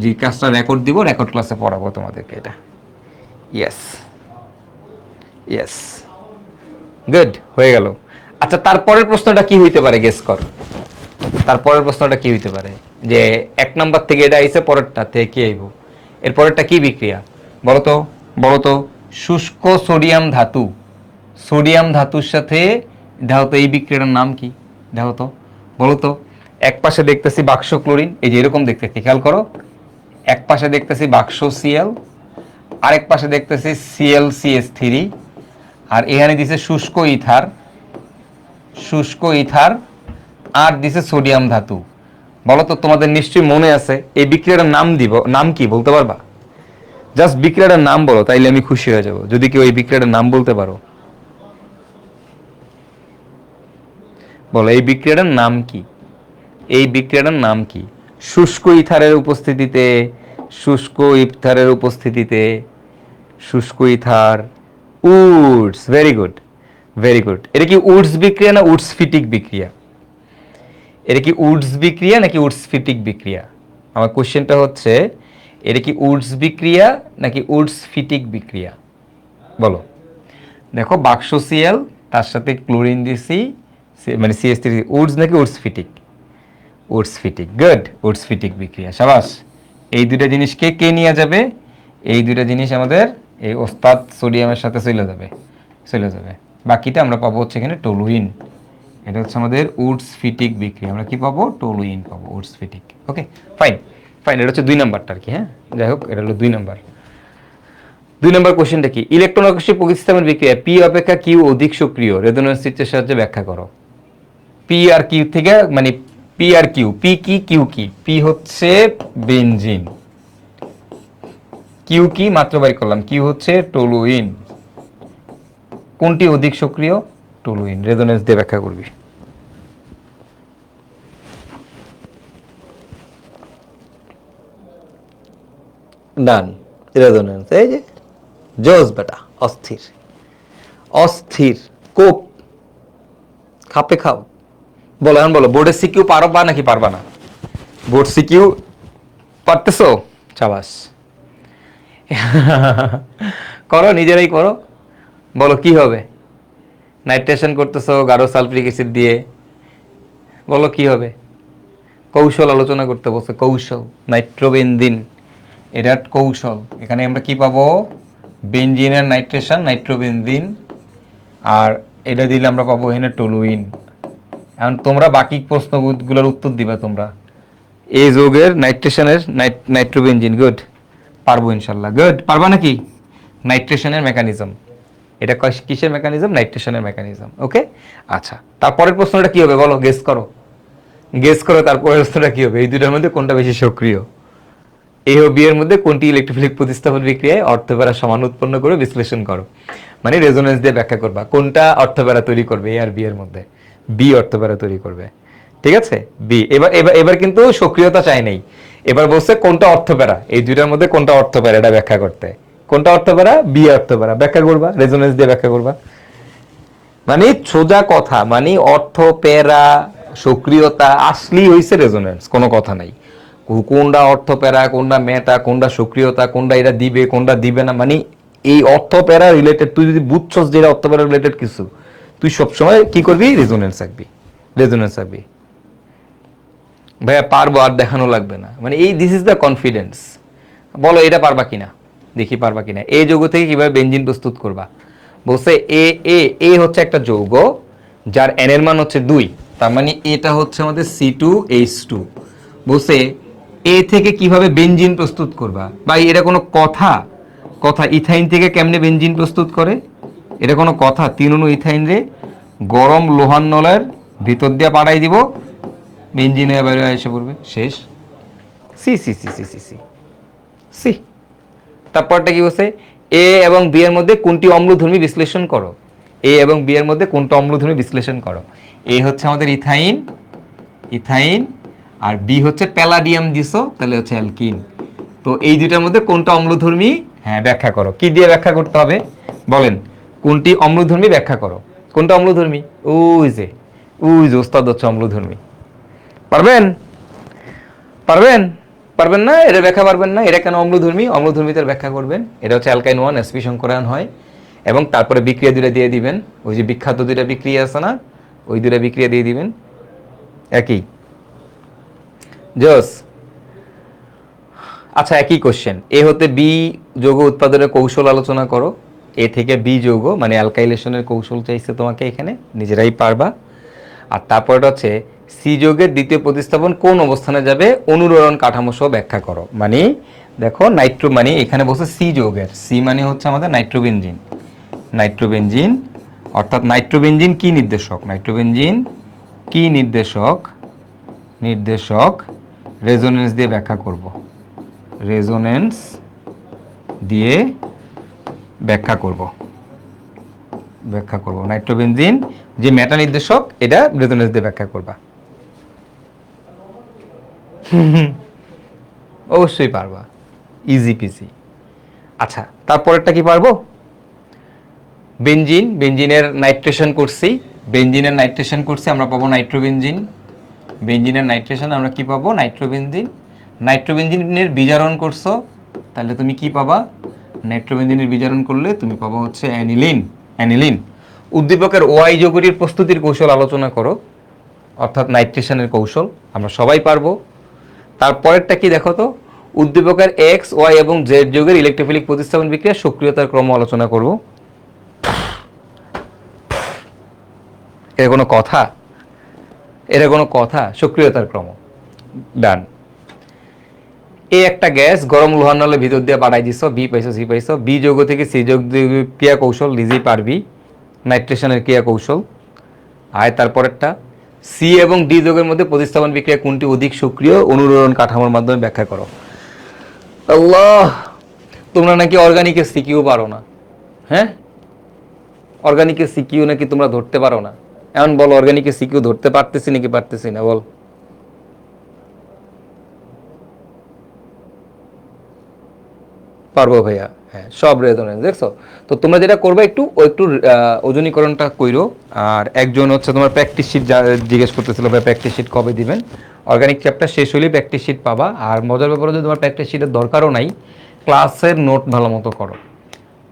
যে কাজটা রেকর্ড দিব, রেকর্ড ক্লাসে পড়াবো তোমাদেরকে এটা। ইয়েস, ইয়েস, গুড, হয়ে গেল। আচ্ছা, তারপরের প্রশ্নটা কি হইতে পারে? গেস কর। তারপরের প্রশ্নটা কি হইতে পারে? যে 1 নাম্বার থেকে এটা আইছে, পরেরটা থেকে কি আইব, এর পরেরটা কি বিক্রিয়া বলো তো। শুষ্ক সোডিয়াম ধাতু, সোডিয়াম ধাতুর সাথে দেখো তো এই বিক্রিয়াটার নাম কি, দেখো তো বলো তো। এক পাশে দেখতেছি বাক্স ক্লোরিন, এই যে এরকম দেখতেছি, খেয়াল করো। এক পাশে দেখতেছি বাক্স সিএল, আরেক পাশে দেখতেছি ClCH3, আর এখানে দিছে শুষ্ক ইথার, আর দিছে সোডিয়াম ধাতু। বলো তো তোমাদের নিশ্চয়ই মনে আছে এই বিক্রিয়াটার নাম কি বলতে পারবা? জাস্ট বিক্রিয়াটার নাম বলো, তাইলে আমি খুশি হয়ে যাব যদি কেউ এই বিক্রিয়াটার নাম বলতে পারো। বলো এই বিক্রিয়াটার নাম কি, এই বিক্রিয়াটার নাম কি? শুষ্ক ইথারের উপস্থিতিতে শুষ্ক ইথার উডস, ভেরি গুড। এটা কি উডস বিক্রিয়া না উডসফিটিক বিক্রিয়া? এটা কি উডস বিক্রিয়া নাকি উডসফিটিক বিক্রিয়া? আমার কোশ্চেনটা হচ্ছে এটা কি উডস বিক্রিয়া নাকি উডসফিটিক বিক্রিয়া? বলো। দেখো বাক্স সিএল, তার সাথে ক্লোরিন দিছি, মানে CH3, উডস নাকি উডসফিটিক? গুড, উডসফিটিক বিক্রিয়া, সাবাস। এই দুইটা জিনিস কে নিয়ে যাবে? এই দুইটা জিনিস আমাদের এই ওস্তাদ সোডিয়ামের সাথে চলে যাবে। বাকিটা আমরা পাবো হচ্ছে এখানে টলুইন। এটা হচ্ছে আমাদের উডসফিটিক বিক্রিয়া, আমরা কি পাবো? টলুইন পাবো, উডসফিটিক। ওকে, ফাইন। এটা হচ্ছে 2 নাম্বারটা আর কি। হ্যাঁ, যাই হোক, এটা হলো 2 নাম্বার। 2 নম্বর কোশ্চেনটা কি? ইলেকট্রন আকর্ষণ প্রতিস্থাপন বিক্রিয়া পি অপেক্ষা কিউ অধিক সক্রিয়, রেজোন্যান্স চিত্রের সাহায্যে ব্যাখ্যা করো। পি আর কিউ থেকে, মানে পি আর কিউ, পি কি কিউ কি? পি হচ্ছে বেনজিন, কিউ কি মাত্র বাই করলাম, কিউ হচ্ছে টলুইন। কোনটি অধিক সক্রিয়? টলুইন। রেজোন্যান্স দিয়ে ব্যাখ্যা করবি। ডান, রেজোন্যান্স। এই যে জোস বেটা, অস্থির কোপ খাপে খাও। বলো এখন, বলো বোর্ডের সিকিউ পারবা নাকি পারবা না? বোর্ড সিকিউ পারতেছো? চাবাস। করো, নিজেরাই করো। বলো কি হবে? নাইট্রেশন করতেছো গাঢ় সালফ্রিক অ্যাসিড দিয়ে, বলো কি হবে? কৌশল আলোচনা করতে বসে, কৌশল। নাইট্রোবেনজিন, এটা কৌশল। এখানে আমরা কি পাবো? বেনজিনের নাইট্রেশন, নাইট্রোবেনজিন, আর এটা দিলে আমরা পাবো এখানে টলুইন। এখন তোমরা বাকি প্রশ্নগুলোর উত্তর দিবা তোমরা। এই যৌগের নাইট্রেশনের নাইট্রোবেনজিন, গুড, পারবো ইনশাল্লাহ। গুড, পারবা নাকি? নাইট্রেশনের মেকানিজম, এটা কিসের মেকানিজম? নাইট্রেশনের মেকানিজম। ওকে, আচ্ছা, তারপরের প্রশ্নটা কি হবে বলো? গেস করো। তারপরের প্রশ্নটা কি হবে? এই দুটোর মধ্যে কোনটা বেশি সক্রিয়? এ ও বি এর মধ্যে কোনটি ইলেকট্রোফিলিক প্রতিস্থাপন বিক্রিয়ায় অর্থপ্যারা সমান উৎপন্ন করে বিশ্লেষণ করো। মানে রেজোনেন্স দিয়ে ব্যাখ্যা করবা কোনটা অর্থপ্যারা তৈরি করবে এ আর বি এর মধ্যে। বি অর্থপ্যারা তৈরি করবে, ঠিক আছে? বি। এবার কিন্তু সক্রিয়তা চাই নাই, এবার বলছে কোনটা অর্থপ্যারা, এই দুইটার মধ্যে কোনটা অর্থপ্যারা এটা ব্যাখ্যা করতে। কোনটা অর্থপ্যারা? বি অর্থপ্যারা, ব্যাখ্যা করবা, রেজোনেন্স দিয়ে ব্যাখ্যা করবা। মানে সোজা কথা, মানে অর্থপ্যারা সক্রিয়তা আসলেই হইছে রেজোনেন্স, কোনো কথা নাই। কোনটা অর্থপ্যারা, কোনটা মেটা, কোনটা সক্রিয়তা, কোনটা এটা দিবে, কোনটা দিবে না, মানে এই অর্থপ্যারা রিলেটেড তুই যদি বুঝছস যে এটা অর্থপ্যারা রিলেটেড কিছু, তুই সবসময় কি করবি? রেজোনেন্স রাখবি। ভাইয়া পারবো, আর দেখানো লাগবে না, মানে এই দিস ইজ দ্য কনফিডেন্স। বলো এটা পারবা কিনা, দেখি পারবা কিনা। এই যৌগ থেকে কিভাবে বেনজিন প্রস্তুত করবা? বলছে এ হচ্ছে একটা যৌগ যার এন এর মান হচ্ছে 2, তার মানে এটা হচ্ছে আমাদের C2H2। বলছে এ থেকে কিভাবে বেনজিন প্রস্তুত করবা। ভাই এটা কোনো কথা? ইথাইন থেকে কেমনে বেনজিন প্রস্তুত করে? এটা কোনো কথা? 3 অণু ইথাইন রে গরম লোহার নলের ভিতর দিয়ে পাঠাই দিব, বেনজিন হয়ে বাইরে এসে পড়বে, শেষ। C C C C C C C. তারপরটা কি বলছে? এ এবং বি এর মধ্যে কোনটি অম্লধর্মী বিশ্লেষণ করো। এ এবং বি এর মধ্যে কোনটা অম্লধর্মী বিশ্লেষণ করো। এ হচ্ছে আমাদের ইথাইন, আর বি হচ্ছে প্যালাডিয়াম দিছো, তাহলে হচ্ছে অ্যালকিন। তো এই দুইটার মধ্যে কোনটা অম্লধর্মী? হ্যাঁ, ব্যাখ্যা করো। কি দিয়ে ব্যাখ্যা করতে হবে বলেন? কোনটি অম্লধর্মী ব্যাখ্যা করো। কোনটা অম্লধর্মী? ওই যে ওস্তাদ হচ্ছে অম্লধর্মী। পারবেন না? এটা ব্যাখ্যা পারবেন না? এটা কেন অম্লধর্মী? অম্লধর্মীদের ব্যাখ্যা করবেন। এটা হচ্ছে অ্যালকাইন 1 sp সংকরায়ন হয়, এবং তারপরে বিক্রিয়া দুইটা দিয়ে দিবেন। ওই যে বিখ্যাত দুইটা বিক্রিয়া আছে না, ওই দুইটা বিক্রিয়া দিয়ে দিবেন। একই জোস। আচ্ছা, একই কোশ্চেন, এ হতে বি যৌগ উৎপাদনের কৌশল আলোচনা করো। এ থেকে বি যৌগ মানে অ্যালকাইলেশনের কৌশল চাইছে তোমাকে, এখানে নিজেরাই পারবা। আর তারপরটা হচ্ছে সি যৌগের দ্বিতীয় প্রতিস্থাপন কোন অবস্থানে যাবে অনুরণন কাঠামো সহ ব্যাখ্যা করো। মানে দেখো নাইট্রো মানে এখানে বলছে সি যৌগের, সি মানে হচ্ছে আমাদের নাইট্রোবেনজিন। নাইট্রোবেনজিন অর্থাৎ নাইট্রোবেনজিন কি নির্দেশক, নাইট্রোবেনজিন কি নির্দেশক, নির্দেশক রেজোনেন্স দিয়ে ব্যাখ্যা করব, রেজোনেন্স দিয়ে ব্যাখ্যা করব, ব্যাখ্যা করব নাইট্রোবেনজিন যে মেটা নির্দেশক এটা রেজোনেন্স দিয়ে ব্যাখ্যা করবা। অবশ্যই পারবা, ইজি পিসি। আচ্ছা, তারপরেরটা কি পারবো? বেনজিন, বেনজিনের নাইট্রেশন করছি, বেনজিনের নাইট্রেশন করছি, আমরা পাবো নাইট্রোবেনজিন। বেনজিনের নাইট্রেশন আমরা কি পাবো? নাইট্রোবেনজিন। নাইট্রোবেনজিনের বিজারণ করছো, তাহলে তুমি কি পাবা? নাইট্রোবেনজিনের বিজারণ করলে তুমি পাবো হচ্ছে অ্যানিলিন, অ্যানিলিন। উদ্দীপকের ওয়াই যৌগটির প্রস্তুতির কৌশল আলোচনা করো, অর্থাৎ নাইট্রেশনের কৌশল, আমরা সবাই পারবো। তারপরেরটা কি দেখো তো, উদ্দীপকের এক্স ওয়াই এবং জেড যৌগের ইলেকট্রোফিলিক প্রতিস্থাপন বিক্রিয়া সক্রিয়তার ক্রম আলোচনা করব। এটা কোনো কথা? এটা কোনো কথা? সক্রিয়তার ক্রম, ডান। এই একটা গ্যাস গরম লোহার নলের ভিতর দিয়ে বাড়াই দিছ, বি পাইছো সি পাইছো, বি যৌগ থেকে সি যৌগ ক্রিয়া কৌশল নিজেই পারবি, নাইট্রেশনের ক্রিয়া কৌশল। আর তারপরেরটা সি এবং ডি যৌগের মধ্যে প্রতিস্থাপন বিক্রিয়া কোনটি অধিক সক্রিয় অনুরণন কাঠামোর মাধ্যমে ব্যাখ্যা করো। আল্লাহ, তোমরা নাকি অর্গানিকের সিকিউ পারো না, হ্যাঁ? অর্গানিকের সিকিউ নাকি তোমরা ধরতে পারো না? এমন বলো, অর্গানিকের সিকিউ ধরতে পারতেছি নাকি পারতেছি না, বল। পারবো ভাইয়া, হ্যাঁ, সব রেজোনেন্স দেখছো। তো তোমরা যেটা করবে একটু একটু ওজনীকরণটা কইরো। আর একজন হচ্ছে তোমার প্র্যাকটিস শিট জিজ্ঞেস করতেছিল ভাই প্র্যাকটিস শিট কবে দিবেন। অর্গানিক চ্যাপ্টার শেষ হলেই প্র্যাকটিস শিট পাবা। আর মজার ব্যাপার হচ্ছে তোমার প্র্যাকটিস শিটের দরকারও নাই, ক্লাসের নোট ভালো মতো করো,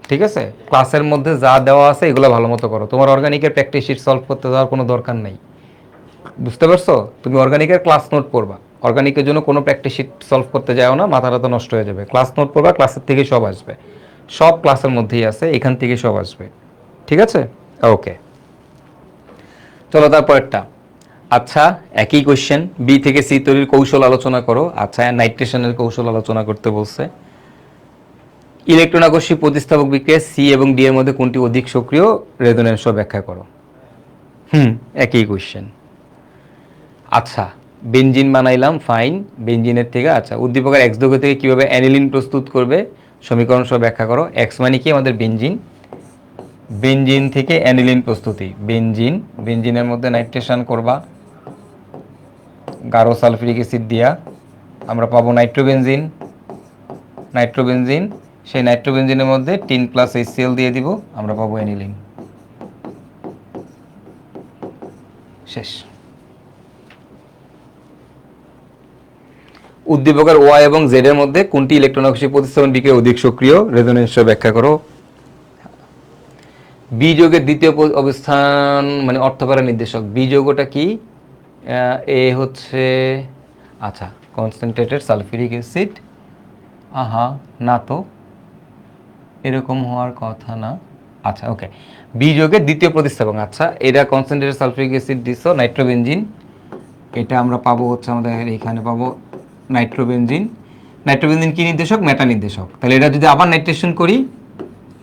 ঠিক আছে? ক্লাসের মধ্যে যা দেওয়া আছে এগুলো ভালো মতো করো। তোমার অর্গানিকের প্র্যাকটিস শিট সলভ করতে যাওয়ার কোনো দরকার নেই, বুঝতে পারছো? তুমি অর্গানিকের ক্লাস নোট পড়বা, অর্গানিকের জন্য কোনো প্র্যাকটিস শিট সলভ করতে যাও না, মাথাটা তো নষ্ট হয়ে যাবে। ক্লাস নোট পড়বা, ক্লাসের থেকে সব আসবে, সব ক্লাসের মধ্যেই আছে, এখান থেকে সব আসবে, ঠিক আছে? ওকে, চলো তারপরেরটা। আচ্ছা, একই কোশ্চেন, বি থেকে সি তৈরির কৌশল আলোচনা করো। আচ্ছা, নাইট্রেশনের কৌশল আলোচনা করতে বলছে। ইলেকট্রন আকর্ষী প্রতিস্থাপক বিক্রিয়া সি এবং ডি এর মধ্যে কোনটি অধিক সক্রিয় রেজোনেন্স ব্যাখ্যা করো। একই কোশ্চেন। আচ্ছা, বেনজিন বানাইলাম, ফাইন। বেনজিনের থেকে আচ্ছা, উদ্দীপকের এক্স যৌগ থেকে কিভাবে অ্যানিলিন প্রস্তুত করবে সমীকরণ সহ ব্যাখ্যা করো। এক্স মানে কি? আমাদের বেনজিন। বেনজিন থেকে অ্যানিলিন প্রস্তুতি, বেনজিন, বেনজিনের মধ্যে নাইট্রেশন করবা গাঢ় সালফিউরিক অ্যাসিড দিয়া, আমরা পাবো নাইট্রোবেনজিন। নাইট্রোবেনজিন, সেই নাইট্রোবেনজিনের মধ্যে 3+ HCl দিয়ে দিব, আমরা পাবো অ্যানিলিন। শেষ। উদ্দীপকের ওয়াই এবং জেড এর মধ্যে কোনটি ইলেকট্রন আকর্ষী প্রতিস্থাপন বিক্রিয়া অধিক সক্রিয় রেজোনেন্স ব্যাখ্যা করো। বি যৌগের দ্বিতীয় অবস্থান মানে অর্থকরা নির্দেশক, বি যৌগটা কি? এ হচ্ছে আচ্ছা কনসেন্ট্রেটেড সালফিউরিক অ্যাসিড। আহা, না তো, এরকম হওয়ার কথা না। আচ্ছা ওকে, বি যৌগের দ্বিতীয় প্রতিস্থাপন। আচ্ছা, এটা কনসেন্ট্রেটেড সালফিউরিক অ্যাসিড দিছো, নাইট্রোবেনজিন। এটা আমরা পাবো হচ্ছে আমাদের এখানে পাবো নাইট্রোবেনজিন। নাইট্রোবেনজিন কি নির্দেশক? মেটা নির্দেশক। তাহলে এটা যদি আবার নাইট্রেশন করি,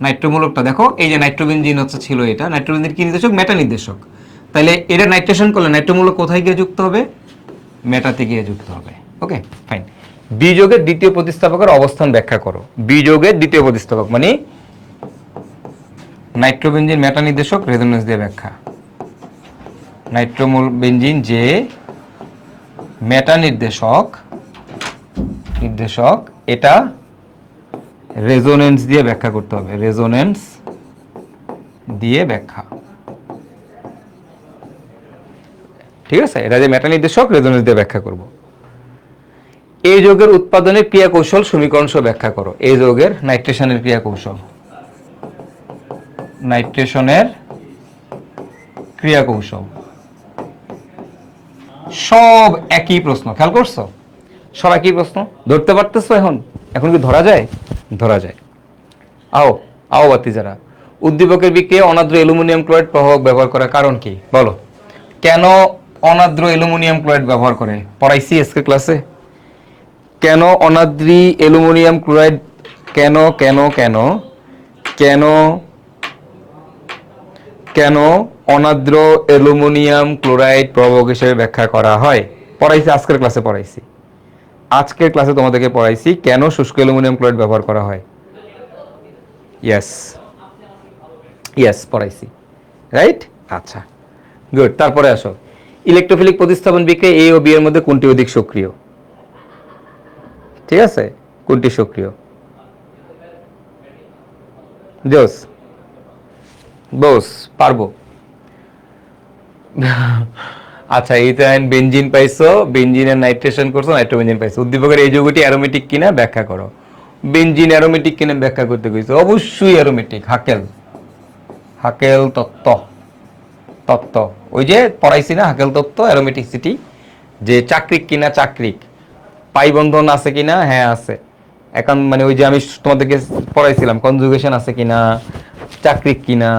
নাইট্রোমূলকটা দেখো, এই যে নাইট্রোবেনজিন হচ্ছে ছিল এটা, নাইট্রোবেনজিন কি নির্দেশক? মেটা নির্দেশক। তাহলে এটা নাইট্রেশন করলে নাইট্রোমূলক কোথায় গিয়ে যুক্ত হবে? মেটাতে গিয়ে যুক্ত হবে। Okay fine. বি যৌগের দ্বিতীয় প্রতিস্থাপকের অবস্থান ব্যাখ্যা করো। বি যৌগের দ্বিতীয় প্রতিস্থাপক মানে নাইট্রোবেনজিন মেটা নির্দেশক, রেজোনেন্স দিয়ে ব্যাখ্যা। নাইট্রোবেনজিন যে মেটা নির্দেশক, নির্দেশক এটা রেজোনেন্স দিয়ে ব্যাখ্যা করতে হবে, রেজোনেন্স দিয়ে ব্যাখ্যা, ঠিক আছে? এটা যে মেটা নির্দেশক, রেজোনেন্স দিয়ে ব্যাখ্যা করব। এই যৌগের উৎপাদনের ক্রিয়া কৌশল সমীকরণ সহ ব্যাখ্যা করো। এই যৌগের নাইট্রেশনের ক্রিয়া কৌশল, নাইট্রেশনের ক্রিয়া কৌশল, সব একই প্রশ্ন, খেয়াল করছো? সবাই কি প্রশ্ন ধরতে পারতেছো? এখন এখন কি ধরা যায়? ধরা যায়। আও আও বাতি যারা, উদ্দীপকের বিক্রিয়া অনাদ্র অ্যালুমিনিয়াম ক্লোরাইড প্রভাবক ব্যবহার করার কারণ কি বলো? কেন অনাদ্র অ্যালুমিনিয়াম ক্লোরাইড ব্যবহার করে? পড়াইছি আজকে ক্লাসে। কেন অনাদ্রি অ্যালুমিনিয়াম ক্লোরাইড, কেন কেন কেন কেন কেন অনাদ্র অ্যালুমিনিয়াম ক্লোরাইড প্রভাবক হিসেবে ব্যাখ্যা করা হয়? পড়াইছি, আজকের ক্লাসে পড়াইছি। আজকের ক্লাসে তোমাদেরকে পড়াইছি কেন শুষ্ক অ্যালুমিনিয়াম ক্লোরাইড ব্যবহার করা হয়। ইয়েস ইয়েস পড়াইছি, রাইট? আচ্ছা গুড। তারপরে আসো, ইলেকট্রোফিলিক প্রতিস্থাপন বিক্রিয়া এ ও বি এর মধ্যে কোনটি অধিক সক্রিয়? ঠিক আছে, কোনটি সক্রিয়? জোস বস পারবো। আচ্ছা, ইথাইন বেনজিন পাইছো, বেনজিনের নাইট্রেশন করছো, নাইট্রোবেনজিন পাইছো। উদ্দীপকের এই যৌগটি অ্যারোমেটিক কিনা ব্যাখ্যা করো। বেনজিন অ্যারোমেটিক কিনা ব্যাখ্যা করতে কইছো, অবশ্যই অ্যারোমেটিক। হাকেল হাকেল তত্ত্ব, তত্ত্ব ওই যে পড়াইছি না, হাকেল তত্ত্ব অ্যারোমেটিসিটি, যে চাকরিক কিনা চাকরিক, পাই বন্ধন আছে কিনা, হ্যাঁ আছে। এখন মানে ওই যে আমি তোমাদেরকে পড়াইছিলাম কনজুগেশন আছে কিনা, চাকরিক কিনা,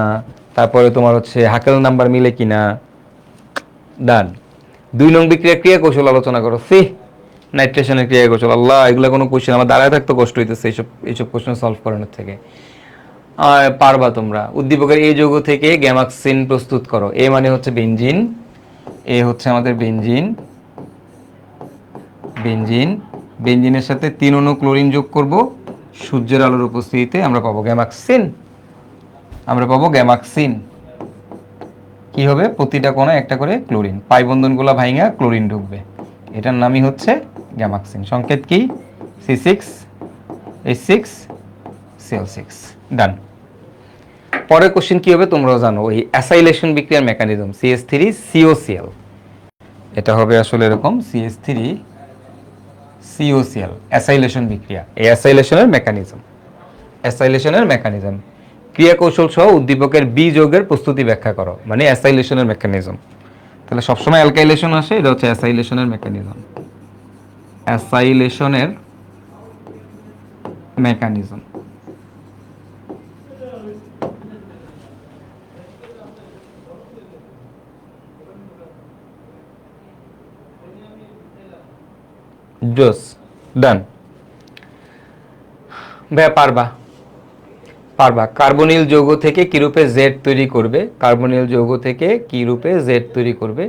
তারপরে তোমার হচ্ছে হাকেল নাম্বার মিলে কিনা। ডান। 2 নং বিক্রিয়া ক্রিয়া কৌশল আলোচনা করো। নাইট্রেশনের ক্রিয়া কৌশল, আল্লাহ এগুলো কোনো কোশ্চেন আমার দাঁড়ায় থাকতে কষ্ট হইতেছে এইসব এইসব কোশ্চেন সলভ করানোর থেকে। পারবা তোমরা। উদ্দীপকের এই যৌগ থেকে গ্যামাক্সিন প্রস্তুত করো। এ মানে হচ্ছে বেনজিন, এ হচ্ছে আমাদের বেনজিন, বেনজিন, বেনজিনের সাথে 3 অণু ক্লোরিন যোগ করব, সূর্যের আলোর উপস্থিতিতে আমরা পাবো গ্যামাক্সিন, আমরা পাবো গ্যামাক্সিন। কি হবে? প্রতিটা কোণে একটা করে ক্লোরিন, পাই বন্ধনগুলো ভাঙা ক্লোরিন ঢুকবে, এটার নামই হচ্ছে গ্যামাক্সিন। সংকেত কি? C6H6Cl6। ডান। পরের কোশ্চেন কি হবে তোমরাও জানো, ওই অ্যাসাইলেশন বিক্রিয়ার মেকানিজম CH3COCl, এটা হবে আসলে এরকম CH3COCl অ্যাসাইলেশন বিক্রিয়া, এই অ্যাসাইলেশনের মেকানিজম, অ্যাসাইলেশনের মেকানিজম। ক্রিয়া কৌশল সহ উদ্দীপকের বি যৌগের প্রস্তুতি ব্যাখ্যা করো, মানে অ্যাসাইলেশনের মেকানিজম। তাহলে সবসময় অ্যালকাইলেশন আসে, এটা হচ্ছে অ্যাসাইলেশনের মেকানিজম, অ্যাসাইলেশনের মেকানিজম। জোস। ডান। ভাইয়া পারবা, পারবা। কার্বনিল যৌগ থেকে কি রূপে জেড তৈরি করবে? কার্বনিল যৌগ থেকে কি রূপে জেড তৈরি করবে?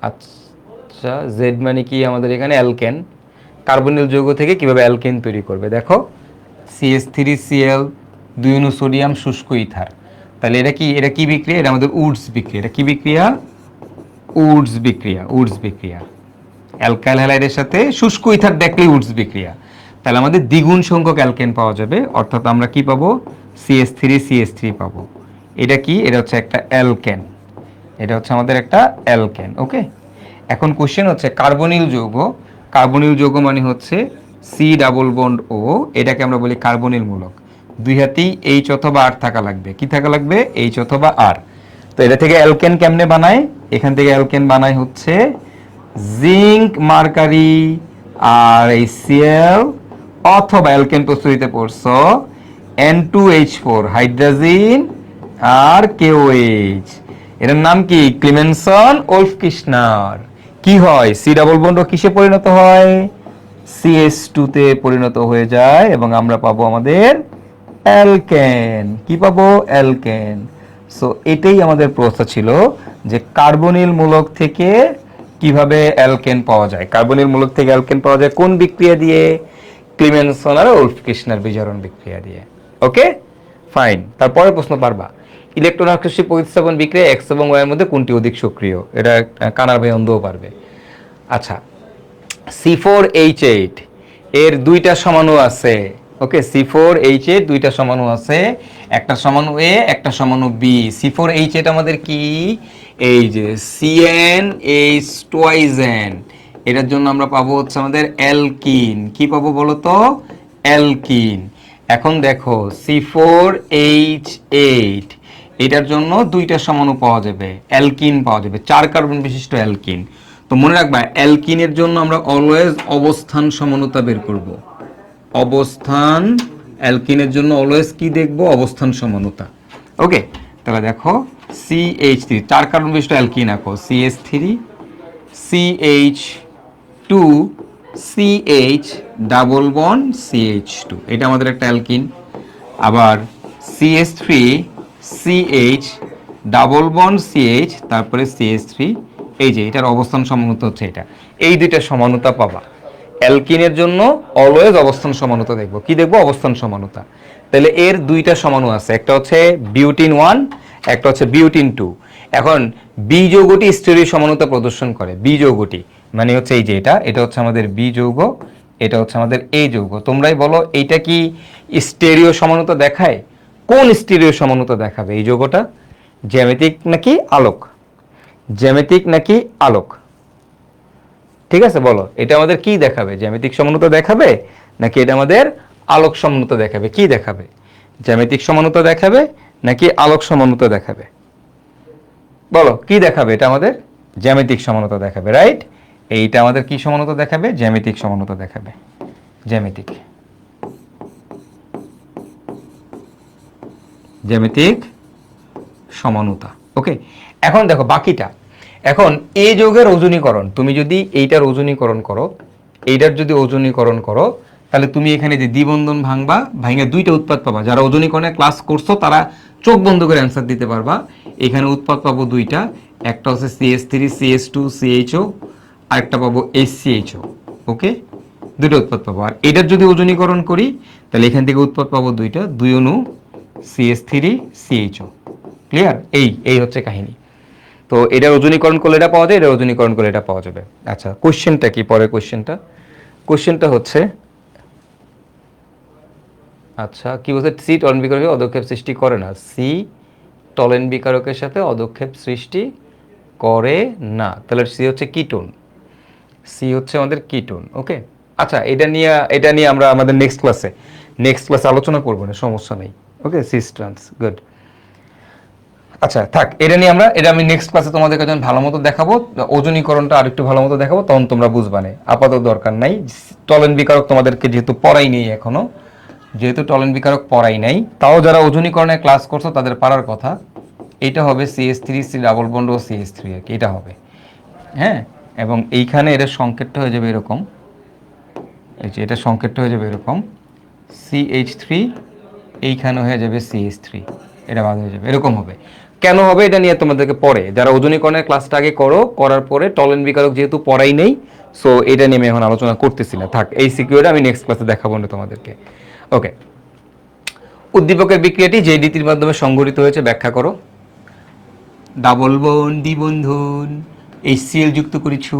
আচ্ছা, জেড মানে কি আমাদের এখানে অ্যালকেন। কার্বনিল যৌগ থেকে কিভাবে অ্যালকেন তৈরি করবে? দেখো, CH3Cl, 2 অণু সোডিয়াম, শুষ্ক ইথার। তাহলে এটা কি, এটা কি বিক্রিয়া? এটা আমাদের উডস বিক্রিয়া। এটা কি বিক্রিয়া? উডস বিক্রিয়া, উডস বিক্রিয়া। অ্যালকাইল হ্যালাইডের সাথে শুষ্ক ইথার দেখলেই উডস বিক্রিয়া। তাহলে আমাদের দ্বিগুণ সংখ্যক অ্যালকেন পাওয়া যাবে, অর্থাৎ আমরা কি পাবো? CH3 পাবো। এটা কি? এটা হচ্ছে একটা অ্যালকেন, এটা হচ্ছে আমাদের একটা অ্যালকেন। ওকে, এখন কোশ্চেন হচ্ছে কার্বনিল যৌগ, কার্বনিল যৌগ মানে হচ্ছে C≡O, এটাকে আমরা বলি কার্বনিল মূলক। 2 হাতেই H অথবা R থাকা লাগবে। কি থাকা লাগবে? H অথবা R। তো এটা থেকে অ্যালকেন কেমনে বানায়? এখান থেকে অ্যালকেন বানায় হচ্ছে জিঙ্ক, মার্কারি আর এই Cl, অথবা অ্যালকেন প্রস্তুতিতে পড়ছো N2H4 হাইড্রোজেন আর KOH। এটার নাম কি? Clemmensen Wolff Kishner. কি হয়? সি ডাবল বন্ড কিসে পরিণত হয়? CH2 তে পরিণত হয়ে যায় এবং আমরা পাবো আমাদের অ্যালকেন। কি পাবো? অ্যালকেন। সো এটাই আমাদের প্রশ্ন ছিল যে কার্বনিল মূলক থেকে কিভাবে অ্যালকেন পাওয়া যায়। কার্বনিল মূলক থেকে অ্যালকেন পাওয়া যায় কোন বিক্রিয়া দিয়ে? ক্লিমেনসন আর ওলফ কিশনার বিজারণ বিক্রিয়া দিয়ে। Okay fine. তারপরে প্রশ্ন পারবা, ইলেকট্রন আকর্ষী প্রতিস্থাপন বিক্রিয়া X এবং Y এর মধ্যে কোনটি অধিক সক্রিয়? এটা কানার ভাই অন্ধও পারবে। আচ্ছা, C4H8 এর 2টা সমাণু আছে। ওকে, C4H8 2টা সমাণু আছে, একটা সমাণু A, একটা সমাণু B। C4H8 আমাদের কি? এই যে CnH twice n, এটার জন্য আমরা পাবো হচ্ছে আমাদের অ্যালকিন। কি পাবো বলো তো? অ্যালকিন। এখন দেখো C4H8, এটার জন্য 2টা সমাণু পাওয়া যাবে, অ্যালকিন পাওয়া যাবে, 4 কার্বন বিশিষ্ট অ্যালকিন। তো মনে রাখবা অ্যালকিনের জন্য আমরা অলওয়েজ অবস্থান সমানুতা বের করব। অবস্থান, অ্যালকিনের জন্য অলওয়েজ কি দেখব? অবস্থান সমানুতা। ওকে, তাহলে দেখো CH3, 4 কার্বন বিশিষ্ট অ্যালকিন আঁকো, CH3 CH2 CH double bond CH2, এটা আমাদের একটা অ্যালকিন। আবার CH3 CH double bond CH, তারপরে CH3, এই যে এটার অবস্থান সমানুতা হচ্ছে এটা। এই দুইটা সমানুতা পাবা। অ্যালকিনের জন্য অলওয়েজ অবস্থান সমানুতা দেখবো। কি দেখবো? অবস্থান সমানুতা। তাহলে এর দুইটা সমাণু আছে, একটা হচ্ছে বিউটিন 1, একটা হচ্ছে বিউটিন 2। এখন বি যৌগটি স্টেরিও সমানুতা প্রদর্শন করে। বি যৌগটি মানে হচ্ছে এই যে এটা হচ্ছে আমাদের বি যৌগ, এটা হচ্ছে আমাদের এ যৌগ। তোমরাই বলো এইটা কি স্টেরিও সমানুতা দেখায়? কোন স্টেরিও সমানুতা দেখাবে এই যৌগটা? জ্যামিতিক নাকি আলোক? জ্যামিতিক নাকি আলোক? ঠিক আছে, বলো এটা আমাদের কি দেখাবে? জ্যামিতিক সমানুতা দেখাবে নাকি এটা আমাদের আলোক সমানুতা দেখাবে? কি দেখাবে? জ্যামিতিক সমানুতা দেখাবে নাকি আলোক সমানুতা দেখাবে? বলো কি দেখাবে? এটা আমাদের জ্যামিতিক সমানুতা দেখাবে, রাইট? এইটা আমাদের কি সমানুতা দেখাবে? জ্যামিতিক সমানুতা দেখাবে। জ্যামিতিক, জ্যামিতিক সমানুতা। ওকে, এখন দেখো বাকিটা। এখন এই যৌগের ওজনীকরণ, তুমি যদি এইটার ওজনীকরণ করো, এইটার যদি ওজনীকরণ করো, তাহলে তুমি এখানে যে দ্বিবন্ধন ভাঙবা, ভাঙে দুইটা উৎপাদ পাবা। যারা ওজনীকরণে ক্লাস করছো তারা চোখ বন্ধ করে অ্যান্সার দিতে পারবা। এখানে উৎপাদ পাবো দুইটা, একটা হচ্ছে CH3 CH2 CHO, আরেকটা পাবো HCHO। ওকে, দুটো উৎপাদ পাবো। আর এটার যদি ওজনীকরণ করি তাহলে এখান থেকে উৎপাদ পাবো দুইটা, 2 অণু CH3 CHO। ক্লিয়ার? এই হচ্ছে কাহিনী। তো এটা ওজনীকরণ করলে এটা পাওয়া যায়, এটা ওজনীকরণ করলে এটা পাওয়া যাবে। আচ্ছা, কোশ্চেনটা কি? পরের কোশ্চেনটা হচ্ছে, আচ্ছা কি বলছে? সি টলেন বিকারকে অদক্ষেপ সৃষ্টি করে না। সি টলেন বিকারকের সাথে অদক্ষেপ সৃষ্টি করে না। তাহলে সি হচ্ছে কিটোন। সি হচ্ছে আমাদের কিটোন। ওকে, আচ্ছা এটা নিয়ে আমরা আমাদের নেক্সট ক্লাসে আলোচনা করবো না, সমস্যা নেই। ওকে, সিস ট্রান্স, গুড। আচ্ছা থাক, এটা আমি নেক্সট ক্লাসে তোমাদের কাছে ভালো মতো দেখাবো, ওজনীকরণটা আরেকটু ভালো মতো দেখাবো, তখন তোমরা বুঝবা না। আপাতত দরকার নাই। টলেন বিকারক তোমাদেরকে যেহেতু পড়াই নেই এখনো, যেহেতু টলেন বিকারক পড়াই নাই, তাও যারা ওজনীকরণের ক্লাস করছো তাদের পারার কথা। এটা হবে CH3 C ডাবল বন্ড ও CH3 আর কি, এটা হবে। হ্যাঁ, এবং এইখানে এর সংকেতটা হয়ে যাবে এরকম, এই যে এটা সংকেতটা হয়ে যাবে এরকম, CH3, এইখানে হয়ে যাবে CH3, এটা বাদ হয়ে যাবে, এরকম হবে। কেন হবে এটা নিয়ে তোমাদেরকে পরে, যারা ওজনীকরণের ক্লাসটা আগে করো, করার পরে টলেন বিকারক যেহেতু পড়াই নেই, সো এটা নিয়ে আমি এখন আলোচনা করতেছি না। থাক, এই সিকিউরিটি আমি নেক্সট ক্লাসে দেখাবো না তোমাদেরকে। ওকে, উদ্দীপকের বিক্রিয়াটি যে রীতির মাধ্যমে সংঘটিত হয়েছে ব্যাখ্যা করো। ডাবল বন্ড, দ্বিবন্ধন, HCl যুক্ত করেছো,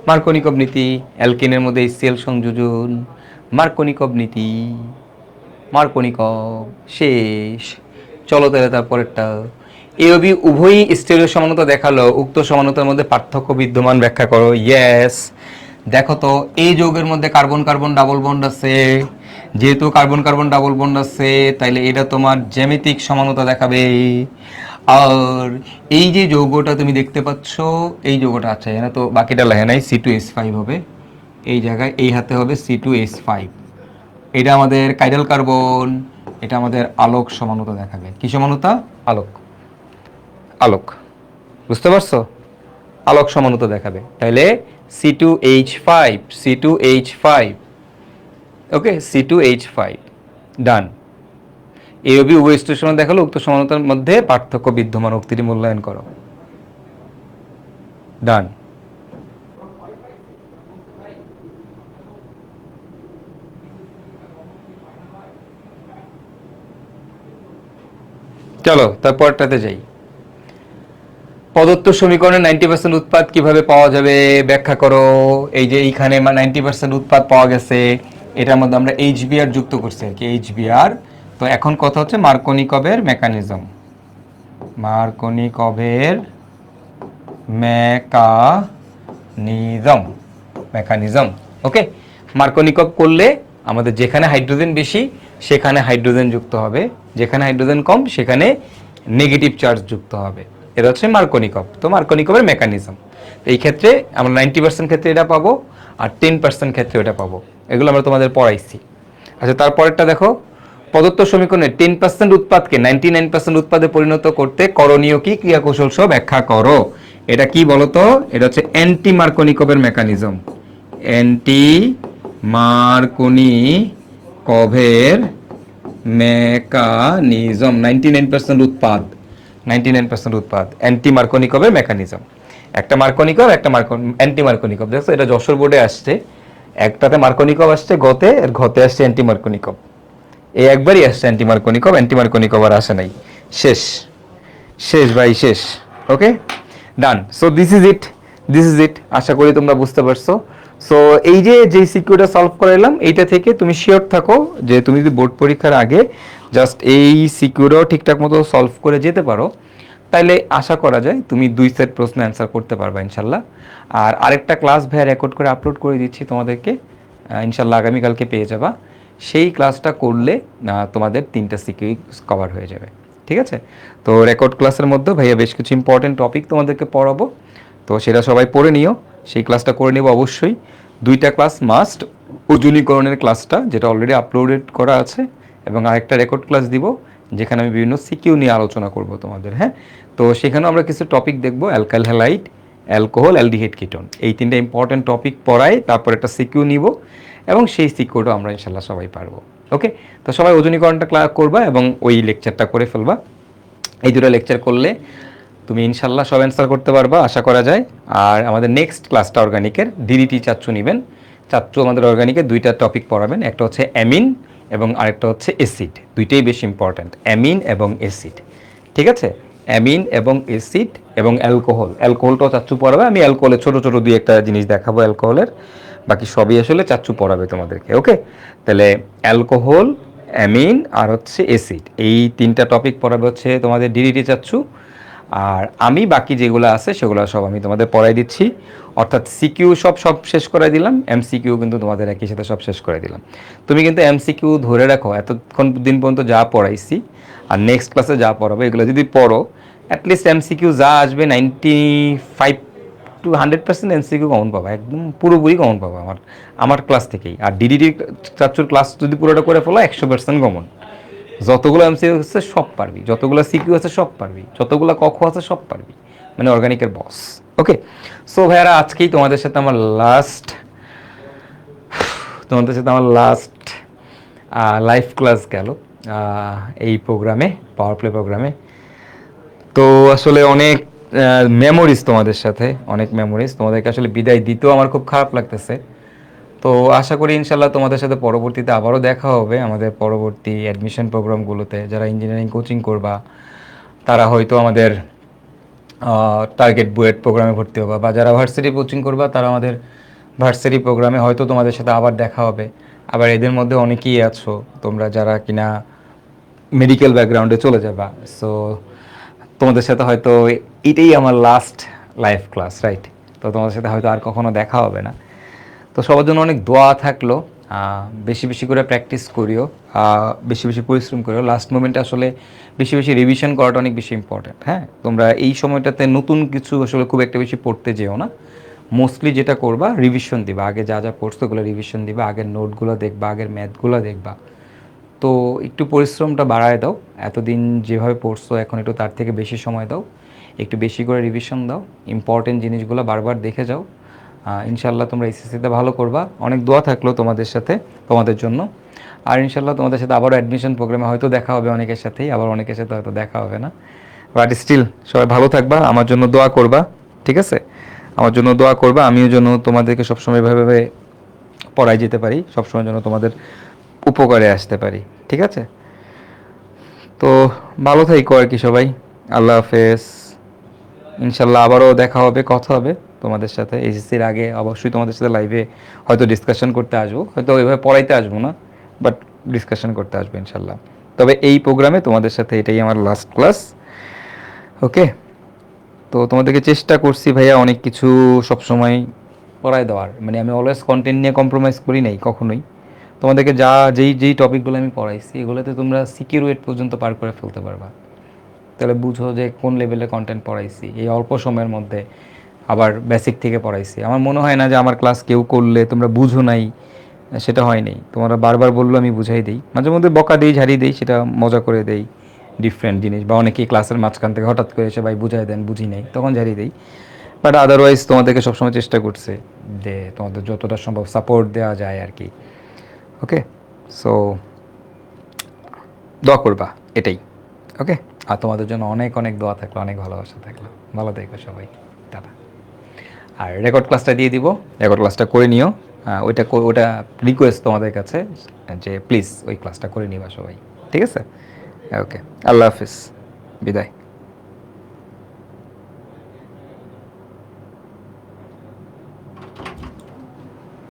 মার্কোনিকভ নীতি, অ্যালকেনের মধ্যে HCl সংযোজন, মার্কোনিকভ নীতি, মার্কোনিকভ শেষ। চলো তাহলে তারপরেরটা। এবি উভয়ই স্টেরিও সমানুতা দেখালো, উক্ত সমানুতার মধ্যে পার্থক্য বিদ্যমান ব্যাখ্যা করো। ইয়েস, দেখো তো এই যৌগের মধ্যে কার্বন কার্বন ডাবল বন্ড আছে, যেহেতু কার্বন কার্বন ডাবল বন্ড আছে তাইলে এটা তোমার জ্যামিতিক সমানুতা দেখাবে। আর এই যে যৌগটা তুমি দেখতে পাচ্ছ, এই যৌগটা আছে এখানে, তো বাকিটা লেখা নাই, C2H5 হবে এই জায়গায়, এই হাতে হবে C2H5। এটা আমাদের কাইরাল কার্বন, এটা আমাদের আলোক সমানুতা দেখাবে। কি সমানুতা? আলোক, আলোক, বুঝতে পারছো? আলোক সমানুতা দেখাবে। তাহলে C2H5, ওকে, C2H5 ডান। এবি উভয় স্টেশন দেখালো, উক্ত সমানুতার মধ্যে পার্থক্য বিদ্যমান, উক্তিটি মূল্যায়ন করো। ডান। চলো তারপরটাতে যাই। প্রদত্ত সমীকরণে 90% উৎপাদ কিভাবে পাওয়া যাবে ব্যাখ্যা করো। এই যে এইখানে 90% উৎপাদ পাওয়া গেছে, এটার মধ্যে আমরা HBr যুক্ত করছি আর কি, HBr। তো এখন কথা হচ্ছে মার্কোনিকভের মেকানিজম, মেকানিজম। ওকে, মার্কোনিকভ করলে আমাদের যেখানে হাইড্রোজেন বেশি সেখানে হাইড্রোজেন যুক্ত হবে, যেখানে হাইড্রোজেন কম সেখানে নেগেটিভ চার্জ যুক্ত হবে। এটা হচ্ছে মার্কোনিকভ। তো মার্কোনিকভের মেকানিজম, এই ক্ষেত্রে আমরা 90% ক্ষেত্রে এটা পাবো, আর 10% ক্ষেত্রে এটা পাবো। এগুলো আমরা তোমাদের পড়াইছি। আচ্ছা, তারপরেরটা দেখো, প্রদত্ত সমীকরণে 10% উৎপাদকে 99% উৎপাদে পরিণত করতে করণীয় কি ক্রিয়াকৌশল সব ব্যাখ্যা করো। এটা কি বলতো? এটা হচ্ছে অ্যান্টি মার্কোনিকভের মেকানিজম। অ্যান্টি মার্কোনিকভের মেকানিজম 99% উৎপাদ, 99% উৎপাদ অ্যান্টি মার্কোনিকভের মেকানিজম। একটা মার্কোনিকভ, একটা অ্যান্টি মার্কোনিকভ। দেখছো এটা যশোর বোর্ডে আসছে, একটাতে মার্কোনিকভ আসছে গতে, আর ঘতে আসছে অ্যান্টি মার্কোনিকভ। এই একবারই আসছে অ্যান্টি মার্কোনিকভ, অ্যান্টি মার্কোনিকভ আর আসে নাই। শেষ, শেষ ভাই শেষ। Okay, done. So this is it, this is it. আশা করি তোমরা বুঝতে পারছো। সো এই যে সিকিউটা সলভ করাইলাম, এইটা থেকে তুমি শিওর থাকো যে তুমি যদি বোর্ড পরীক্ষার আগে জাস্ট এই সিকিউরাও ঠিকঠাক মতো সলভ করে যেতে পারো, তাইলে আশা করা যায় তুমি 2 সেট প্রশ্ন অ্যান্সার করতে পারবা ইনশাল্লাহ। আর আরেকটা ক্লাস ভাইয়া রেকর্ড করে আপলোড করে দিচ্ছি তোমাদেরকে, ইনশাল্লাহ আগামীকালকে পেয়ে যাবা। সেই ক্লাসটা করলে তোমাদের 3টা সিকিউ কভার হয়ে যাবে। ঠিক আছে? তো রেকর্ড ক্লাসের মধ্যে ভাইয়া বেশ কিছু ইম্পর্টেন্ট টপিক তোমাদেরকে পড়াবো, তো সেটা সবাই পড়ে নিও। সেই ক্লাসটা করে নেবো অবশ্যই। 2টা ক্লাস মাস্ট, ওজনীকরণের ক্লাসটা যেটা অলরেডি আপলোডেড করা আছে, এবং আরেকটা রেকর্ড ক্লাস দিব যেখানে আমি বিভিন্ন সিকিউ নিয়ে আলোচনা করব তোমাদের। হ্যাঁ, তো সেখানেও আমরা কিছু টপিক দেখবো, alkyl halide, alcohol, aldehyde ketone, এই 3টা ইম্পর্টেন্ট টপিক পড়াই, তারপর একটা সিকিউ নিব, এবং সেই সিকিউটা আমরা ইনশাল্লাহ সবাই পারবো। ওকে, তো সবাই ওজনীকরণটা ক্লাস করবা এবং ওই লেকচারটা করে ফেলবা। এই 2টা লেকচার করলে তুমি ইনশাল্লাহ সব অ্যান্সার করতে পারবা আশা করা যায়। আর আমাদের নেক্সট ক্লাসটা অর্গানিকের, ডিডিটি চাচ্চু নেবেন। চাচ্চু আমাদের অর্গানিকের 2টা টপিক পড়াবেন, একটা হচ্ছে অ্যামিন এবং আরেকটা হচ্ছে অ্যাসিড। 2টাই বেশি ইম্পর্ট্যান্ট, অ্যামিন এবং অ্যাসিড। ঠিক আছে? অ্যামিন এবং অ্যাসিড এবং অ্যালকোহল, অ্যালকোহলটাও চাচ্চু পড়াবে। আমি অ্যালকোহলের ছোটো ছোটো 2-1টা জিনিস দেখাবো অ্যালকোহলের, বাকি সবই আসলে চাচ্চু পড়াবে তোমাদেরকে। ওকে, তাহলে অ্যালকোহল, অ্যামিন আর হচ্ছে অ্যাসিড, এই 3টা টপিক পড়াবে হচ্ছে তোমাদের ডিডিটি চাচ্চু। আর আমি বাকি যেগুলো আছে সেগুলো সব আমি তোমাদের পড়াই দিচ্ছি, অর্থাৎ সিকিউ সব শেষ করে দিলাম, এমসিকিউ কিন্তু তোমাদের একই সাথে সব শেষ করে দিলাম। তুমি কিন্তু এমসিকিউ ধরে রাখো, এতক্ষণ দিন পর্যন্ত যা পড়াইছি আর নেক্সট ক্লাসে যা পড়াবো এগুলো যদি পড়ো, অ্যাটলিস্ট এমসিকিউ যা আসবে 95 to 100% এমসিকিউ কমন পাবা, একদম পুরোপুরি কমন পাবা আমার ক্লাস থেকেই। আর ডিডিডি চাচ্চুর ক্লাস যদি পুরোটা করে ফেলো 100% কমন। যতগুলো এমসিকিউ আছে সব পারবি, যতগুলো সিকিউ আছে সব পারবি, যতগুলো কক্ষ আছে সব পারবি, মানে অর্গানিকের বস। ওকে, সো ভাইয়ারা আজকেই তোমাদের সাথে আমার লাস্ট লাইভ ক্লাস গেল এই প্রোগ্রামে, পাওয়ার প্লে প্রোগ্রামে। তো আসলে অনেক মেমোরিজ তোমাদের সাথে, অনেক মেমোরিজ। তোমাদেরকে আসলে বিদায় দিতেও আমার খুব খারাপ লাগতেছে। তো আশা করি ইনশাল্লাহ তোমাদের সাথে পরবর্তীতে আবারও দেখা হবে আমাদের পরবর্তী অ্যাডমিশন প্রোগ্রামগুলোতে। যারা ইঞ্জিনিয়ারিং কোচিং করবা তারা হয়তো আমাদের টার্গেট বুয়েট প্রোগ্রামে ভর্তি হবা, বা যারা ভার্সিটি কোচিং করবা তারা আমাদের ভার্সিটি প্রোগ্রামে হয়তো তোমাদের সাথে আবার দেখা হবে। আবার এদের মধ্যে অনেকেই আছো তোমরা যারা কিনা মেডিকেল ব্যাকগ্রাউন্ডে চলে যাবা, সো তোমাদের সাথে হয়তো এটাই আমার লাস্ট লাইভ ক্লাস, রাইট? তো তোমাদের সাথে হয়তো আর কখনো দেখা হবে না। তো সবার জন্য অনেক দোয়া থাকলো, বেশি বেশি করে প্র্যাকটিস করিও, বেশি বেশি পরিশ্রম করিও। লাস্ট মোমেন্টে আসলে বেশি বেশি রিভিশন করাটা অনেক বেশি ইম্পর্ট্যান্ট। হ্যাঁ, তোমরা এই সময়টাতে নতুন কিছু আসলে খুব একটা বেশি পড়তে যেও না। মোস্টলি যেটা করবা, রিভিশন দিবা, আগে যা যা পড়ছো ওগুলো রিভিশন দিবা, আগের নোটগুলো দেখবা, আগের ম্যাথগুলো দেখবা। তো একটু পরিশ্রমটা বাড়ায় দাও, এতদিন যেভাবে পড়ছো এখন একটু তার থেকে বেশি সময় দাও, একটু বেশি করে রিভিশন দাও, ইম্পর্টেন্ট জিনিসগুলো বারবার দেখে যাও। ইনশাল্লাহ তোমরা এসএসসিতে ভালো করবা। অনেক দোয়া থাকলো তোমাদের সাথে, তোমাদের জন্য। আর ইনশাল্লাহ তোমাদের সাথে আবারও অ্যাডমিশন প্রোগ্রামে হয়তো দেখা হবে অনেকের সাথেই, আবার অনেকের সাথে হয়তো দেখা হবে না। বাট স্টিল সবাই ভালো থাকবা, আমার জন্য দোয়া করবা। ঠিক আছে? আমার জন্য দোয়া করবা, আমিও যেন তোমাদেরকে সবসময় এভাবে পড়াই যেতে পারি, সবসময় যেন তোমাদের উপকারে আসতে পারি। ঠিক আছে? তো ভালো থাকো আর কি সবাই। আল্লাহ হাফেজ। ইনশাল্লাহ আবারও দেখা হবে, কথা হবে তোমাদের সাথে। এসএসসির আগে অবশ্যই তোমাদের সাথে লাইভে হয়তো ডিসকাশন করতে আসবো, হয়তো ওইভাবে পড়াইতে আসবো না, বাট ডিসকাশন করতে আসবো ইনশাল্লাহ। তবে এই প্রোগ্রামে তোমাদের সাথে এটাই আমার লাস্ট ক্লাস। ওকে, তো তোমাদেরকে চেষ্টা করছি ভাইয়া অনেক কিছু সবসময় পড়াই দেওয়ার, মানে আমি অলওয়েজ কন্টেন্ট নিয়ে কম্প্রোমাইজ করি নাই কখনোই। তোমাদেরকে যেই টপিকগুলো আমি পড়াইছি এগুলোতে তোমরা সিকিউর ওয়েট পর্যন্ত পার করে ফেলতে পারবা। তাহলে বুঝো যে কোন লেভেলের কন্টেন্ট পড়াইছি এই অল্প সময়ের মধ্যে, আবার বেসিক থেকে পড়াইছি। আমার মনে হয় না যে আমার ক্লাস কেউ করলে তোমরা বুঝো নাই, সেটা হয় নাই। তোমরা বারবার বললো আমি বুঝাই দিই, মাঝে মধ্যে বকা দিই, ঝাড়িয়ে দিই, সেটা মজা করে দেই ডিফারেন্ট জিনিস। বা অনেকেই ক্লাসের মাঝখান থেকে হঠাৎ করে এসে ভাই বুঝাই দেন, বুঝি নাই, তখন ঝাড়িয়ে দিই। বাট আদারওয়াইজ তোমাদেরকে সবসময় চেষ্টা করছে যে তোমাদের যতটা সম্ভব সাপোর্ট দেওয়া যায় আর কি। ওকে, সো দোয়া করবা এটাই। ওকে, আর তোমাদের জন্য অনেক অনেক দোয়া থাকলো, অনেক ভালোবাসা থাকলো। ভালো থাকবে সবাই, টাটা। আর রেকর্ড ক্লাসটা দিয়ে দিব, রেকর্ড ক্লাসটা করে নিও। ওটা রিকোয়েস্ট তোমাদের কাছে যে প্লিজ ওই ক্লাসটা করে নিবা সবাই, ঠিক আছে? ওকে, আল্লাহ হাফিজ, বিদায়।